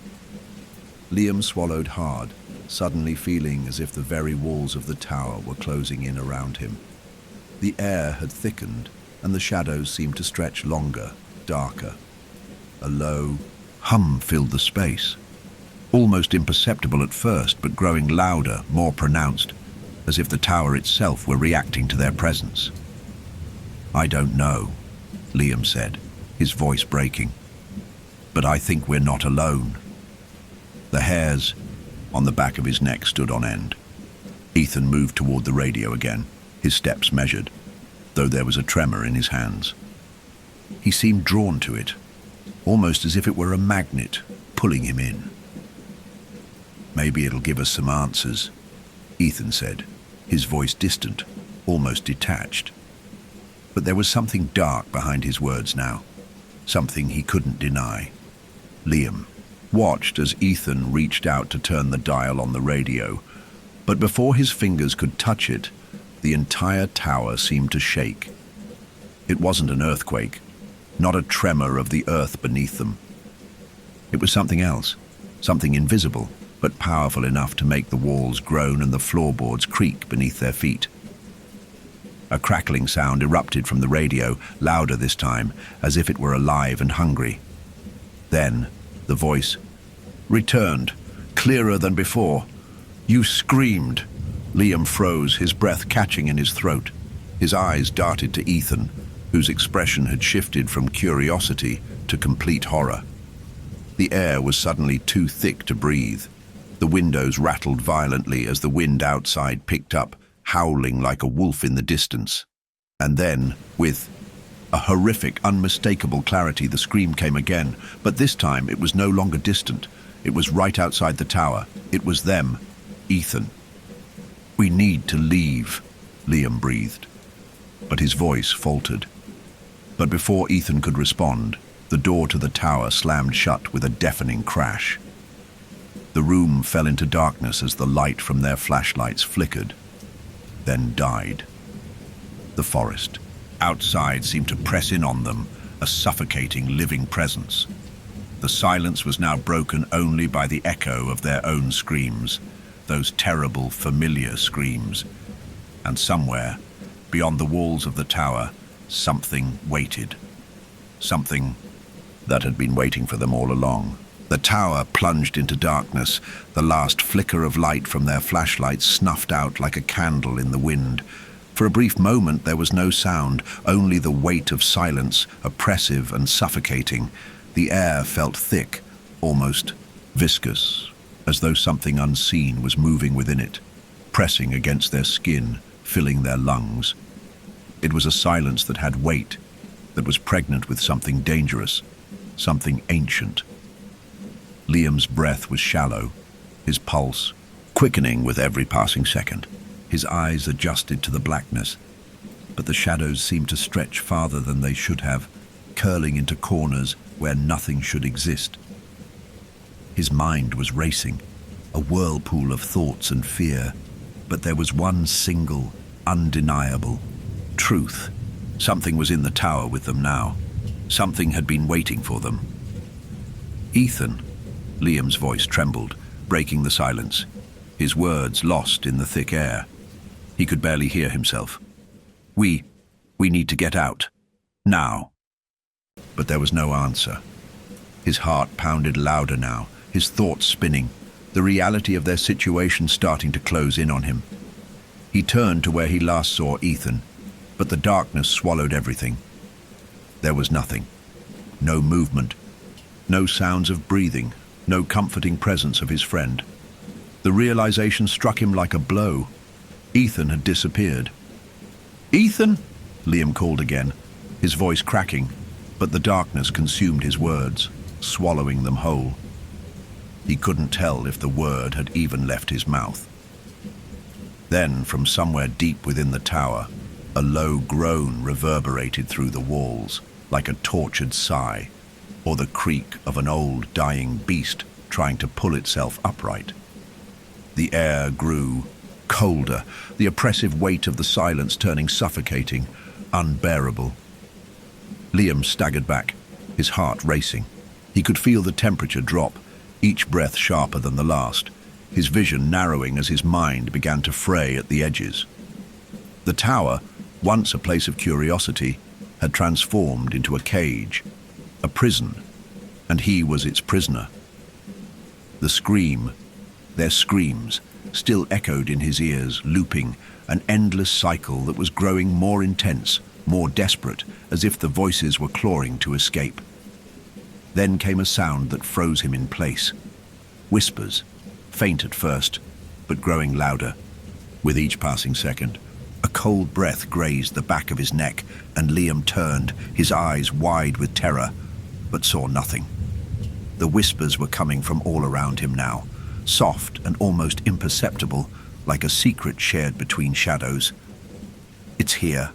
Liam swallowed hard, suddenly feeling as if the very walls of the tower were closing in around him. The air had thickened, and the shadows seemed to stretch longer, darker. A low hum filled the space, almost imperceptible at first, but growing louder, more pronounced, as if the tower itself were reacting to their presence. "I don't know," Liam said, his voice breaking. "But I think we're not alone." The hairs on the back of his neck stood on end. Ethan moved toward the radio again, his steps measured, though there was a tremor in his hands. He seemed drawn to it, almost as if it were a magnet pulling him in. "Maybe it'll give us some answers," Ethan said, his voice distant, almost detached. But there was something dark behind his words now, something he couldn't deny. Liam watched as Ethan reached out to turn the dial on the radio, but before his fingers could touch it, the entire tower seemed to shake. It wasn't an earthquake, not a tremor of the earth beneath them. It was something else, something invisible, but powerful enough to make the walls groan and the floorboards creak beneath their feet. A crackling sound erupted from the radio, louder this time, as if it were alive and hungry. Then the voice returned, clearer than before. "You screamed." Liam froze, his breath catching in his throat. His eyes darted to Ethan, whose expression had shifted from curiosity to complete horror. The air was suddenly too thick to breathe. The windows rattled violently as the wind outside picked up, howling like a wolf in the distance. And then, with a horrific, unmistakable clarity, the scream came again, but this time it was no longer distant. It was right outside the tower. It was them, Ethan. "We need to leave," Liam breathed, but his voice faltered. But before Ethan could respond, the door to the tower slammed shut with a deafening crash. The room fell into darkness as the light from their flashlights flickered, then died. The forest outside seemed to press in on them, a suffocating living presence. The silence was now broken only by the echo of their own screams, those terrible, familiar screams. And somewhere, beyond the walls of the tower, something waited. Something that had been waiting for them all along. The tower plunged into darkness, the last flicker of light from their flashlights snuffed out like a candle in the wind. For a brief moment there was no sound, only the weight of silence, oppressive and suffocating. The air felt thick, almost viscous, as though something unseen was moving within it, pressing against their skin, filling their lungs. It was a silence that had weight, that was pregnant with something dangerous, something ancient. Liam's breath was shallow, his pulse quickening with every passing second. His eyes adjusted to the blackness, but the shadows seemed to stretch farther than they should have, curling into corners where nothing should exist. His mind was racing, a whirlpool of thoughts and fear, but there was one single, undeniable truth. Something was in the tower with them now. Something had been waiting for them. "Ethan," Liam's voice trembled, breaking the silence, his words lost in the thick air. He could barely hear himself. We need to get out. Now." But there was no answer. His heart pounded louder now, his thoughts spinning, the reality of their situation starting to close in on him. He turned to where he last saw Ethan, but the darkness swallowed everything. There was nothing. No movement, no sounds of breathing, no comforting presence of his friend. The realization struck him like a blow. Ethan had disappeared. "Ethan!" Liam called again, his voice cracking, but the darkness consumed his words, swallowing them whole. He couldn't tell if the word had even left his mouth. Then, from somewhere deep within the tower, a low groan reverberated through the walls, like a tortured sigh, or the creak of an old, dying beast trying to pull itself upright. The air grew colder, the oppressive weight of the silence turning suffocating, unbearable. Liam staggered back, his heart racing. He could feel the temperature drop, each breath sharper than the last, his vision narrowing as his mind began to fray at the edges. The tower, once a place of curiosity, had transformed into a cage, a prison, and he was its prisoner. Their screams, still echoed in his ears, looping, an endless cycle that was growing more intense, more desperate, as if the voices were clawing to escape. Then came a sound that froze him in place. Whispers, faint at first, but growing louder. With each passing second, a cold breath grazed the back of his neck, and Liam turned, his eyes wide with terror, but saw nothing. The whispers were coming from all around him now, soft and almost imperceptible, like a secret shared between shadows. "It's here."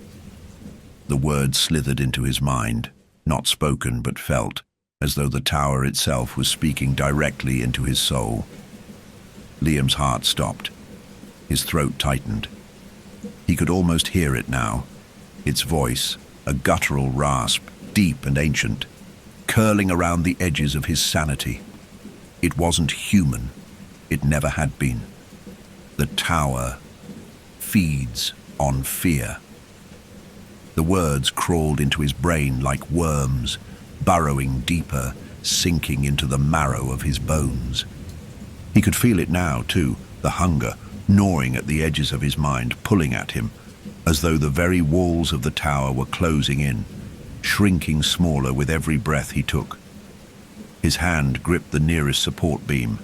The words slithered into his mind, not spoken but felt, as though the tower itself was speaking directly into his soul. Liam's heart stopped. His throat tightened. He could almost hear it now, its voice, a guttural rasp, deep and ancient, curling around the edges of his sanity. It wasn't human. It never had been. The tower feeds on fear. The words crawled into his brain like worms, burrowing deeper, sinking into the marrow of his bones. He could feel it now, too, the hunger, gnawing at the edges of his mind, pulling at him, as though the very walls of the tower were closing in, shrinking smaller with every breath he took. His hand gripped the nearest support beam,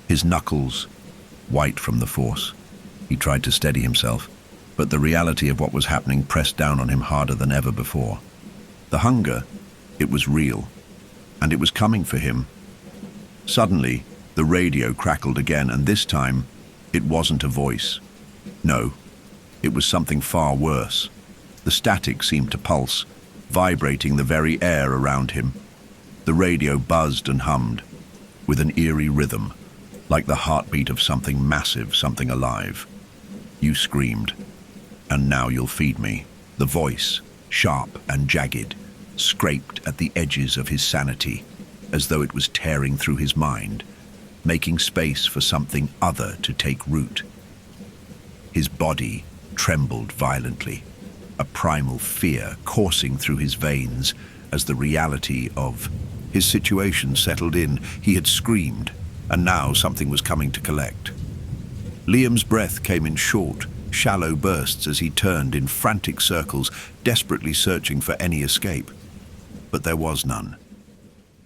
his knuckles white from the force. He tried to steady himself, but the reality of what was happening pressed down on him harder than ever before. The hunger, it was real, and it was coming for him. Suddenly, the radio crackled again, and this time, it wasn't a voice. No, it was something far worse. The static seemed to pulse, vibrating the very air around him. The radio buzzed and hummed, with an eerie rhythm, like the heartbeat of something massive, something alive. "You screamed, and now you'll feed me." The voice, sharp and jagged, scraped at the edges of his sanity, as though it was tearing through his mind, making space for something other to take root. His body trembled violently, a primal fear coursing through his veins as the reality of his situation settled in. He had screamed, and now something was coming to collect. Liam's breath came in short, shallow bursts as he turned in frantic circles, desperately searching for any escape. But there was none.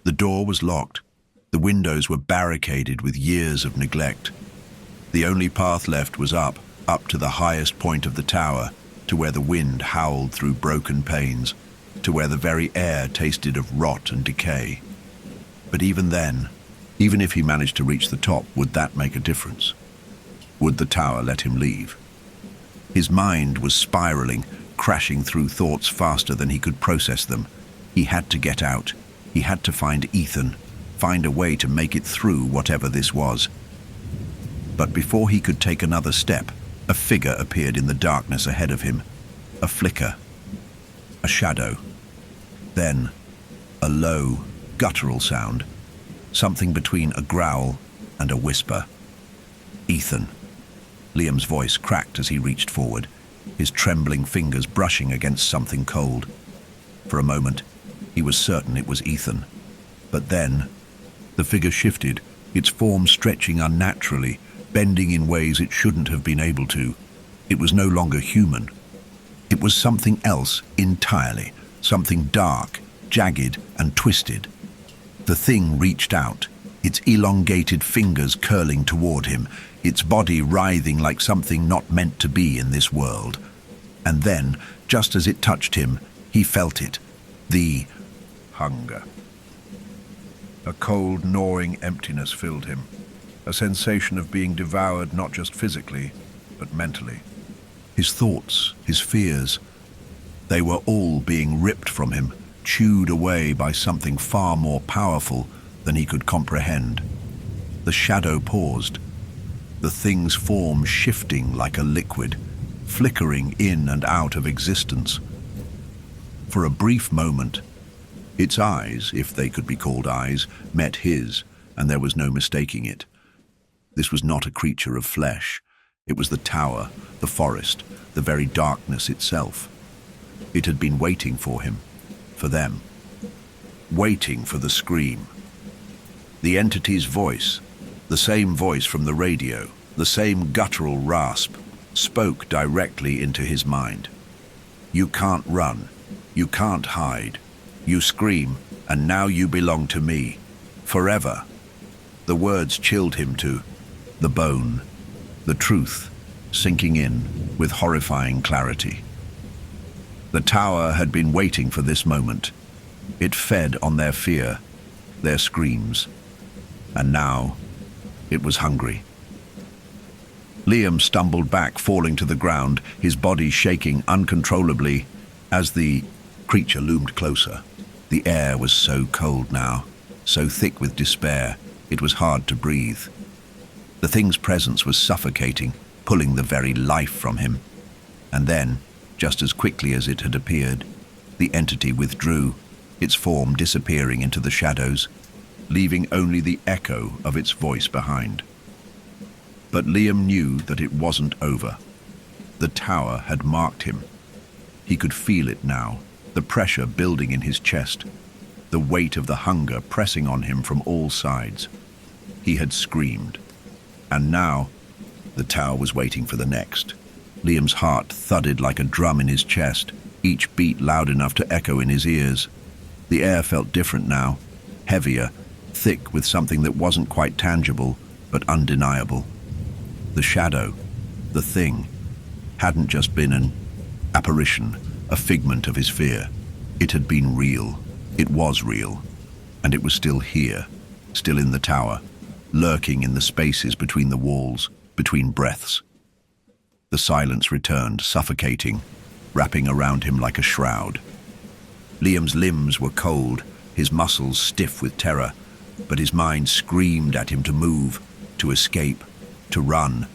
The door was locked. The windows were barricaded with years of neglect. The only path left was up to the highest point of the tower, to where the wind howled through broken panes, to where the very air tasted of rot and decay. But even then, even if he managed to reach the top, would that make a difference? Would the tower let him leave? His mind was spiraling, crashing through thoughts faster than he could process them. He had to get out. He had to find Ethan, find a way to make it through whatever this was. But before he could take another step, a figure appeared in the darkness ahead of him. A flicker, a shadow. Then, a low, guttural sound, something between a growl and a whisper. "Ethan." Liam's voice cracked as he reached forward, his trembling fingers brushing against something cold. For a moment, he was certain it was Ethan. But then, the figure shifted, its form stretching unnaturally, bending in ways it shouldn't have been able to. It was no longer human. It was something else entirely, something dark, jagged, and twisted. The thing reached out, its elongated fingers curling toward him, its body writhing like something not meant to be in this world. And then, just as it touched him, he felt it. The hunger. A cold, gnawing emptiness filled him, a sensation of being devoured not just physically, but mentally. His thoughts, his fears, they were all being ripped from him, chewed away by something far more powerful than he could comprehend. The shadow paused, the thing's form shifting like a liquid, flickering in and out of existence. For a brief moment, its eyes, if they could be called eyes, met his, and there was no mistaking it. This was not a creature of flesh. It was the tower, the forest, the very darkness itself. It had been waiting for him, for them, waiting for the scream. The entity's voice, the same voice from the radio, the same guttural rasp, spoke directly into his mind. You can't run. You can't hide. You scream, and now you belong to me. Forever. The words chilled him to the bone, the truth, sinking in with horrifying clarity. The tower had been waiting for this moment. It fed on their fear, their screams, and now it was hungry. Liam stumbled back, falling to the ground, his body shaking uncontrollably as the creature loomed closer. The air was so cold now, so thick with despair, it was hard to breathe. The thing's presence was suffocating, pulling the very life from him. And then, just as quickly as it had appeared, the entity withdrew, its form disappearing into the shadows, leaving only the echo of its voice behind. But Liam knew that it wasn't over. The tower had marked him. He could feel it now, the pressure building in his chest, the weight of the hunger pressing on him from all sides. He had screamed. And now, the tower was waiting for the next. Liam's heart thudded like a drum in his chest, each beat loud enough to echo in his ears. The air felt different now, heavier, thick with something that wasn't quite tangible, but undeniable. The shadow, the thing, hadn't just been an apparition, a figment of his fear. It had been real. It was real. And it was still here, still in the tower, lurking in the spaces between the walls, between breaths. The silence returned, suffocating, wrapping around him like a shroud. Liam's limbs were cold, his muscles stiff with terror, but his mind screamed at him to move, to escape, to run.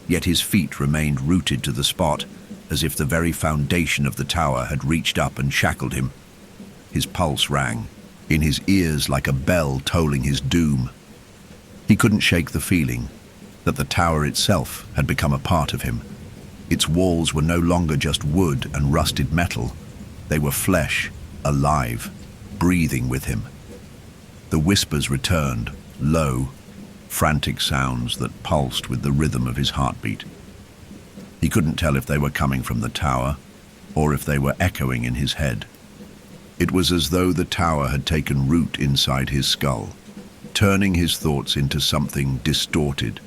Yet his feet remained rooted to the spot, as if the very foundation of the tower had reached up and shackled him. His pulse rang, in his ears like a bell tolling his doom. He couldn't shake the feeling that the tower itself had become a part of him. Its walls were no longer just wood and rusted metal. They were flesh, alive, breathing with him. The whispers returned, low, frantic sounds that pulsed with the rhythm of his heartbeat. He couldn't tell if they were coming from the tower or if they were echoing in his head. It was as though the tower had taken root inside his skull, turning his thoughts into something distorted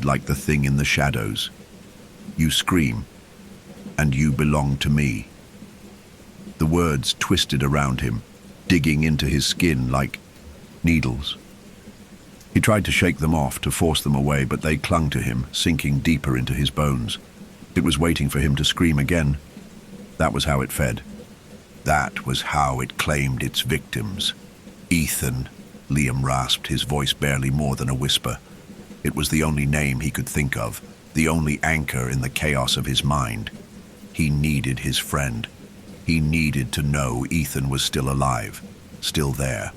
like the thing in the shadows. You scream, and you belong to me. The words twisted around him, digging into his skin like needles. He tried to shake them off, to force them away, but they clung to him, sinking deeper into his bones. It was waiting for him to scream again. That was how it fed. That was how it claimed its victims. Ethan, Liam rasped, his voice barely more than a whisper. It was the only name he could think of, the only anchor in the chaos of his mind. He needed his friend. He needed to know Ethan was still alive, still there.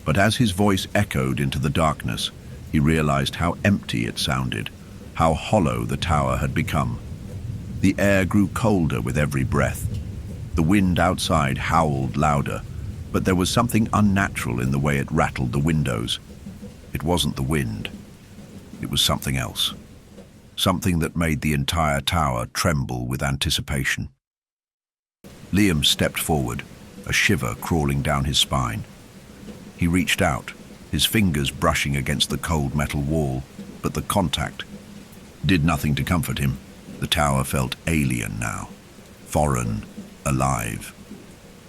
But as his voice echoed into the darkness, he realized how empty it sounded, how hollow the tower had become. The air grew colder with every breath. The wind outside howled louder, but there was something unnatural in the way it rattled the windows. It wasn't the wind. It was something else. Something that made the entire tower tremble with anticipation. Liam stepped forward, a shiver crawling down his spine. He reached out, his fingers brushing against the cold metal wall, but the contact did nothing to comfort him. The tower felt alien now, foreign, alive.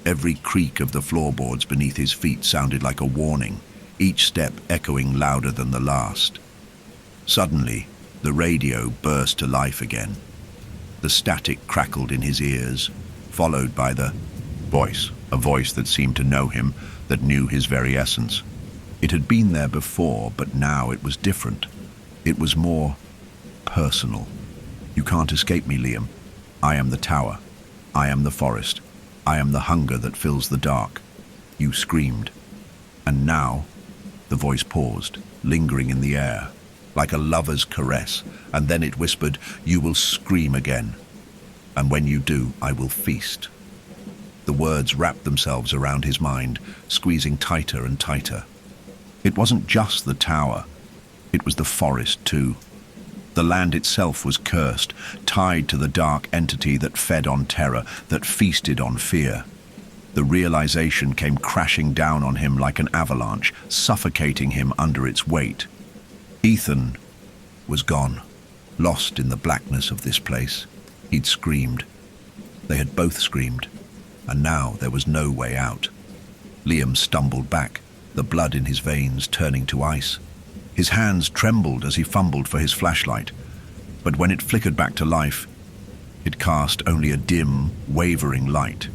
Every creak of the floorboards beneath his feet sounded like a warning, each step echoing louder than the last. Suddenly, the radio burst to life again. The static crackled in his ears, followed by the voice, a voice that seemed to know him, that knew his very essence. It had been there before, but now it was different. It was more personal. You can't escape me, Liam. I am the tower. I am the forest. I am the hunger that fills the dark. You screamed. And now, the voice paused, lingering in the air, like a lover's caress, and then it whispered, you will scream again. And when you do, I will feast. The words wrapped themselves around his mind, squeezing tighter and tighter. It wasn't just the tower. It was the forest, too. The land itself was cursed, tied to the dark entity that fed on terror, that feasted on fear. The realization came crashing down on him like an avalanche, suffocating him under its weight. Ethan was gone, lost in the blackness of this place. He'd screamed. They had both screamed, and now there was no way out. Liam stumbled back, the blood in his veins turning to ice. His hands trembled as he fumbled for his flashlight, but when it flickered back to life, it cast only a dim, wavering light.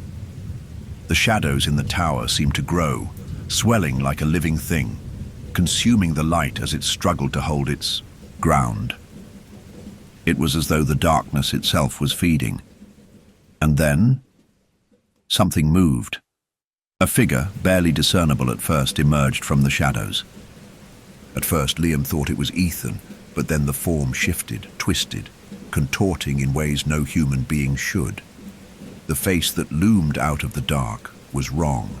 The shadows in the tower seemed to grow, swelling like a living thing, consuming the light as it struggled to hold its ground. It was as though the darkness itself was feeding. And then, something moved. A figure, barely discernible at first, emerged from the shadows. At first, Liam thought it was Ethan, but then the form shifted, twisted, contorting in ways no human being should. The face that loomed out of the dark was wrong.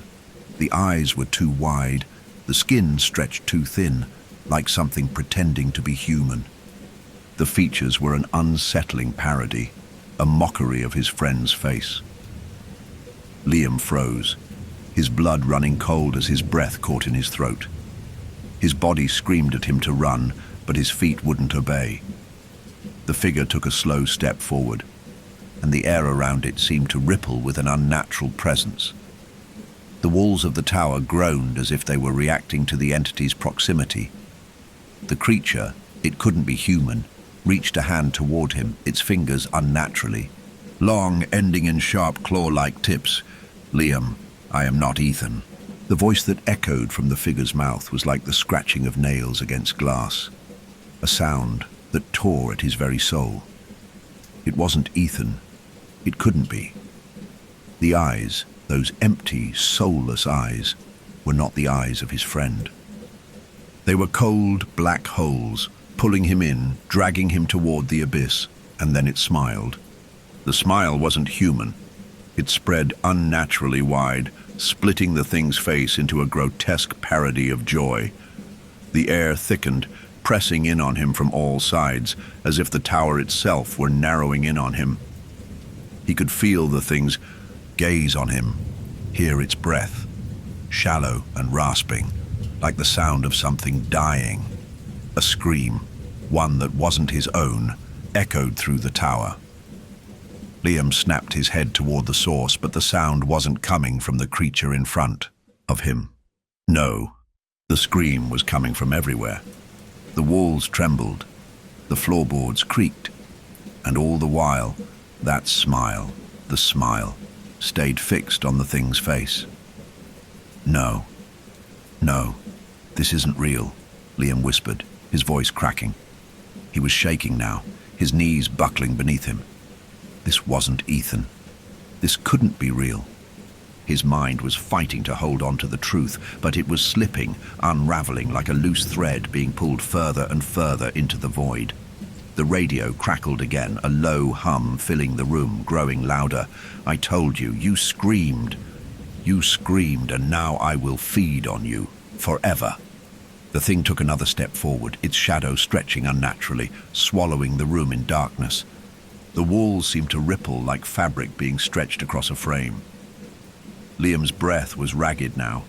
The eyes were too wide, the skin stretched too thin, like something pretending to be human. The features were an unsettling parody, a mockery of his friend's face. Liam froze, his blood running cold as his breath caught in his throat. His body screamed at him to run, but his feet wouldn't obey. The figure took a slow step forward, and the air around it seemed to ripple with an unnatural presence. The walls of the tower groaned as if they were reacting to the entity's proximity. The creature, it couldn't be human, reached a hand toward him, its fingers unnaturally, long, ending in sharp claw-like tips. Liam, I am not Ethan. The voice that echoed from the figure's mouth was like the scratching of nails against glass, a sound that tore at his very soul. It wasn't Ethan. It couldn't be. The eyes, those empty, soulless eyes, were not the eyes of his friend. They were cold, black holes, pulling him in, dragging him toward the abyss, and then it smiled. The smile wasn't human. It spread unnaturally wide, splitting the thing's face into a grotesque parody of joy. The air thickened, pressing in on him from all sides, as if the tower itself were narrowing in on him. He could feel the thing's gaze on him, hear its breath, shallow and rasping, like the sound of something dying. A scream, one that wasn't his own, echoed through the tower. Liam snapped his head toward the source, but the sound wasn't coming from the creature in front of him. No, the scream was coming from everywhere. The walls trembled, the floorboards creaked, and all the while, that smile, the smile, stayed fixed on the thing's face. No, this isn't real, Liam whispered, his voice cracking. He was shaking now, his knees buckling beneath him. This wasn't Ethan. This couldn't be real. His mind was fighting to hold on to the truth, but it was slipping, unraveling like a loose thread being pulled further and further into the void. The radio crackled again, a low hum filling the room, growing louder. I told you, you screamed. You screamed, and now I will feed on you, forever. The thing took another step forward, its shadow stretching unnaturally, swallowing the room in darkness. The walls seemed to ripple like fabric being stretched across a frame. Liam's breath was ragged now,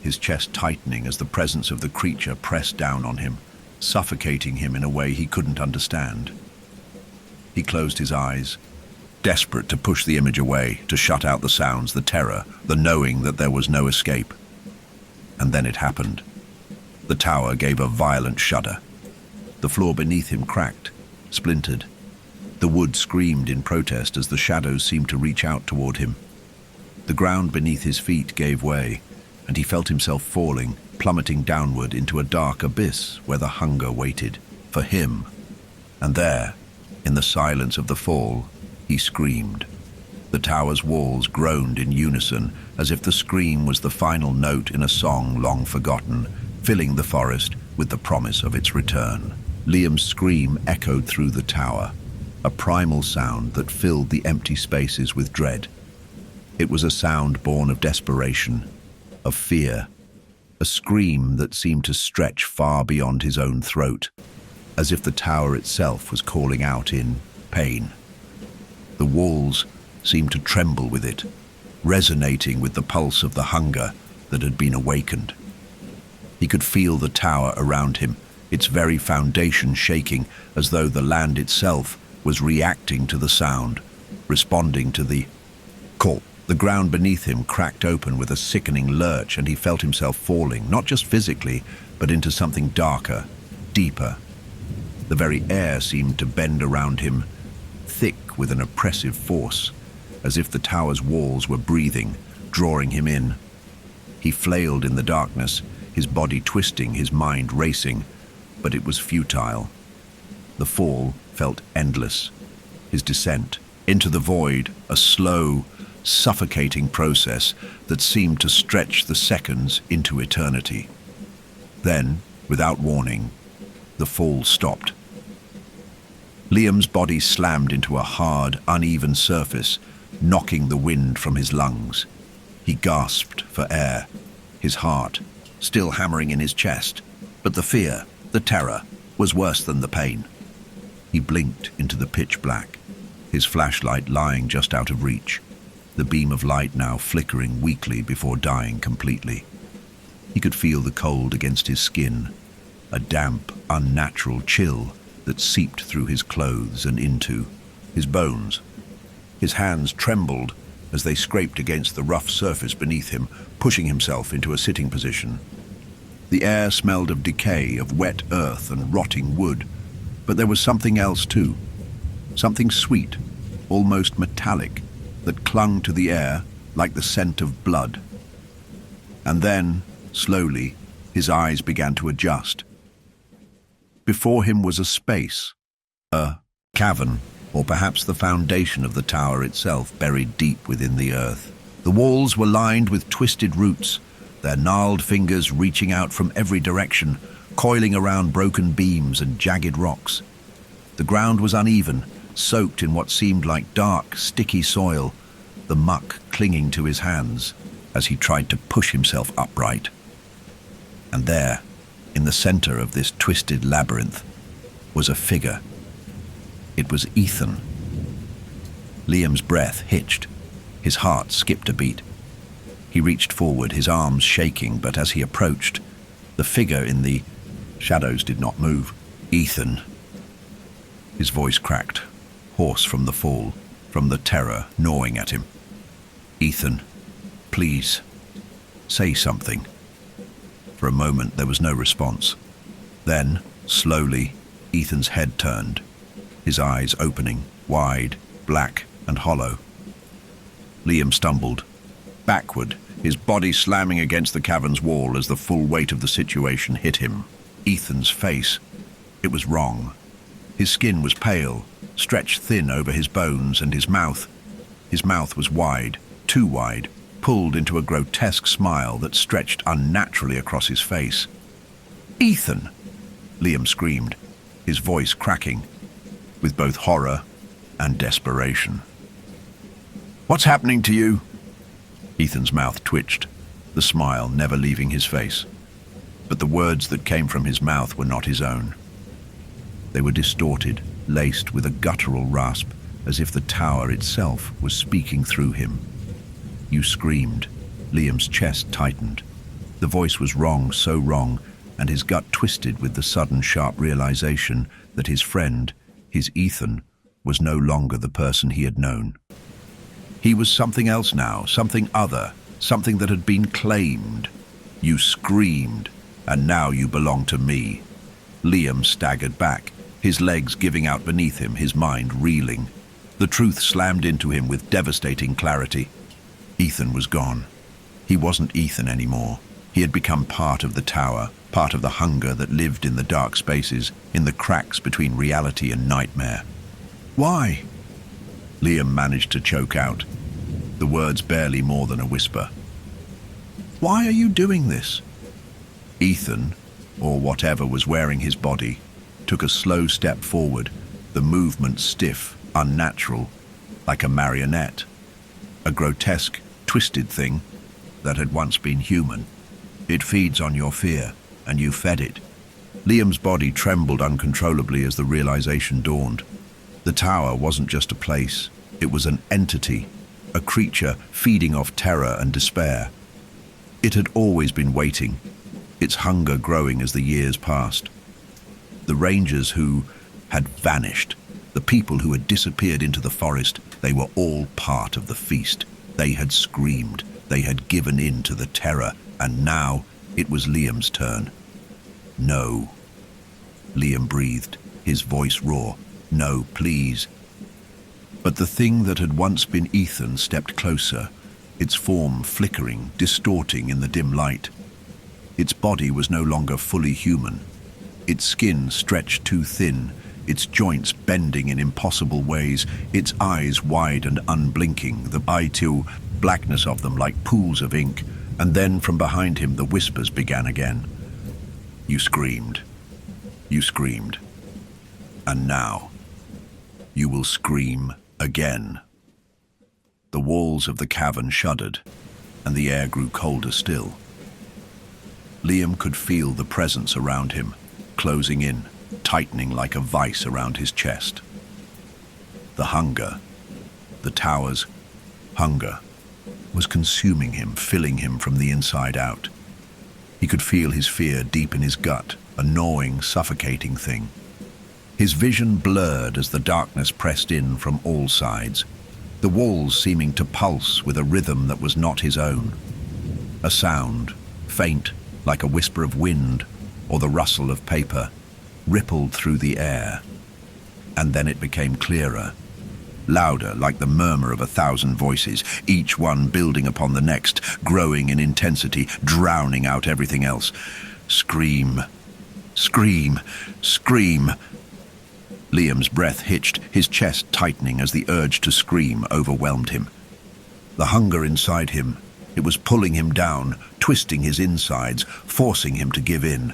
his chest tightening as the presence of the creature pressed down on him, suffocating him in a way he couldn't understand. He closed his eyes, desperate to push the image away, to shut out the sounds, the terror, the knowing that there was no escape. And then it happened. The tower gave a violent shudder. The floor beneath him cracked, splintered. The wood screamed in protest as the shadows seemed to reach out toward him. The ground beneath his feet gave way, and he felt himself falling, plummeting downward into a dark abyss where the hunger waited for him. And there, in the silence of the fall, he screamed. The The tower's walls groaned in unison, as if the scream was the final note in a song long forgotten, filling the forest with the promise of its return. Liam's scream echoed through the tower, a primal sound that filled the empty spaces with dread. It was a sound born of desperation, of fear, a scream that seemed to stretch far beyond his own throat, as if the tower itself was calling out in pain. The walls seemed to tremble with it, resonating with the pulse of the hunger that had been awakened. He could feel the tower around him, its very foundation shaking, as though the land itself was reacting to the sound, responding to the call. The ground beneath him cracked open with a sickening lurch, and he felt himself falling, not just physically, but into something darker, deeper. The very air seemed to bend around him, thick with an oppressive force, as if the tower's walls were breathing, drawing him in. He flailed in the darkness, his body twisting, his mind racing, but it was futile. The fall felt endless, his descent into the void, a slow, suffocating process that seemed to stretch the seconds into eternity. Then, without warning, the fall stopped. Liam's body slammed into a hard, uneven surface, knocking the wind from his lungs. He gasped for air, his heart still hammering in his chest, but the fear, the terror, was worse than the pain. He blinked into the pitch black, his flashlight lying just out of reach, the beam of light now flickering weakly before dying completely. He could feel the cold against his skin, a damp, unnatural chill that seeped through his clothes and into his bones. His hands trembled as they scraped against the rough surface beneath him, pushing himself into a sitting position. The air smelled of decay, of wet earth and rotting wood, but there was something else too, something sweet, almost metallic, that clung to the air like the scent of blood. And then, slowly, his eyes began to adjust. Before him was a space, a cavern, or perhaps the foundation of the tower itself, buried deep within the earth. The walls were lined with twisted roots, their gnarled fingers reaching out from every direction, coiling around broken beams and jagged rocks. The ground was uneven, soaked in what seemed like dark, sticky soil, the muck clinging to his hands as he tried to push himself upright. And there, in the center of this twisted labyrinth, was a figure. It was Ethan. Liam's breath hitched. His heart skipped a beat. He reached forward, his arms shaking, but as he approached, the figure in the shadows did not move. Ethan. His voice cracked, hoarse from the fall, from the terror gnawing at him. Ethan, please, say something. For a moment there was no response. Then, slowly, Ethan's head turned, his eyes opening, wide, black and hollow. Liam stumbled, backward, his body slamming against the cavern's wall as the full weight of the situation hit him. Ethan's face. It was wrong. His skin was pale, stretched thin over his bones, and his mouth was wide, too wide, pulled into a grotesque smile that stretched unnaturally across his face. "Ethan!" Liam screamed, his voice cracking, with both horror and desperation. "What's happening to you?" Ethan's mouth twitched, the smile never leaving his face. But the words that came from his mouth were not his own. They were distorted, laced with a guttural rasp, as if the tower itself was speaking through him. "You screamed." Liam's chest tightened. The voice was wrong, so wrong, and his gut twisted with the sudden sharp realization that his friend, his Ethan, was no longer the person he had known. He was something else now, something other, something that had been claimed. "You screamed, and now you belong to me." Liam staggered back, his legs giving out beneath him, his mind reeling. The truth slammed into him with devastating clarity. Ethan was gone. He wasn't Ethan anymore. He had become part of the tower, part of the hunger that lived in the dark spaces, in the cracks between reality and nightmare. "Why?" Liam managed to choke out, the words barely more than a whisper. "Why are you doing this?" Ethan, or whatever was wearing his body, took a slow step forward, the movement stiff, unnatural, like a marionette. A grotesque, twisted thing that had once been human. It feeds on your fear, and you fed it. Liam's body trembled uncontrollably as the realization dawned. The tower wasn't just a place, it was an entity, a creature feeding off terror and despair. It had always been waiting, its hunger growing as the years passed. The rangers who had vanished, the people who had disappeared into the forest, they were all part of the feast. They had screamed, they had given in to the terror, and now it was Liam's turn. "No." Liam breathed, his voice raw. "No, please." But the thing that had once been Ethan stepped closer, its form flickering, distorting in the dim light. Its body was no longer fully human. Its skin stretched too thin, its joints bending in impossible ways, its eyes wide and unblinking, the blackness of them like pools of ink. And then from behind him the whispers began again. "You screamed. You screamed. And now, you will scream again." The walls of the cavern shuddered, and the air grew colder still. Liam could feel the presence around him, closing in, tightening like a vice around his chest. The hunger, the tower's hunger, was consuming him, filling him from the inside out. He could feel his fear deep in his gut, a gnawing, suffocating thing. His vision blurred as the darkness pressed in from all sides, the walls seeming to pulse with a rhythm that was not his own. A sound, faint like a whisper of wind or the rustle of paper, rippled through the air. And then it became clearer, louder like the murmur of 1,000 voices, each one building upon the next, growing in intensity, drowning out everything else. "Scream, scream, scream." Liam's breath hitched, his chest tightening as the urge to scream overwhelmed him. The hunger inside him, it was pulling him down, twisting his insides, forcing him to give in.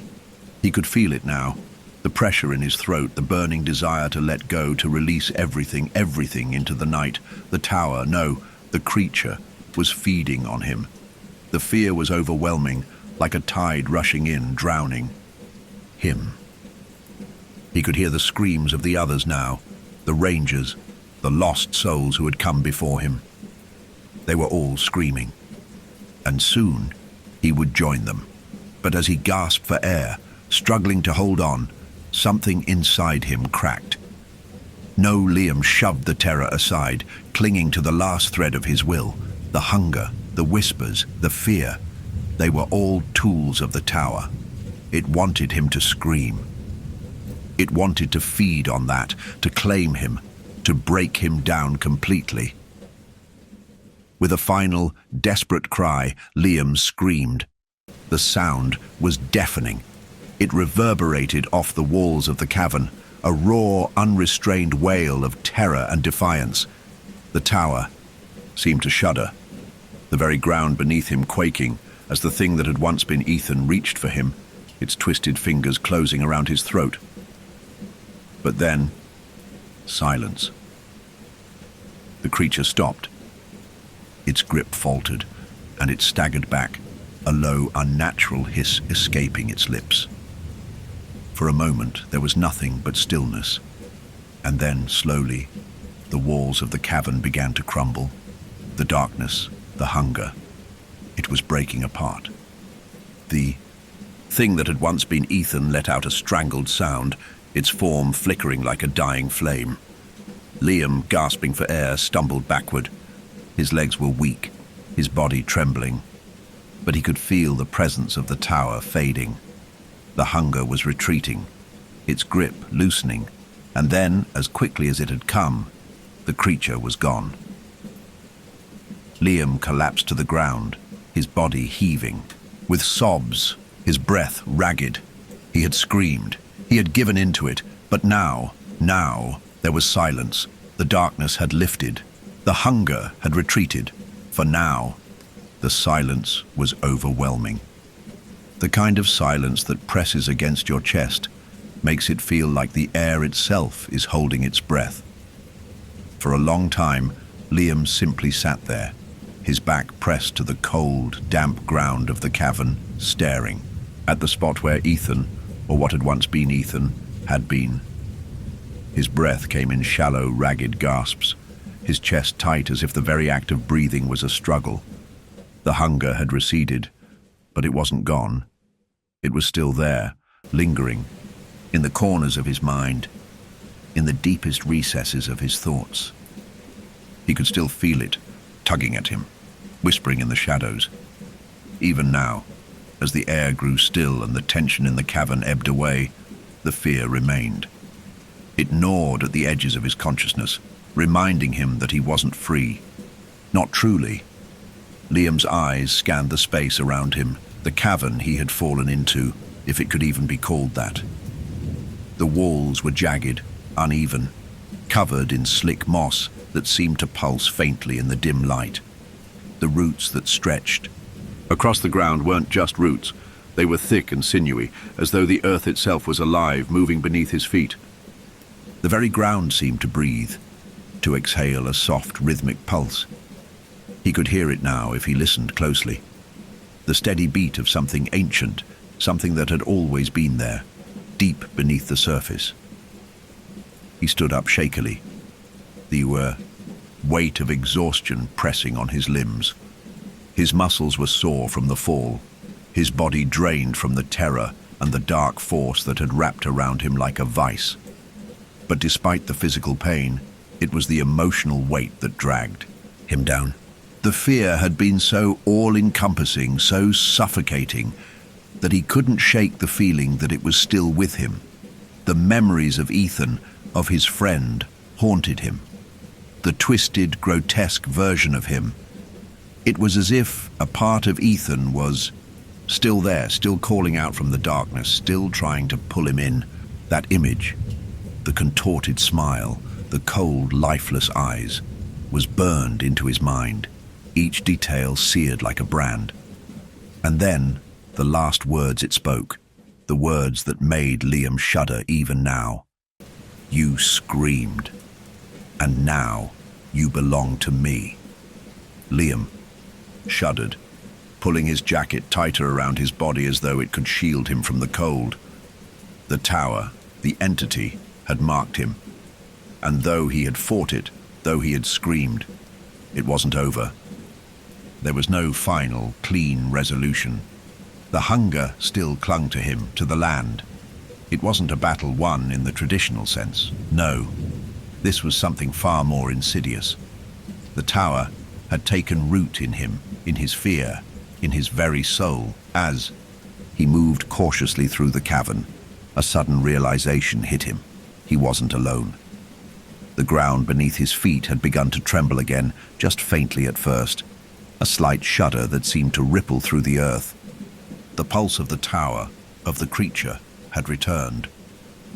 He could feel it now, the pressure in his throat, the burning desire to let go, to release everything into the night. The tower, no, the creature, was feeding on him. The fear was overwhelming, like a tide rushing in, drowning him. He could hear the screams of the others now, the rangers, the lost souls who had come before him. They were all screaming, and soon he would join them. But as he gasped for air, struggling to hold on, something inside him cracked. No, Liam shoved the terror aside, clinging to the last thread of his will. The hunger, the whispers, the fear, they were all tools of the tower. It wanted him to scream. It wanted to feed on that, to claim him, to break him down completely. With a final, desperate cry, Liam screamed. The sound was deafening. It reverberated off the walls of the cavern, a raw, unrestrained wail of terror and defiance. The tower seemed to shudder, the very ground beneath him quaking as the thing that had once been Ethan reached for him, its twisted fingers closing around his throat. But then, silence. The creature stopped. Its grip faltered, and it staggered back, a low, unnatural hiss escaping its lips. For a moment, there was nothing but stillness, and then, slowly, the walls of the cavern began to crumble. The darkness, the hunger, it was breaking apart. The thing that had once been Ethan let out a strangled sound, its form flickering like a dying flame. Liam, gasping for air, stumbled backward. His legs were weak, his body trembling, but he could feel the presence of the tower fading. The hunger was retreating, its grip loosening, and then, as quickly as it had come, the creature was gone. Liam collapsed to the ground, his body heaving. With sobs, his breath ragged. He had screamed. He had given into it, but now, there was silence. The darkness had lifted. The hunger had retreated. For now, the silence was overwhelming. The kind of silence that presses against your chest, makes it feel like the air itself is holding its breath. For a long time, Liam simply sat there, his back pressed to the cold, damp ground of the cavern, staring at the spot where Ethan, or what had once been Ethan, had been. His breath came in shallow, ragged gasps, his chest tight as if the very act of breathing was a struggle. The hunger had receded, but it wasn't gone. It was still there, lingering, in the corners of his mind, in the deepest recesses of his thoughts. He could still feel it, tugging at him, whispering in the shadows. Even now, as the air grew still and the tension in the cavern ebbed away, the fear remained. It gnawed at the edges of his consciousness, reminding him that he wasn't free. Not truly. Liam's eyes scanned the space around him, the cavern he had fallen into, if it could even be called that. The walls were jagged, uneven, covered in slick moss that seemed to pulse faintly in the dim light. The roots that stretched across the ground weren't just roots. They were thick and sinewy, as though the earth itself was alive, moving beneath his feet. The very ground seemed to breathe, to exhale a soft, rhythmic pulse. He could hear it now if he listened closely. The steady beat of something ancient, something that had always been there, deep beneath the surface. He stood up shakily, the weight of exhaustion pressing on his limbs. His muscles were sore from the fall, his body drained from the terror and the dark force that had wrapped around him like a vice. But despite the physical pain, it was the emotional weight that dragged him down. The fear had been so all-encompassing, so suffocating, that he couldn't shake the feeling that it was still with him. The memories of Ethan, of his friend, haunted him. The twisted, grotesque version of him. It was as if a part of Ethan was still there, still calling out from the darkness, still trying to pull him in. That image, the contorted smile, the cold, lifeless eyes, was burned into his mind, each detail seared like a brand. And then, the last words it spoke, the words that made Liam shudder even now. You screamed, and now you belong to me. Liam shuddered, pulling his jacket tighter around his body as though it could shield him from the cold. The tower, the entity, had marked him, and though he had fought it, though he had screamed, it wasn't over. There was no final, clean resolution. The hunger still clung to him, to the land. It wasn't a battle won in the traditional sense. No, this was something far more insidious. The tower had taken root in him, in his fear, in his very soul. As he moved cautiously through the cavern, a sudden realization hit him. He wasn't alone. The ground beneath his feet had begun to tremble again, just faintly at first, a slight shudder that seemed to ripple through the earth. The pulse of the tower, of the creature, had returned.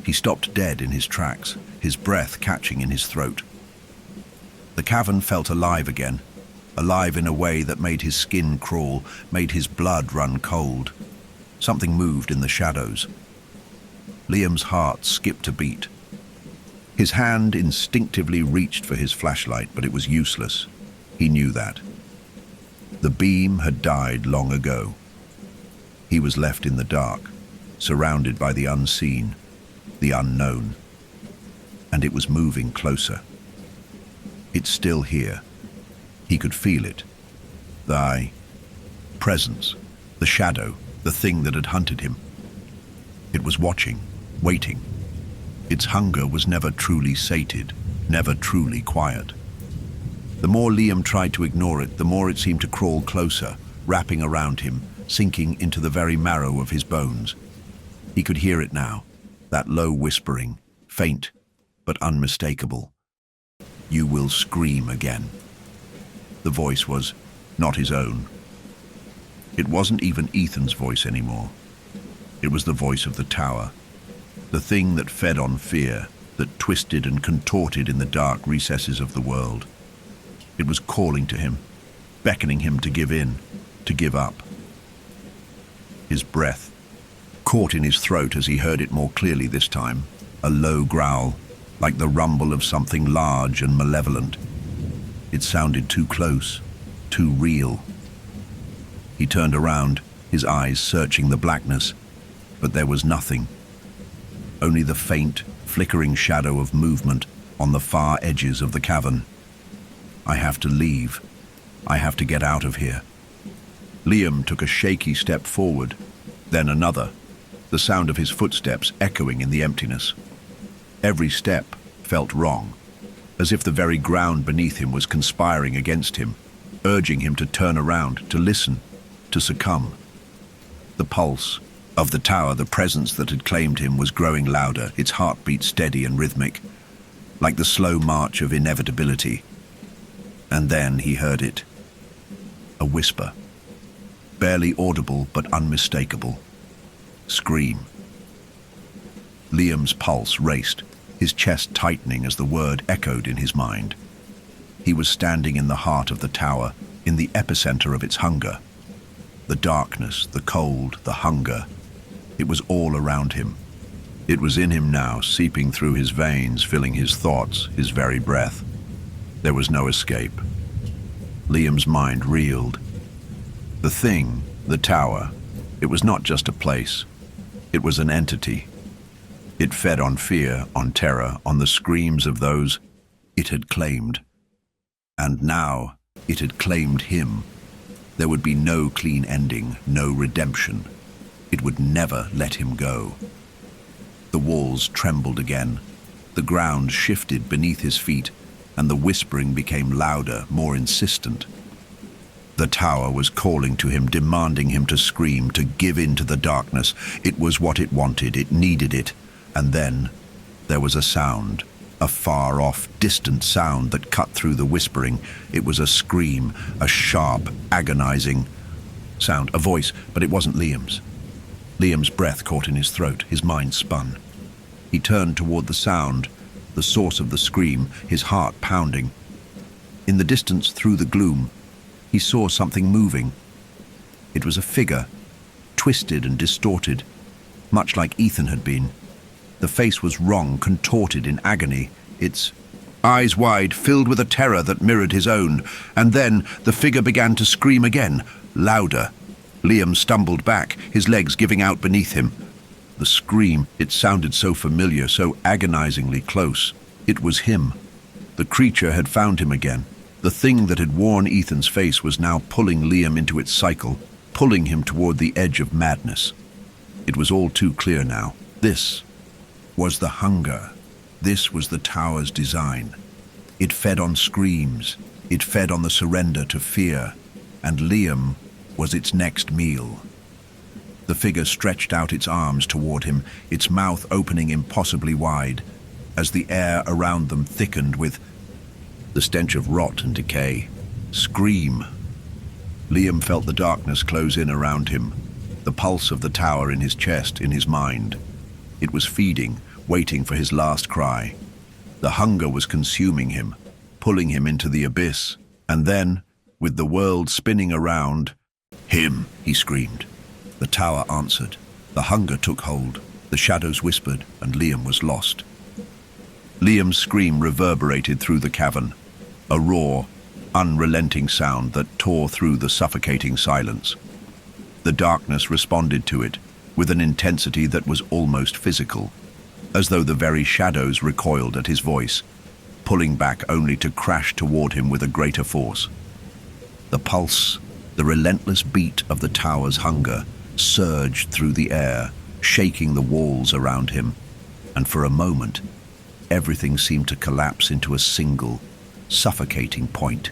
He stopped dead in his tracks, his breath catching in his throat. The cavern felt alive again, alive in a way that made his skin crawl, made his blood run cold. Something moved in the shadows. Liam's heart skipped a beat. His hand instinctively reached for his flashlight, but it was useless. He knew that. The beam had died long ago. He was left in the dark, surrounded by the unseen, the unknown. And it was moving closer. It's still here. He could feel it. The presence, the shadow, the thing that had hunted him. It was watching, waiting. Its hunger was never truly sated, never truly quiet. The more Liam tried to ignore it, the more it seemed to crawl closer, wrapping around him, sinking into the very marrow of his bones. He could hear it now, that low whispering, faint but unmistakable. You will scream again. The voice was not his own. It wasn't even Ethan's voice anymore. It was the voice of the tower, the thing that fed on fear, that twisted and contorted in the dark recesses of the world. It was calling to him, beckoning him to give in, to give up. His breath caught in his throat as he heard it more clearly this time, a low growl, like the rumble of something large and malevolent. It sounded too close, too real. He turned around, his eyes searching the blackness, but there was nothing. Only the faint, flickering shadow of movement on the far edges of the cavern. I have to leave. I have to get out of here. Liam took a shaky step forward, then another, the sound of his footsteps echoing in the emptiness. Every step felt wrong, as if the very ground beneath him was conspiring against him, urging him to turn around, to listen, to succumb. The pulse of the tower, the presence that had claimed him, was growing louder, its heartbeat steady and rhythmic, like the slow march of inevitability. And then he heard it. A whisper, barely audible but unmistakable. Scream. Liam's pulse raced, his chest tightening as the word echoed in his mind. He was standing in the heart of the tower, in the epicenter of its hunger. The darkness, the cold, the hunger. It was all around him. It was in him now, seeping through his veins, filling his thoughts, his very breath. There was no escape. Liam's mind reeled. The thing, the tower, it was not just a place. It was an entity. It fed on fear, on terror, on the screams of those it had claimed. And now it had claimed him. There would be no clean ending, no redemption. It would never let him go. The walls trembled again. The ground shifted beneath his feet, and the whispering became louder, more insistent. The tower was calling to him, demanding him to scream, to give in to the darkness. It was what it wanted, it needed it. And then there was a sound, a far-off, distant sound that cut through the whispering. It was a scream, a sharp, agonizing sound, a voice, but it wasn't Liam's. Liam's breath caught in his throat, his mind spun. He turned toward the sound, the source of the scream, his heart pounding. In the distance, through the gloom, he saw something moving. It was a figure, twisted and distorted, much like Ethan had been. The face was wrong, contorted in agony, its eyes wide, filled with a terror that mirrored his own. And then the figure began to scream again, louder. Liam stumbled back, his legs giving out beneath him. The scream, it sounded so familiar, so agonizingly close. It was him. The creature had found him again. The thing that had worn Ethan's face was now pulling Liam into its cycle, pulling him toward the edge of madness. It was all too clear now. This was the hunger. This was the tower's design. It fed on screams. It fed on the surrender to fear. And Liam was its next meal. The figure stretched out its arms toward him, its mouth opening impossibly wide, as the air around them thickened with the stench of rot and decay. Scream. Liam felt the darkness close in around him, the pulse of the tower in his chest, in his mind. It was feeding, waiting for his last cry. The hunger was consuming him, pulling him into the abyss. And then, with the world spinning around, "Him!" he screamed. The tower answered. The hunger took hold. The shadows whispered, and Liam was lost. Liam's scream reverberated through the cavern, a raw, unrelenting sound that tore through the suffocating silence. The darkness responded to it with an intensity that was almost physical, as though the very shadows recoiled at his voice, pulling back only to crash toward him with a greater force. The pulse, the relentless beat of the tower's hunger, surged through the air, shaking the walls around him, and for a moment, everything seemed to collapse into a single, suffocating point.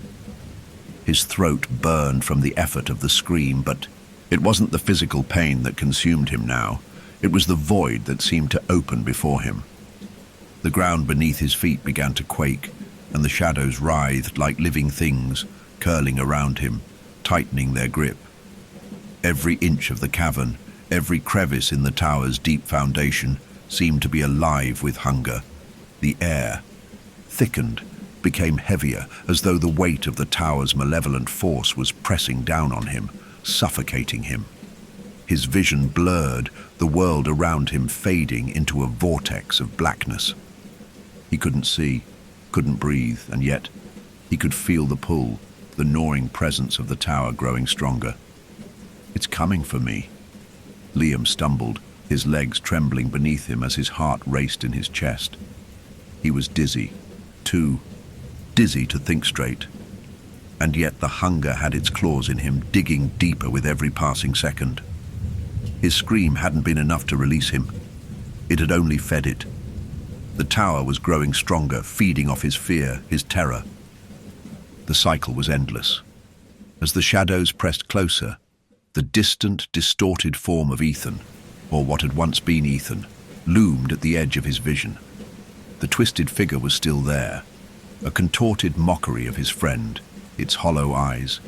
His throat burned from the effort of the scream, but it wasn't the physical pain that consumed him now. It was the void that seemed to open before him. The ground beneath his feet began to quake, and the shadows writhed like living things, curling around him, tightening their grip. Every inch of the cavern, every crevice in the tower's deep foundation seemed to be alive with hunger. The air thickened, became heavier, as though the weight of the tower's malevolent force was pressing down on him, suffocating him. His vision blurred, the world around him fading into a vortex of blackness. He couldn't see, couldn't breathe, and yet he could feel the pull, the gnawing presence of the tower growing stronger. "It's coming for me." Liam stumbled, his legs trembling beneath him as his heart raced in his chest. He was dizzy, too dizzy to think straight. And yet the hunger had its claws in him, digging deeper with every passing second. His scream hadn't been enough to release him. It had only fed it. The tower was growing stronger, feeding off his fear, his terror. The cycle was endless. As the shadows pressed closer, the distant, distorted form of Ethan, or what had once been Ethan, loomed at the edge of his vision. The twisted figure was still there, a contorted mockery of his friend, its hollow eyes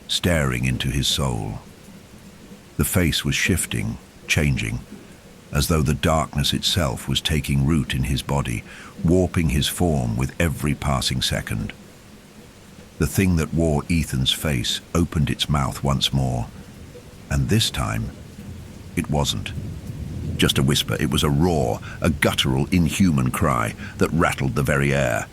staring into his soul. The face was shifting, changing, as though the darkness itself was taking root in his body, warping his form with every passing second. The thing that wore Ethan's face opened its mouth once more, and this time, it wasn't just a whisper. It was a roar, a guttural, inhuman cry that rattled the very air.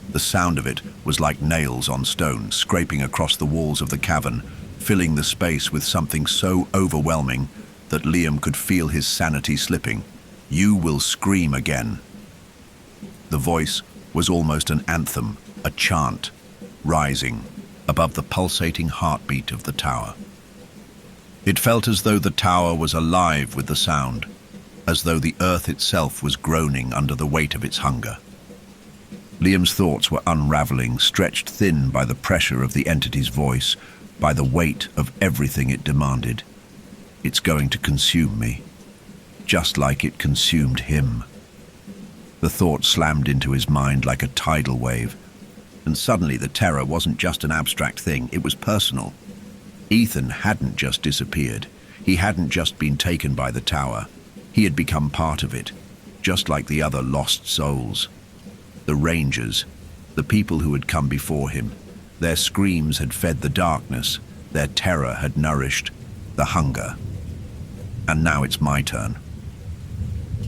The sound of it was like nails on stone, scraping across the walls of the cavern, filling the space with something so overwhelming that Liam could feel his sanity slipping. "You will scream again." The voice was almost an anthem, a chant, rising above the pulsating heartbeat of the tower. It felt as though the tower was alive with the sound, as though the earth itself was groaning under the weight of its hunger. Liam's thoughts were unraveling, stretched thin by the pressure of the entity's voice, by the weight of everything it demanded. "It's going to consume me, just like it consumed him." The thought slammed into his mind like a tidal wave, and suddenly the terror wasn't just an abstract thing, it was personal. Ethan hadn't just disappeared. He hadn't just been taken by the tower. He had become part of it, just like the other lost souls. The Rangers, the people who had come before him, their screams had fed the darkness, their terror had nourished the hunger. And now it's my turn.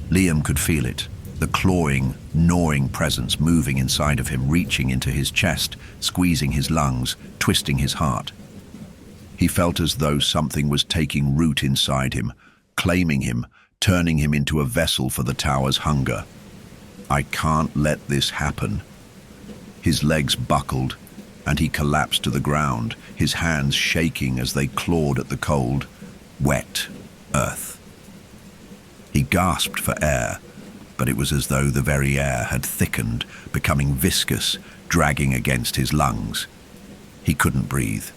Liam could feel it, the clawing, gnawing presence moving inside of him, reaching into his chest, squeezing his lungs, twisting his heart. He felt as though something was taking root inside him, claiming him, turning him into a vessel for the tower's hunger. "I can't let this happen." His legs buckled, and he collapsed to the ground, his hands shaking as they clawed at the cold, wet earth. He gasped for air, but it was as though the very air had thickened, becoming viscous, dragging against his lungs. He couldn't breathe.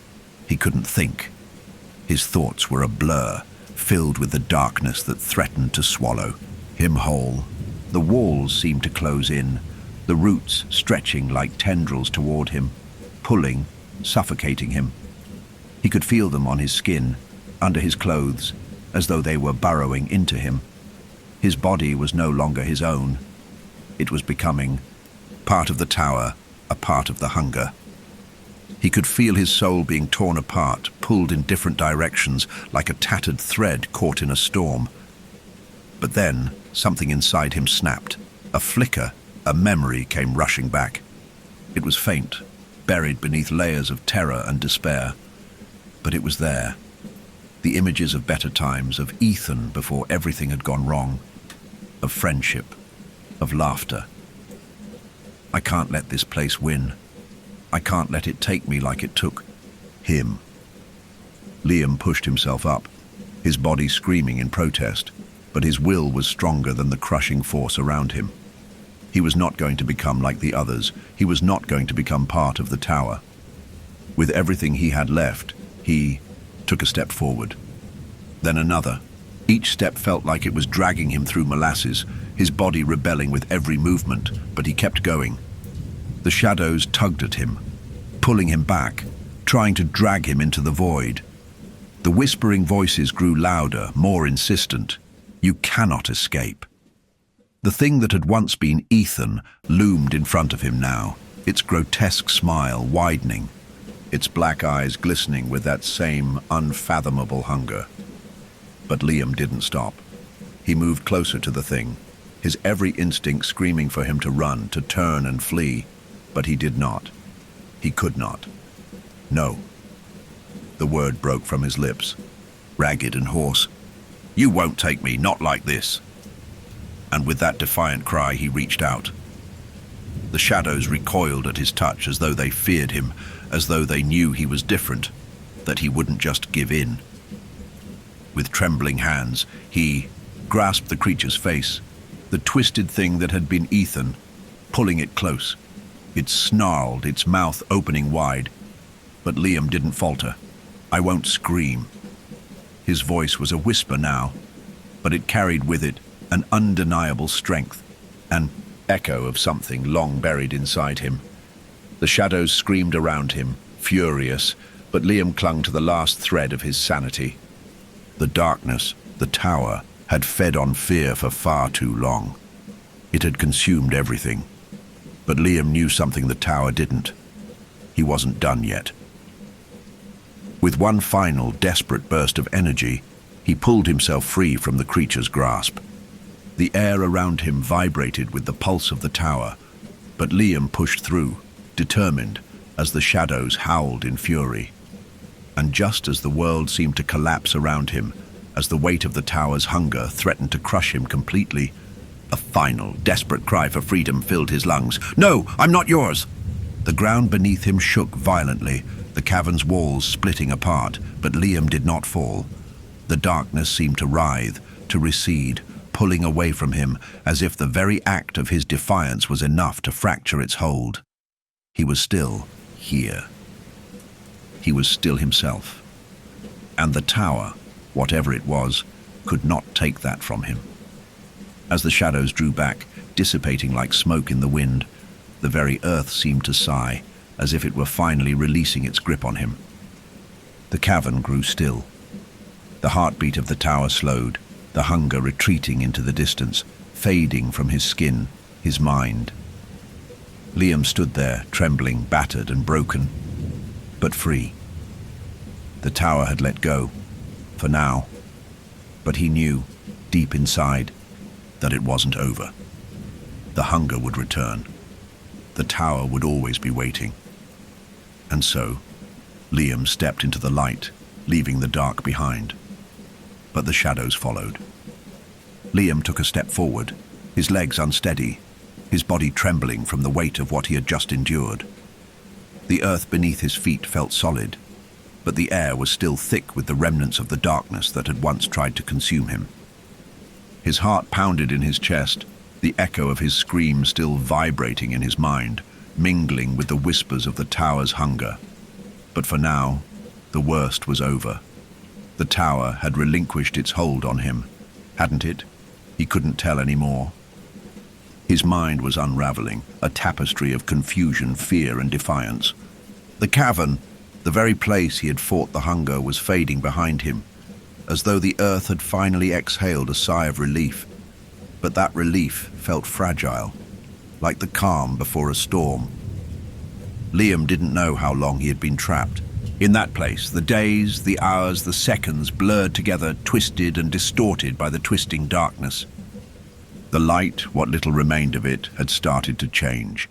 He couldn't think. His thoughts were a blur, filled with the darkness that threatened to swallow him whole. The walls seemed to close in, the roots stretching like tendrils toward him, pulling, suffocating him. He could feel them on his skin, under his clothes, as though they were burrowing into him. His body was no longer his own. It was becoming part of the tower, a part of the hunger. He could feel his soul being torn apart, pulled in different directions, like a tattered thread caught in a storm. But then, something inside him snapped. A flicker, a memory came rushing back. It was faint, buried beneath layers of terror and despair. But it was there. The images of better times, of Ethan before everything had gone wrong, of friendship, of laughter. "I can't let this place win. I can't let it take me like it took him." Liam pushed himself up, his body screaming in protest, but his will was stronger than the crushing force around him. He was not going to become like the others. He was not going to become part of the tower. With everything he had left, he took a step forward, then another. Each step felt like it was dragging him through molasses, his body rebelling with every movement, but he kept going. The shadows tugged at him, pulling him back, trying to drag him into the void. The whispering voices grew louder, more insistent. "You cannot escape." The thing that had once been Ethan loomed in front of him now, its grotesque smile widening, its black eyes glistening with that same unfathomable hunger. But Liam didn't stop. He moved closer to the thing, his every instinct screaming for him to run, to turn and flee, but he did not. He could not. No. The word broke from his lips, ragged and hoarse. "You won't take me, not like this." And with that defiant cry, he reached out. The shadows recoiled at his touch as though they feared him, as though they knew he was different, that he wouldn't just give in. With trembling hands, he grasped the creature's face, the twisted thing that had been Ethan, pulling it close. It snarled, its mouth opening wide. But Liam didn't falter. "I won't scream." His voice was a whisper now, but it carried with it an undeniable strength, an echo of something long buried inside him. The shadows screamed around him, furious, but Liam clung to the last thread of his sanity. The darkness, the tower, had fed on fear for far too long. It had consumed everything. But Liam knew something the tower didn't. He wasn't done yet. With one final, desperate burst of energy, he pulled himself free from the creature's grasp. The air around him vibrated with the pulse of the tower, but Liam pushed through, determined, as the shadows howled in fury. And just as the world seemed to collapse around him, as the weight of the tower's hunger threatened to crush him completely, a final, desperate cry for freedom filled his lungs. "No, I'm not yours!" The ground beneath him shook violently, the cavern's walls splitting apart, but Liam did not fall. The darkness seemed to writhe, to recede, pulling away from him, as if the very act of his defiance was enough to fracture its hold. He was still here. He was still himself. And the tower, whatever it was, could not take that from him. As the shadows drew back, dissipating like smoke in the wind, the very earth seemed to sigh, as if it were finally releasing its grip on him. The cavern grew still. The heartbeat of the tower slowed, the hunger retreating into the distance, fading from his skin, his mind. Liam stood there, trembling, battered and broken, but free. The tower had let go, for now, but he knew, deep inside, that it wasn't over. The hunger would return. The tower would always be waiting. And so, Liam stepped into the light, leaving the dark behind. But the shadows followed. Liam took a step forward, his legs unsteady, his body trembling from the weight of what he had just endured. The earth beneath his feet felt solid, but the air was still thick with the remnants of the darkness that had once tried to consume him. His heart pounded in his chest, the echo of his scream still vibrating in his mind, mingling with the whispers of the tower's hunger. But for now, the worst was over. The tower had relinquished its hold on him, hadn't it? He couldn't tell anymore. His mind was unraveling, a tapestry of confusion, fear, and defiance. The cavern, the very place he had fought the hunger, was fading behind him, as though the earth had finally exhaled a sigh of relief. But that relief felt fragile, like the calm before a storm. Liam didn't know how long he had been trapped. In that place, the days, the hours, the seconds blurred together, twisted and distorted by the twisting darkness. The light, what little remained of it, had started to change.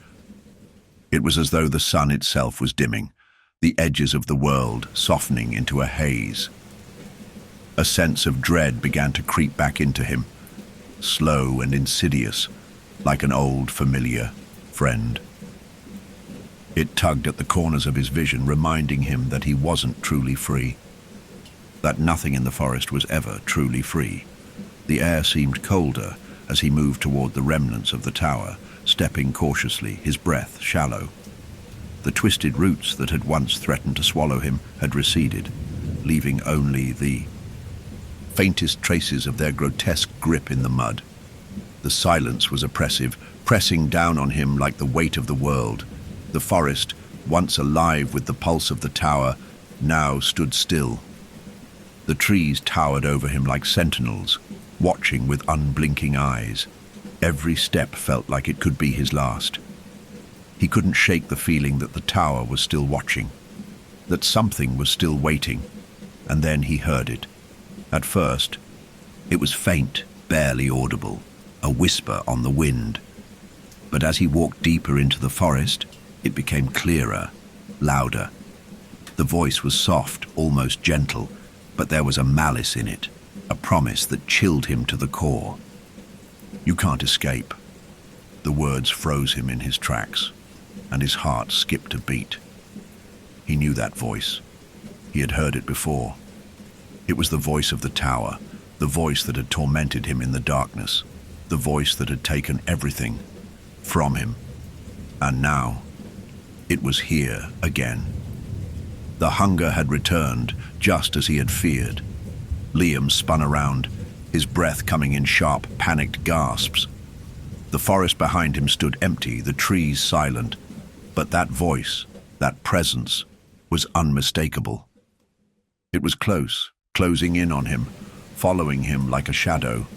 It was as though the sun itself was dimming, the edges of the world softening into a haze. A sense of dread began to creep back into him, slow and insidious, like an old familiar friend. It tugged at the corners of his vision, reminding him that he wasn't truly free, that nothing in the forest was ever truly free. The air seemed colder as he moved toward the remnants of the tower, stepping cautiously, his breath shallow. The twisted roots that had once threatened to swallow him had receded, leaving only the faintest traces of their grotesque grip in the mud. The silence was oppressive, pressing down on him like the weight of the world. The forest, once alive with the pulse of the tower, now stood still. The trees towered over him like sentinels, watching with unblinking eyes. Every step felt like it could be his last. He couldn't shake the feeling that the tower was still watching, that something was still waiting, and then he heard it. At first, it was faint, barely audible, a whisper on the wind. But as he walked deeper into the forest, it became clearer, louder. The voice was soft, almost gentle, but there was a malice in it, a promise that chilled him to the core. "You can't escape." The words froze him in his tracks, and his heart skipped a beat. He knew that voice. He had heard it before. It was the voice of the tower, the voice that had tormented him in the darkness, the voice that had taken everything from him. And now, it was here again. The hunger had returned, just as he had feared. Liam spun around, his breath coming in sharp, panicked gasps. The forest behind him stood empty, the trees silent, but that voice, that presence, was unmistakable. It was close, closing in on him, following him like a shadow.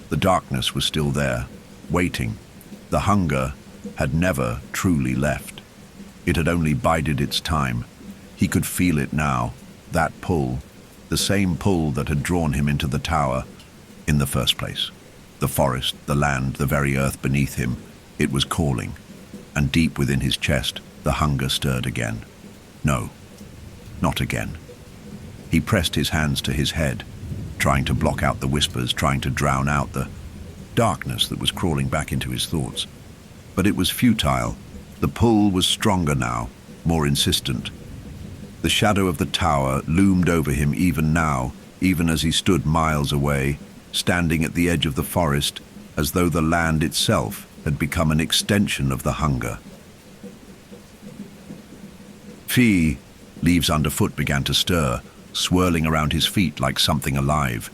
The darkness was still there, waiting. The hunger had never truly left. It had only bided its time. He could feel it now, that pull, the same pull that had drawn him into the tower in the first place. The forest, the land, the very earth beneath him, it was calling. And deep within his chest, the hunger stirred again. No, not again. He pressed his hands to his head, trying to block out the whispers, trying to drown out the darkness that was crawling back into his thoughts. But it was futile. The pull was stronger now, more insistent. The shadow of the tower loomed over him even now, even as he stood miles away, standing at the edge of the forest, as though the land itself had become an extension of the hunger. Fee, leaves underfoot began to stir, swirling around his feet like something alive.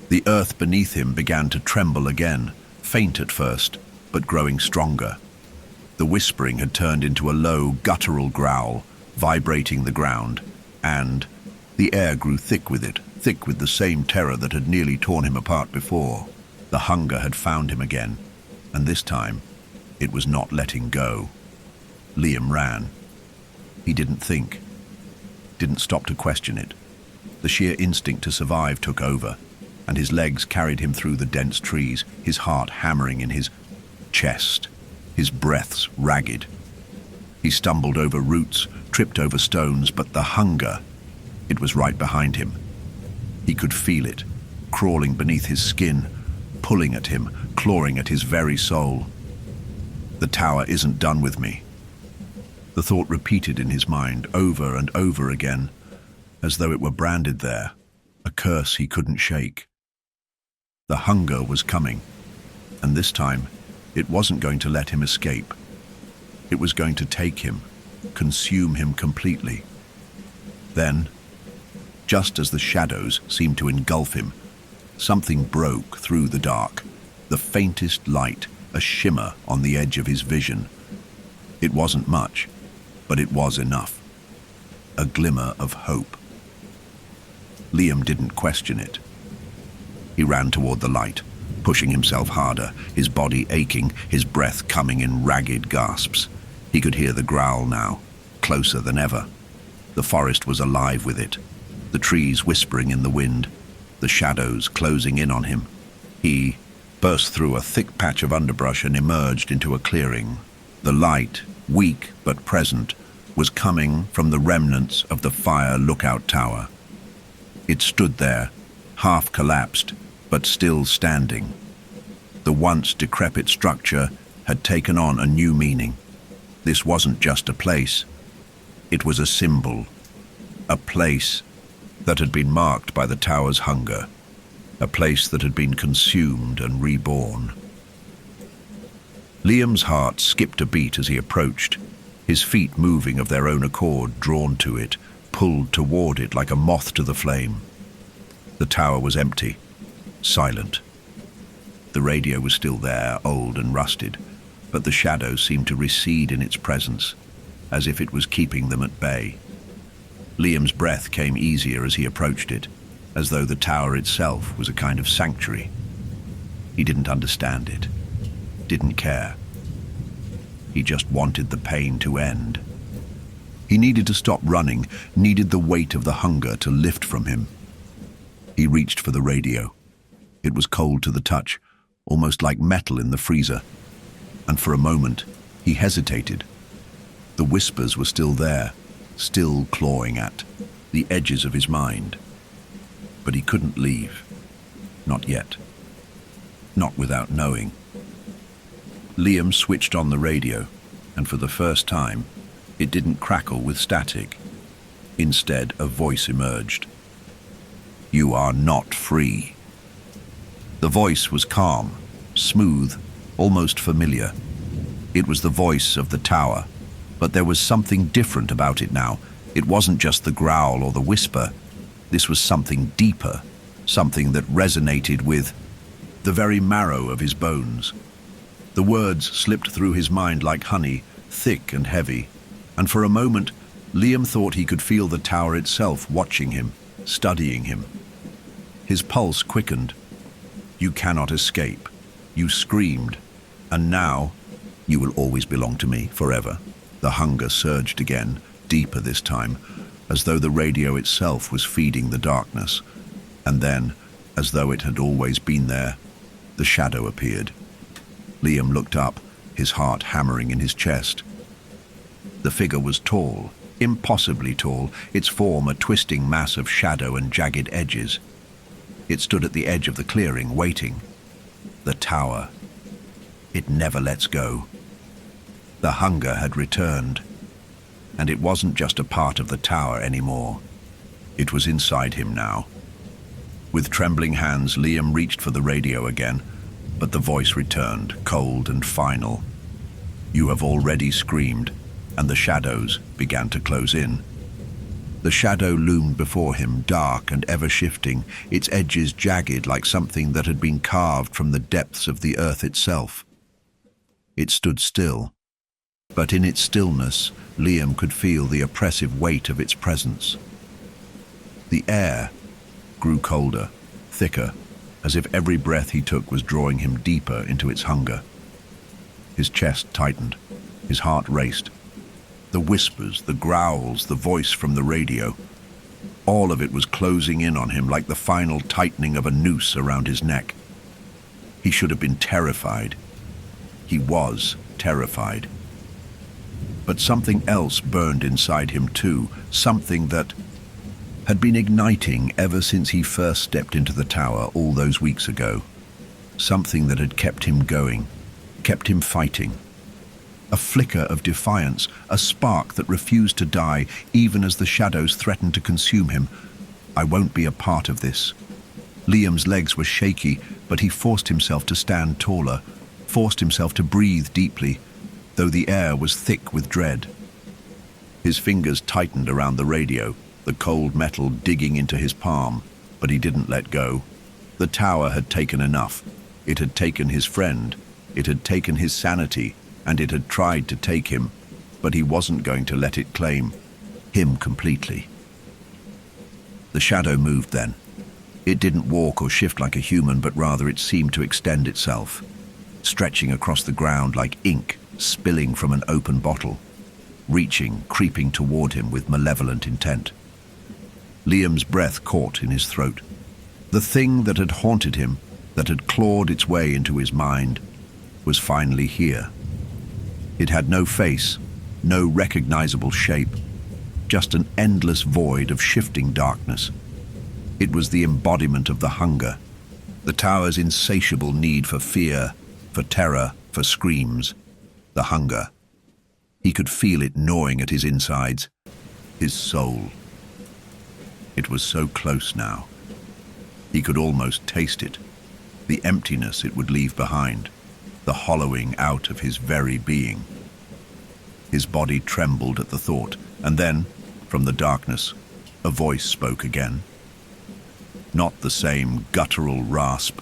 The earth beneath him began to tremble again, faint at first, but growing stronger. The whispering had turned into a low, guttural growl, vibrating the ground, and the air grew thick with it, thick with the same terror that had nearly torn him apart before. The hunger had found him again, and this time, it was not letting go. Liam ran. He didn't think, didn't stop to question it. The sheer instinct to survive took over, and his legs carried him through the dense trees, his heart hammering in his chest, his breaths ragged. He stumbled over roots, tripped over stones, but the hunger, it was right behind him. He could feel it, crawling beneath his skin, pulling at him, clawing at his very soul. The tower isn't done with me. The thought repeated in his mind over and over again, as though it were branded there, a curse he couldn't shake. The hunger was coming, and this time, it wasn't going to let him escape. It was going to take him, consume him completely. Then, just as the shadows seemed to engulf him, something broke through the dark, the faintest light, a shimmer on the edge of his vision. It wasn't much, but it was enough. A glimmer of hope. Liam didn't question it. He ran toward the light, pushing himself harder, his body aching, his breath coming in ragged gasps. He could hear the growl now, closer than ever. The forest was alive with it, the trees whispering in the wind, the shadows closing in on him. He burst through a thick patch of underbrush and emerged into a clearing. The light, weak but present, was coming from the remnants of the fire lookout tower. It stood there, half collapsed, but still standing. The once decrepit structure had taken on a new meaning. This wasn't just a place. It was a symbol. A place that had been marked by the tower's hunger. A place that had been consumed and reborn. Liam's heart skipped a beat as he approached, his feet moving of their own accord, drawn to it, pulled toward it like a moth to the flame. The tower was empty, silent. The radio was still there, old and rusted, but the shadows seemed to recede in its presence, as if it was keeping them at bay. Liam's breath came easier as he approached it, as though the tower itself was a kind of sanctuary. He didn't understand it, didn't care. He just wanted the pain to end. He needed to stop running, needed the weight of the hunger to lift from him. He reached for the radio. It was cold to the touch, almost like metal in the freezer. And for a moment, he hesitated. The whispers were still there, still clawing at the edges of his mind. But he couldn't leave. Not yet. Not without knowing. Liam switched on the radio, and for the first time, it didn't crackle with static. Instead, a voice emerged. "You are not free." The voice was calm, smooth, almost familiar. It was the voice of the tower, but there was something different about it now. It wasn't just the growl or the whisper. This was something deeper, something that resonated with the very marrow of his bones. The words slipped through his mind like honey, thick and heavy, and for a moment, Liam thought he could feel the tower itself watching him, studying him. His pulse quickened. "You cannot escape," you screamed, "and now you will always belong to me, forever." The hunger surged again, deeper this time, as though the radio itself was feeding the darkness. And then, as though it had always been there, the shadow appeared. Liam looked up, his heart hammering in his chest. The figure was tall, impossibly tall, its form a twisting mass of shadow and jagged edges. It stood at the edge of the clearing, waiting. The tower. It never lets go. The hunger had returned, and it wasn't just a part of the tower anymore. It was inside him now. With trembling hands, Liam reached for the radio again, but the voice returned, cold and final. "You have already screamed," and the shadows began to close in. The shadow loomed before him, dark and ever-shifting, its edges jagged like something that had been carved from the depths of the earth itself. It stood still, but in its stillness, Liam could feel the oppressive weight of its presence. The air grew colder, thicker, as if every breath he took was drawing him deeper into its hunger. His chest tightened, his heart raced. The whispers, the growls, the voice from the radio, all of it was closing in on him like the final tightening of a noose around his neck. He should have been terrified. He was terrified. But something else burned inside him too, something that had been igniting ever since he first stepped into the tower all those weeks ago. Something that had kept him going, kept him fighting. A flicker of defiance, a spark that refused to die even as the shadows threatened to consume him. "I won't be a part of this." Liam's legs were shaky, but he forced himself to stand taller, forced himself to breathe deeply, though the air was thick with dread. His fingers tightened around the radio, the cold metal digging into his palm, but he didn't let go. The tower had taken enough. It had taken his friend, it had taken his sanity, and it had tried to take him, but he wasn't going to let it claim him completely. The shadow moved then. It didn't walk or shift like a human, but rather it seemed to extend itself, stretching across the ground like ink spilling from an open bottle, reaching, creeping toward him with malevolent intent. Liam's breath caught in his throat. The thing that had haunted him, that had clawed its way into his mind, was finally here. It had no face, no recognizable shape, just an endless void of shifting darkness. It was the embodiment of the hunger, the tower's insatiable need for fear, for terror, for screams. The hunger. He could feel it gnawing at his insides, his soul. It was so close now. He could almost taste it, the emptiness it would leave behind, the hollowing out of his very being. His body trembled at the thought, and then, from the darkness, a voice spoke again. Not the same guttural rasp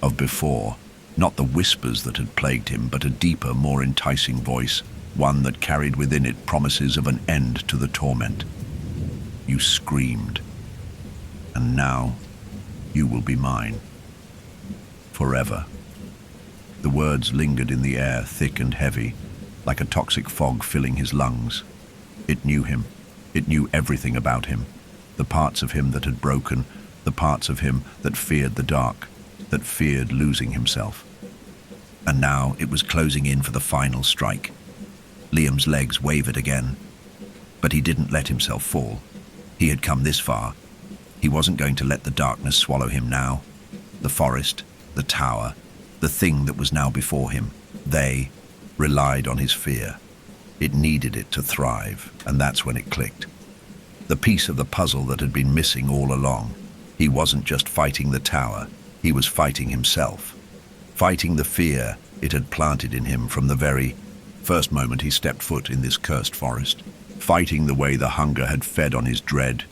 of before, not the whispers that had plagued him, but a deeper, more enticing voice, one that carried within it promises of an end to the torment. "You screamed, and now you will be mine. Forever." The words lingered in the air, thick and heavy, like a toxic fog filling his lungs. It knew him. It knew everything about him. The parts of him that had broken, the parts of him that feared the dark, that feared losing himself. And now it was closing in for the final strike. Liam's legs wavered again, but he didn't let himself fall. He had come this far. He wasn't going to let the darkness swallow him now. The forest, the tower, the thing that was now before him, they relied on his fear. It needed it to thrive, and that's when it clicked. The piece of the puzzle that had been missing all along. He wasn't just fighting the tower, he was fighting himself. Fighting the fear it had planted in him from the very first moment he stepped foot in this cursed forest. Fighting the way the hunger had fed on his dread,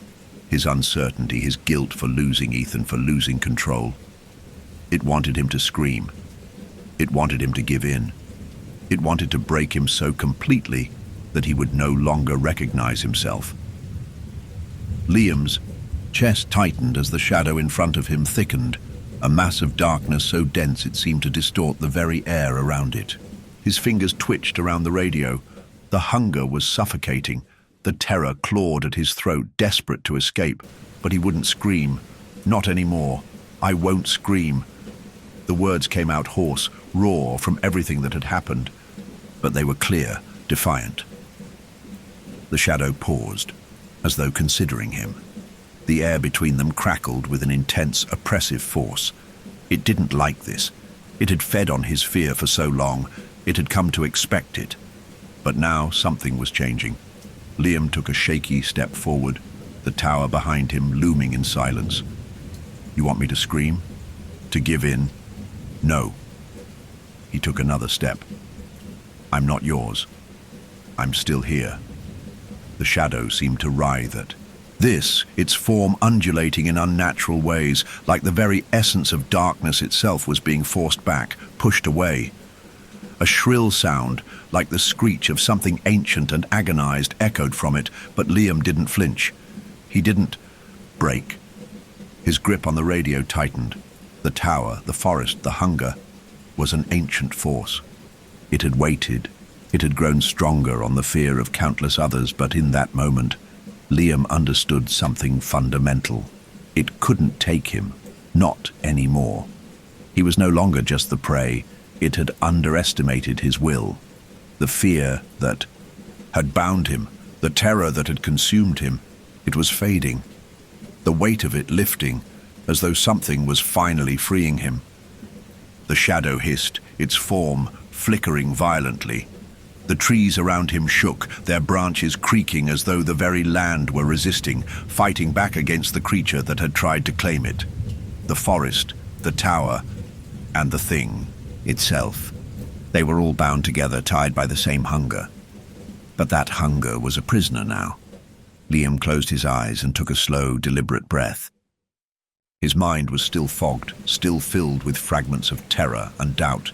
his uncertainty, his guilt for losing Ethan, for losing control. It wanted him to scream. It wanted him to give in. It wanted to break him so completely that he would no longer recognize himself. Liam's chest tightened as the shadow in front of him thickened, a mass of darkness so dense it seemed to distort the very air around it. His fingers twitched around the radio. The hunger was suffocating. The terror clawed at his throat, desperate to escape. But he wouldn't scream. Not anymore. I won't scream. The words came out hoarse, raw from everything that had happened. But they were clear, defiant. The shadow paused, as though considering him. The air between them crackled with an intense, oppressive force. It didn't like this. It had fed on his fear for so long. It had come to expect it. But now something was changing. Liam took a shaky step forward, the tower behind him looming in silence. You want me to scream? To give in? No. He took another step. I'm not yours. I'm still here. The shadow seemed to writhe at this, its form undulating in unnatural ways, like the very essence of darkness itself was being forced back, pushed away. A shrill sound, like the screech of something ancient and agonized, echoed from it, but Liam didn't flinch. He didn't break. His grip on the radio tightened. The tower, the forest, the hunger, was an ancient force. It had waited. It had grown stronger on the fear of countless others, but in that moment, Liam understood something fundamental. It couldn't take him, not anymore. He was no longer just the prey. It had underestimated his will. The fear that had bound him, the terror that had consumed him, it was fading. The weight of it lifting, as though something was finally freeing him. The shadow hissed, its form flickering violently. The trees around him shook, their branches creaking as though the very land were resisting, fighting back against the creature that had tried to claim it. The forest, the tower, and the thing itself. They were all bound together, tied by the same hunger. But that hunger was a prisoner now. Liam closed his eyes and took a slow, deliberate breath. His mind was still fogged, still filled with fragments of terror and doubt.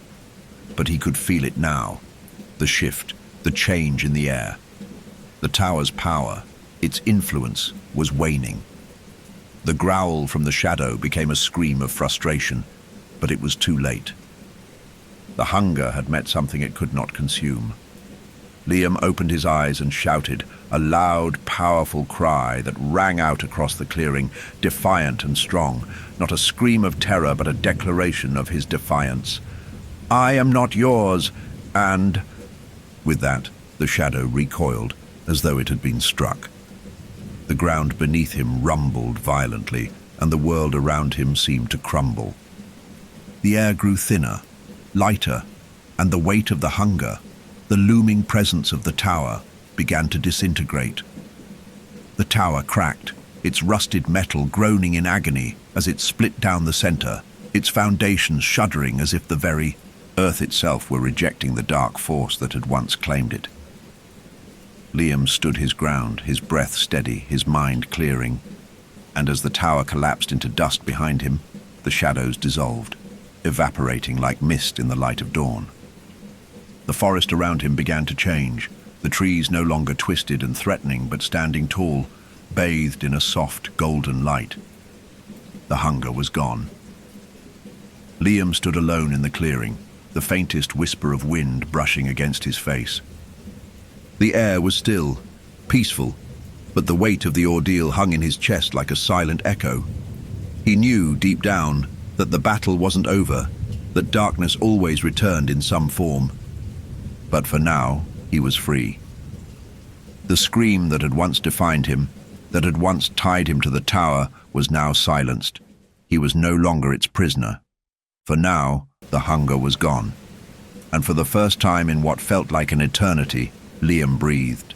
But he could feel it now. The shift, the change in the air. The tower's power, its influence, was waning. The growl from the shadow became a scream of frustration, but it was too late. The hunger had met something it could not consume. Liam opened his eyes and shouted, a loud, powerful cry that rang out across the clearing, defiant and strong. Not a scream of terror, but a declaration of his defiance. I am not yours, and... With that, the shadow recoiled, as though it had been struck. The ground beneath him rumbled violently, and the world around him seemed to crumble. The air grew thinner, lighter, and the weight of the hunger, the looming presence of the tower, began to disintegrate. The tower cracked, its rusted metal groaning in agony as it split down the center, its foundations shuddering as if the very earth itself were rejecting the dark force that had once claimed it. Liam stood his ground, his breath steady, his mind clearing, and as the tower collapsed into dust behind him, the shadows dissolved, evaporating like mist in the light of dawn. The forest around him began to change, the trees no longer twisted and threatening, but standing tall, bathed in a soft, golden light. The hunger was gone. Liam stood alone in the clearing, the faintest whisper of wind brushing against his face. The air was still, peaceful, but the weight of the ordeal hung in his chest like a silent echo. He knew, deep down, that the battle wasn't over, that darkness always returned in some form. But for now, he was free. The scream that had once defined him, that had once tied him to the tower, was now silenced. He was no longer its prisoner. For now, the hunger was gone. And for the first time in what felt like an eternity, Liam breathed.